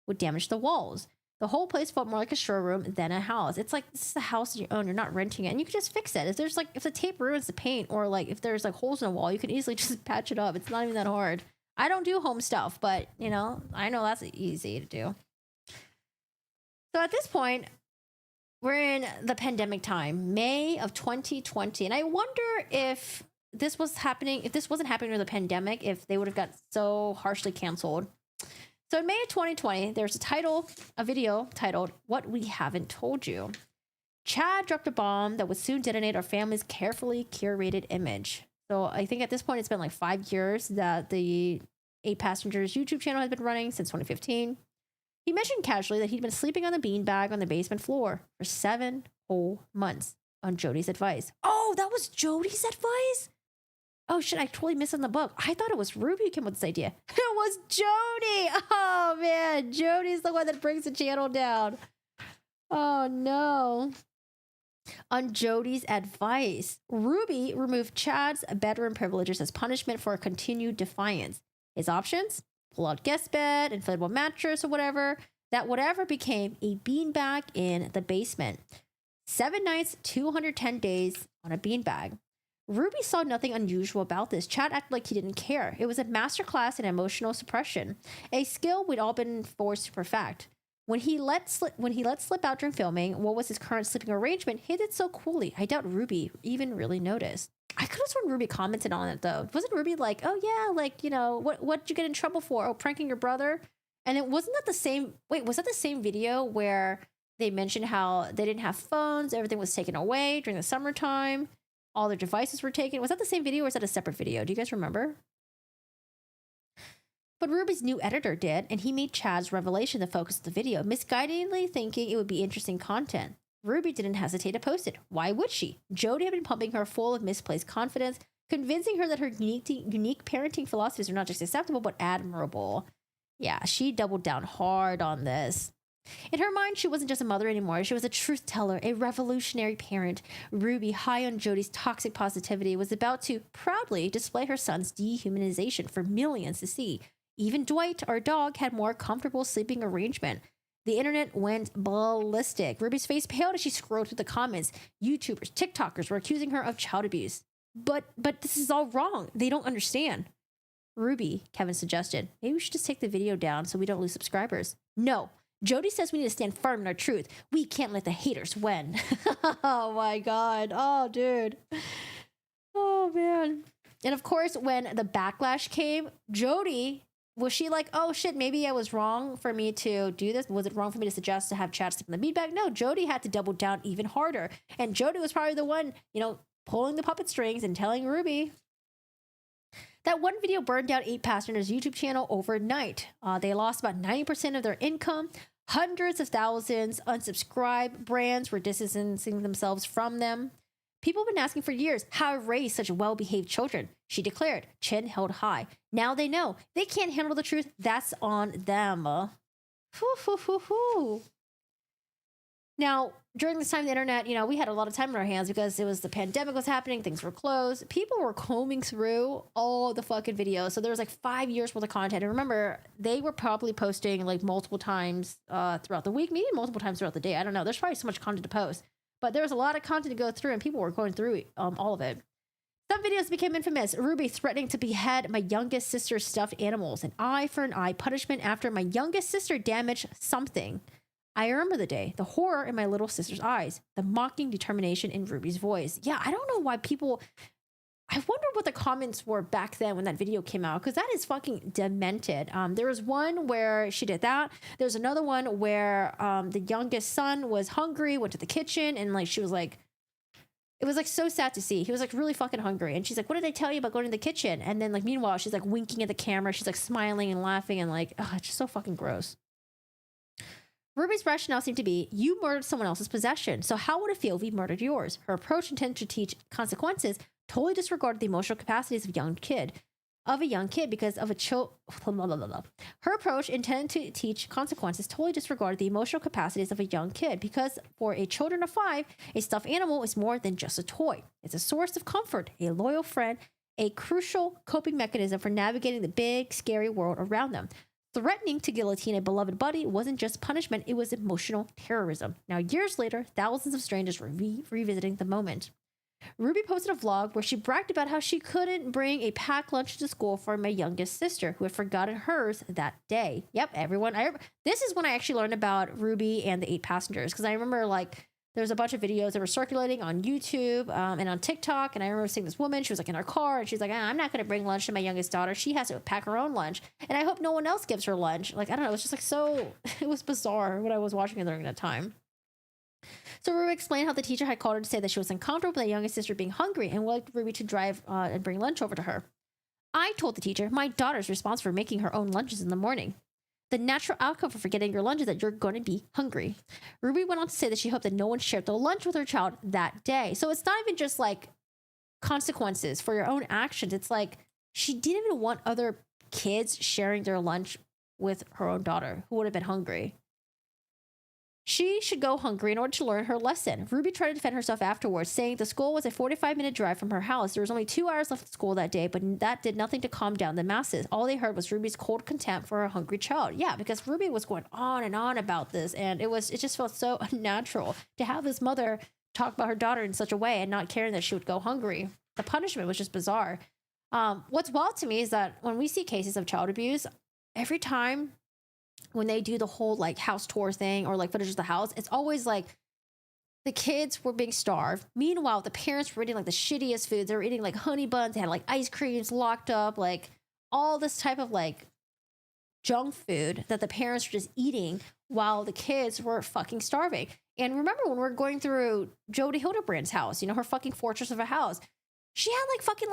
would damage the walls. The whole place felt more like a showroom than a house. It's like, this is a house you own, you're not renting it, and you can just fix it. If there's like, if the tape ruins the paint, or like if there's like holes in the wall, you can easily just patch it up. It's not even that hard. I don't do home stuff, but you know, I know that's easy to do. So at this point, we're in the pandemic time, May of 2020. And I wonder if this was happening, if this wasn't happening during the pandemic, if they would have got so harshly canceled. So in May of 2020, there's a video titled, "What We Haven't Told You." Chad dropped a bomb that would soon detonate our family's carefully curated image. So I think at this point, it's been like 5 years that the 8 Passengers YouTube channel has been running since 2015. He mentioned casually that he'd been sleeping on the beanbag on the basement floor for 7 whole months on Jodi's advice. Oh, that was Jodi's advice? Oh shit, I totally missed in the book. I thought it was Ruby who came with this idea. It was Jodi. Oh man, Jodi's the one that brings the channel down. Oh no. On Jodi's advice, Ruby removed Chad's bedroom privileges as punishment for continued defiance. His options? Pull-out guest bed, inflatable mattress, or whatever. That whatever became a beanbag in the basement. 7 nights, 210 days on a beanbag. Ruby saw nothing unusual about this. Chad acted like he didn't care. It was a masterclass in emotional suppression, a skill we'd all been forced to perfect. When he let slip out during filming what was his current sleeping arrangement, he did so coolly. I doubt Ruby even really noticed. I could have sworn Ruby commented on it though. Wasn't Ruby like, "Oh yeah, like, you know, what'd you get in trouble for? Oh, pranking your brother?" And it wasn't that the same. Wait, was that the same video where they mentioned how they didn't have phones, everything was taken away during the summertime, all their devices were taken? Was that the same video or is that a separate video? Do you guys remember? But Ruby's new editor did, and he made Chad's revelation the focus of the video, misguidedly thinking it would be interesting content. Ruby didn't hesitate to post it. Why would she? Jodi had been pumping her full of misplaced confidence, convincing her that her unique parenting philosophies are not just acceptable, but admirable. Yeah, she doubled down hard on this. In her mind, she wasn't just a mother anymore. She was a truth teller, a revolutionary parent. Ruby, high on Jodi's toxic positivity, was about to proudly display her son's dehumanization for millions to see. Even Dwight, our dog, had more comfortable sleeping arrangement. The internet went ballistic. Ruby's face paled as she scrolled through the comments. YouTubers, TikTokers were accusing her of child abuse. But this is all wrong. They don't understand. Ruby, Kevin suggested, maybe we should just take the video down so we don't lose subscribers. No. Jodi says we need to stand firm in our truth. We can't let the haters win. Oh my God. Oh, dude. Oh, man. And of course, when the backlash came, Jodi, was she like, oh shit, maybe I was wrong for me to do this? Was it wrong for me to suggest to have Chad sleep in the beanbag? No, Jodi had to double down even harder. And Jodi was probably the one, pulling the puppet strings and telling Ruby. That one video burned down 8 passengers' YouTube channel overnight. They lost about 90% of their income. Hundreds of thousands unsubscribed. Brands were distancing themselves from them. People have been asking for years how to raise such well-behaved children. She declared, chin held high. Now they know. They can't handle the truth. That's on them. Now, during this time, the internet, we had a lot of time on our hands because it was the pandemic was happening. Things were closed. People were combing through all the fucking videos. So there was like 5 years worth of content. And remember, they were probably posting like multiple times throughout the week, maybe multiple times throughout the day. I don't know. There's probably so much content to post. But there was a lot of content to go through and people were going through all of it. Some videos became infamous. Ruby threatening to behead my youngest sister's stuffed animals. An eye for an eye punishment after my youngest sister damaged something. I remember the day, the horror in my little sister's eyes, the mocking determination in Ruby's voice. Yeah, I don't know why people... I wonder what the comments were back then when that video came out, because that is fucking demented. There was one where she did that. There's another one where the youngest son was hungry, went to the kitchen, and like she was like, it was like so sad to see. He was like really fucking hungry, and she's like, "What did I tell you about going to the kitchen?" And then like meanwhile, she's like winking at the camera. She's like smiling and laughing, and like, oh, it's just so fucking gross. Ruby's rationale seemed to be, you murdered someone else's possession, so how would it feel if we murdered yours? Her approach intended to teach consequences totally disregarded the emotional capacities of a young kid because of Her approach intended to teach consequences totally disregarded the emotional capacities of a young kid because for a children of 5, a stuffed animal is more than just a toy. It's a source of comfort, a loyal friend, a crucial coping mechanism for navigating the big, scary world around them. Threatening to guillotine a beloved buddy wasn't just punishment, it was emotional terrorism. Now, years later, thousands of strangers were revisiting the moment. Ruby posted a vlog where she bragged about how she couldn't bring a packed lunch to school for my youngest sister, who had forgotten hers that day. Yep, everyone. This is when I actually learned about Ruby and the 8 passengers, because I remember like there's a bunch of videos that were circulating on YouTube and on TikTok, and I remember seeing this woman. She was like in her car, and she's like, I'm not going to bring lunch to my youngest daughter. She has to pack her own lunch, and I hope no one else gives her lunch. Like, I don't know. It was just like so, it was bizarre when I was watching it during that time. So Ruby explained how the teacher had called her to say that she was uncomfortable with the youngest sister being hungry and wanted Ruby to drive and bring lunch over to her. I told the teacher my daughter's responsible for making her own lunches in the morning. The natural outcome for forgetting your lunch is that you're going to be hungry. Ruby went on to say that she hoped that no one shared the lunch with her child that day. So it's not even just like consequences for your own actions. It's like she didn't even want other kids sharing their lunch with her own daughter who would have been hungry. She should go hungry in order to learn her lesson. Ruby tried to defend herself afterwards, saying the school was a 45-minute drive from her house. There was only 2 hours left of school that day, but that did nothing to calm down the masses. All they heard was Ruby's cold contempt for a hungry child. Yeah, because Ruby was going on and on about this, and it just felt so unnatural to have this mother talk about her daughter in such a way and not caring that she would go hungry. The punishment was just bizarre. What's wild to me is that when we see cases of child abuse, every time when they do the whole like house tour thing or like footage of the house, it's always like the kids were being starved. Meanwhile, the parents were eating like the shittiest foods. They were eating like honey buns. They had like ice creams locked up, like all this type of like junk food that the parents were just eating while the kids were fucking starving. And remember when we were going through Jodie Hildebrandt's house, you know, her fucking fortress of a house. She had like fucking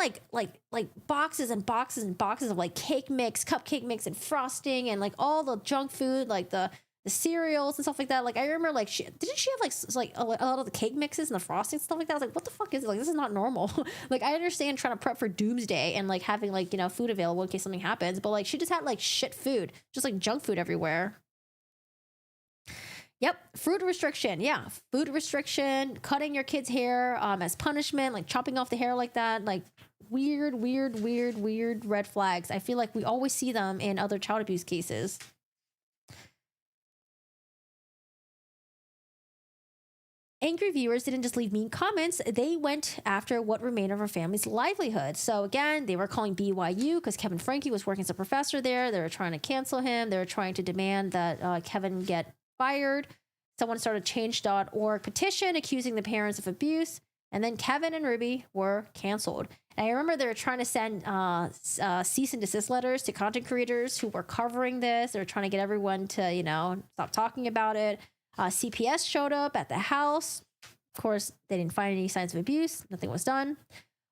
like boxes and boxes and boxes of like cake mix, cupcake mix, and frosting, and like all the junk food, like the cereals and stuff like that. Like I remember, like didn't she have like a lot of the cake mixes and the frosting and stuff like that? I was like, what the fuck is it? Like this is not normal. Like I understand trying to prep for doomsday and like having like, you know, food available in case something happens, but like she just had like shit food, just like junk food everywhere. Yep, food restriction. Yeah, food restriction, cutting your kid's hair as punishment, like chopping off the hair like that, like weird red flags. I feel like we always see them in other child abuse cases. Angry viewers didn't just leave mean comments, they went after what remained of her family's livelihood. So again, they were calling BYU because Kevin Franke was working as a professor there. They were trying to cancel him. They were trying to demand that Kevin get fired. Someone started a change.org petition accusing the parents of abuse, and then Kevin and Ruby were canceled. And I remember they were trying to send cease and desist letters to content creators who were covering this. They were trying to get everyone to, you know, stop talking about it. CPS showed up at the house. Of course, they didn't find any signs of abuse. Nothing was done.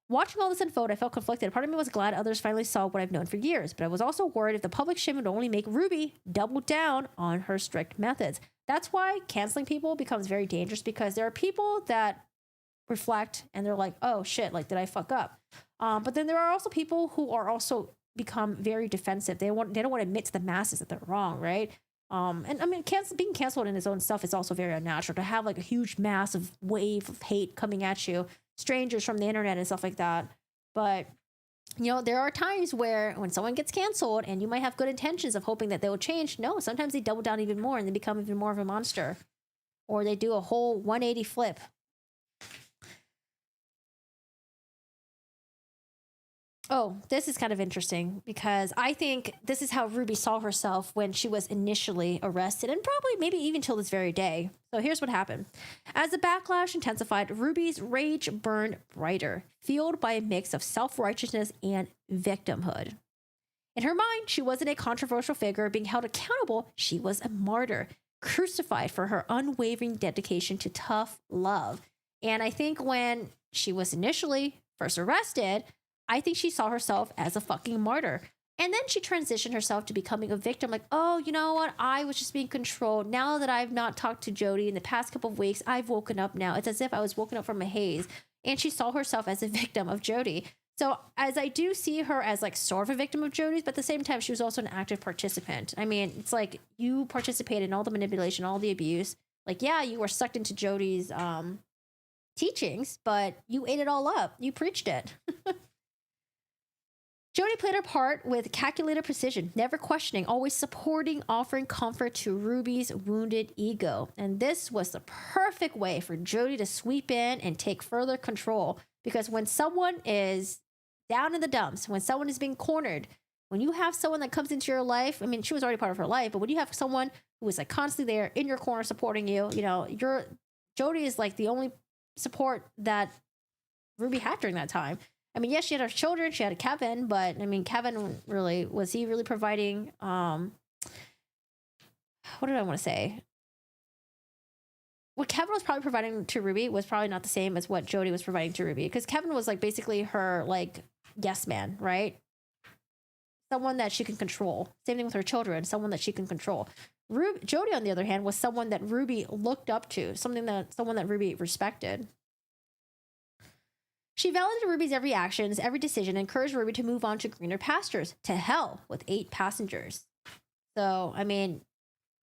Watching all this unfold, I felt conflicted. Part of me was glad others finally saw what I've known for years, but I was also worried if the public shame would only make Ruby double down on her strict methods. That's why canceling people becomes very dangerous, because there are people that reflect and they're like, oh shit, like, did I fuck up? But then there are also people who are also become very defensive. They don't want to admit to the masses that they're wrong, right? And I mean, being canceled in his own stuff is also very unnatural. To have like a huge massive wave of hate coming at you, strangers from the internet and stuff like that. But you know, there are times where when someone gets canceled and you might have good intentions of hoping that they will change, no, sometimes they double down even more and they become even more of a monster, or they do a whole 180 flip. Oh, this is kind of interesting because I think this is how Ruby saw herself when she was initially arrested, and probably maybe even till this very day. So here's what happened. As the backlash intensified, Ruby's rage burned brighter, fueled by a mix of self-righteousness and victimhood. In her mind, she wasn't a controversial figure being held accountable. She was a martyr, crucified for her unwavering dedication to tough love. And I think when she was initially first arrested, I think she saw herself as a fucking martyr. And then she transitioned herself to becoming a victim. Like, oh, you know what? I was just being controlled. Now that I've not talked to Jodi in the past couple of weeks, I've woken up now. It's as if I was woken up from a haze. And she saw herself as a victim of Jodi. So as I do see her as like sort of a victim of Jodi's, but at the same time, she was also an active participant. I mean, it's like you participated in all the manipulation, all the abuse. Like, yeah, you were sucked into Jodi's teachings, but you ate it all up. You preached it. Jodi played her part with calculated precision, never questioning, always supporting, offering comfort to Ruby's wounded ego. And this was the perfect way for Jodi to sweep in and take further control. Because when someone is down in the dumps, when someone is being cornered, when you have someone that comes into your life, I mean, she was already part of her life, but when you have someone who is like constantly there in your corner supporting you, you know, Jodi is like the only support that Ruby had during that time. I mean, yes, she had her children, she had Kevin, but I mean, Kevin was he really providing, what did I want to say? What Kevin was probably providing to Ruby was probably not the same as what Jodi was providing to Ruby, because Kevin was like basically her like yes man, right? someone that she can control. Same thing with her children, someone that she can control. Jodi, on the other hand, was someone that Ruby looked up to, someone that Ruby respected. She validated Ruby's every actions, every decision, and encouraged Ruby to move on to greener pastures. To hell with 8 passengers. So, I mean,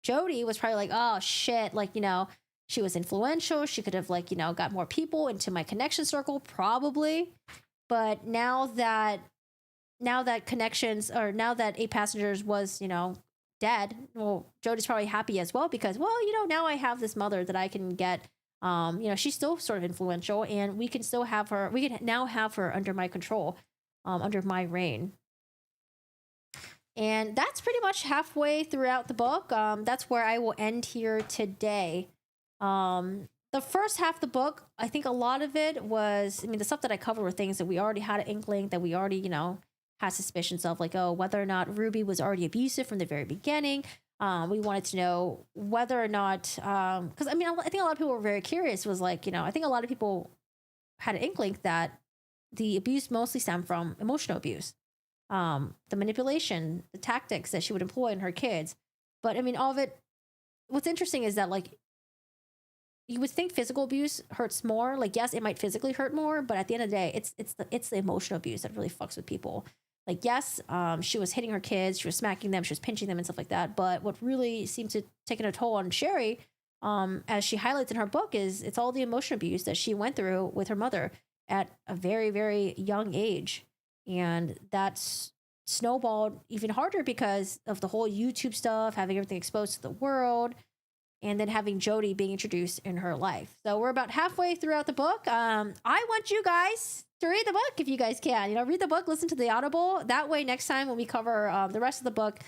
Jodi was probably like, oh shit, like, you know, she was influential. She could have, like, you know, got more people into my connection circle, probably. But now that connections, or now that 8 passengers was, you know, dead, well, Jodi's probably happy as well, because, well, you know, now I have this mother that I can get. You know, she's still sort of influential, and we can still have her. We can now have her under my control, under my reign. And that's pretty much halfway throughout the book. That's where I will end here today. The first half of the book, I think a lot of it was, I mean, the stuff that I covered were things that we already had an inkling, that we already, you know, had suspicions of, like, oh, whether or not Ruby was already abusive from the very beginning. We wanted to know whether or not, because I mean, I think a lot of people were very curious, was like, you know, I think a lot of people had an inkling that the abuse mostly stemmed from emotional abuse, the manipulation, the tactics that she would employ in her kids. But I mean, all of it, what's interesting is that, like, you would think physical abuse hurts more. Like, yes, it might physically hurt more, but at the end of the day, it's the emotional abuse that really fucks with people. Like, yes, she was hitting her kids, she was smacking them, she was pinching them and stuff like that. But what really seems to take a toll on Shari, as she highlights in her book, is it's all the emotional abuse that she went through with her mother at a very, very young age. And that's snowballed even harder because of the whole YouTube stuff, having everything exposed to the world, and then having Jodi being introduced in her life. So we're about halfway throughout the book. I want you guys to read the book if you guys can. You know, read the book, listen to the Audible. That way, next time when we cover the rest of the book,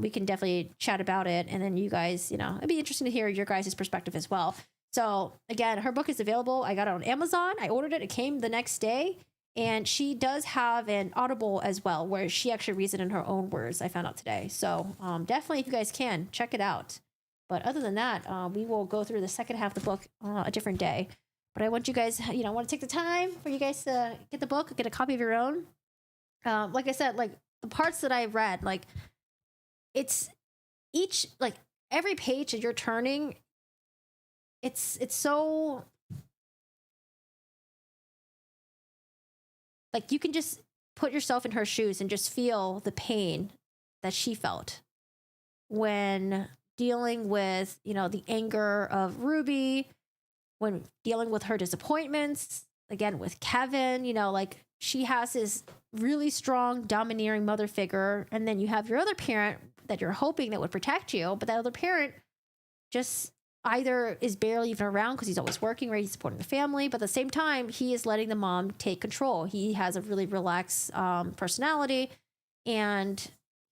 we can definitely chat about it. And then you guys, you know, it'd be interesting to hear your guys' perspective as well. So again, her book is available. I got it on Amazon. I ordered it. It came the next day. And she does have an Audible as well, where she actually reads it in her own words, I found out today. So definitely, if you guys can, check it out. But other than that, we will go through the second half of the book a different day. But I want you guys, you know, I want to take the time for you guys to get the book, get a copy of your own. Like I said, like, the parts that I read, like, it's each, like, every page that you're turning, it's so, like, you can just put yourself in her shoes and just feel the pain that she felt when dealing with, you know, the anger of Ruby, when dealing with her disappointments, again, with Kevin, you know, like, she has this really strong, domineering mother figure. And then you have your other parent that you're hoping that would protect you. But that other parent just either is barely even around because he's always working, right? He's supporting the family. But at the same time, he is letting the mom take control. He has a really relaxed personality. And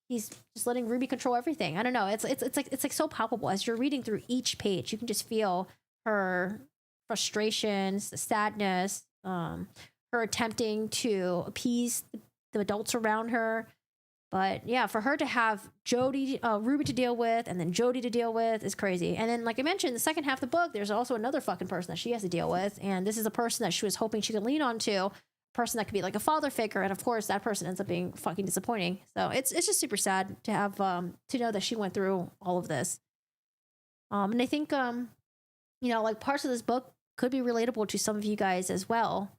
he's just letting Ruby control everything. I don't know. It's like so palpable as you're reading through each page. You can just feel her frustrations, the sadness, her attempting to appease the adults around her. But yeah, for her to have Ruby to deal with, and then Jodi to deal with, is crazy. And then, like I mentioned, the second half of the book, there's also another fucking person that she has to deal with. And this is a person that she was hoping she could lean on to, person that could be like a father figure, and of course that person ends up being fucking disappointing. So it's just super sad to have to know that she went through all of this. And I think you know, like, parts of this book could be relatable to some of you guys as well.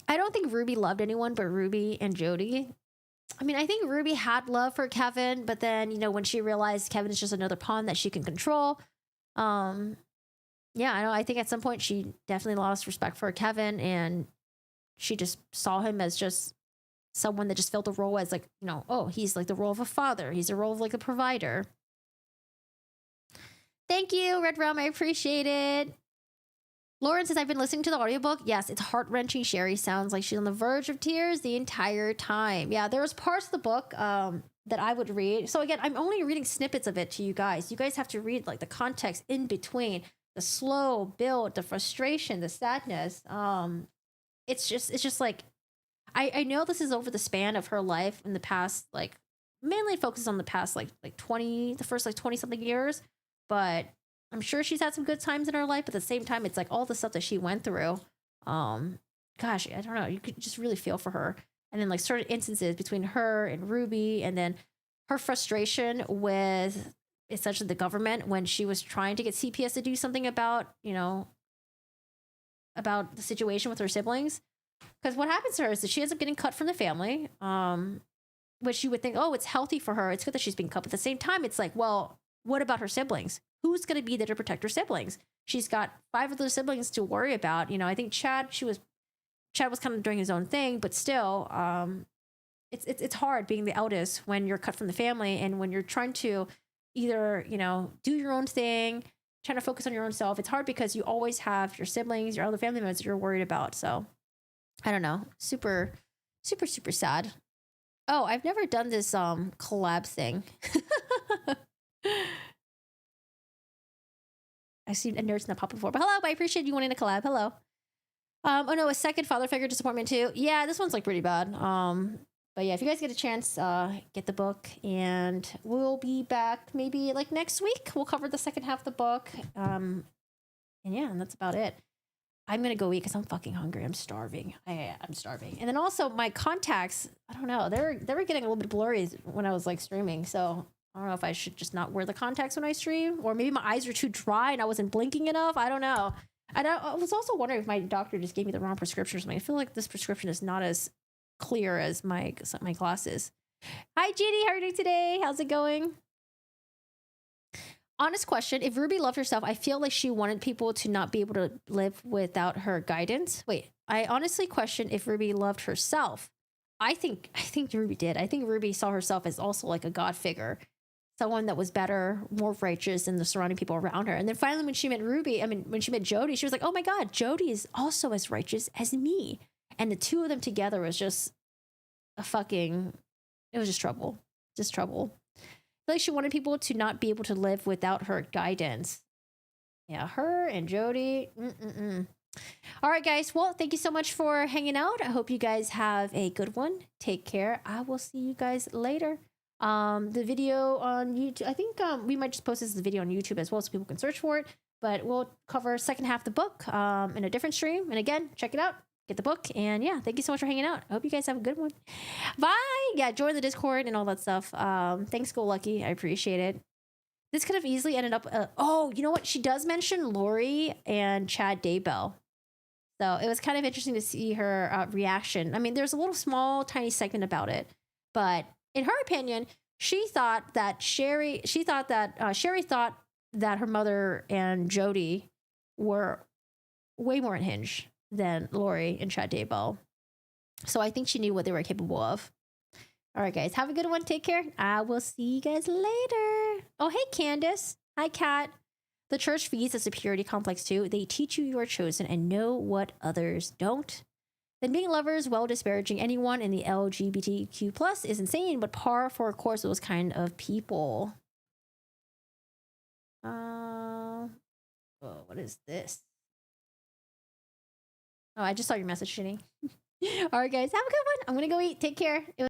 I don't think Ruby loved anyone but Ruby and Jodi. I mean, I think Ruby had love for Kevin, but then, you know, when she realized Kevin is just another pawn that she can control, yeah, I know. I think at some point she definitely lost respect for Kevin, and she just saw him as just someone that just filled the role as, like, you know, oh, he's like the role of a father. He's the role of, like, a provider. Thank you, Red Realm. I appreciate it. Lauren says, I've been listening to the audiobook. Yes, it's heart-wrenching. Shari sounds like she's on the verge of tears the entire time. Yeah, there was parts of the book that I would read. So again, I'm only reading snippets of it to you guys. You guys have to read, like, the context in between. The slow build, the frustration, the sadness. It's just like, I know this is over the span of her life in the past, like, mainly focuses on the past, like 20, the first, like, 20 something years, but I'm sure she's had some good times in her life. But at the same time, it's like all the stuff that she went through. gosh, I don't know, you could just really feel for her. And then like certain instances between her and Ruby, and then her frustration with essentially the government when she was trying to get CPS to do something about, you know, about the situation with her siblings. Because what happens to her is that she ends up getting cut from the family, which you would think, oh, it's healthy for her. It's good that she's being cut. But at the same time, it's like, well, what about her siblings? Who's going to be there to protect her siblings? She's got 5 of those siblings to worry about. You know, I think Chad was kind of doing his own thing, but still, it's hard being the eldest when you're cut from the family and when you're trying to either, you know, do your own thing, trying to focus on your own self. It's hard because you always have your siblings, your other family members that you're worried about. So I don't know. Super, super, super sad. Oh, I've never done this collab thing. I've seen a nerd's not pop before, but hello, I appreciate you wanting to collab. Hello. Oh no, a second father figure disappointment too. Yeah, this one's like pretty bad. But yeah, if you guys get a chance, get the book, and we'll be back maybe like next week. We'll cover the second half of the book. And yeah, and that's about it. I'm gonna go eat because I'm fucking hungry. I'm starving. I'm starving. And then also my contacts, I don't know, they were getting a little bit blurry when I was like streaming. So I don't know if I should just not wear the contacts when I stream, or maybe my eyes are too dry and I wasn't blinking enough. I don't know. I was also wondering if my doctor just gave me the wrong prescription or something. I feel like this prescription is not as clear as my glasses. Hi, Jodi. How are you doing today? How's it going? Honest question. If Ruby loved herself, I feel like she wanted people to not be able to live without her guidance. Wait, I honestly question if Ruby loved herself. I think Ruby did. I think Ruby saw herself as also like a god figure, someone that was better, more righteous than the surrounding people around her. And then finally, when she met when she met Jodi, she was like, oh my God, Jodi is also as righteous as me. And the two of them together was just it was just trouble. Just trouble. I feel like she wanted people to not be able to live without her guidance. Yeah, her and Jodi. All right, guys. Well, thank you so much for hanging out. I hope you guys have a good one. Take care. I will see you guys later. The video on YouTube, I think we might just post this as a video on YouTube as well so people can search for it. But we'll cover second half of the book in a different stream. And again, check it out. Get the book. And yeah, thank you so much for hanging out. I hope you guys have a good one. Bye. Yeah, join the Discord and all that stuff. Thanks, Go Lucky. I appreciate it. This could have easily ended up... oh, you know what? She does mention Lori and Chad Daybell. So it was kind of interesting to see her reaction. I mean, there's a little small, tiny segment about it. But in her opinion, Shari thought that her mother and Jodi were way more unhinged than Lori and Chad Daybell. So I think she knew what they were capable of. All right, guys. Have a good one. Take care. I will see you guys later. Oh, hey, Candace. Hi, Kat. The church feeds a superiority complex too. They teach you are chosen and know what others don't. Then being lovers while disparaging anyone in the LGBTQ plus is insane, but par for a course those kind of people. Oh, what is this? Oh, I just saw your message, Shinny. All right, guys, have a good one. I'm gonna go eat. Take care.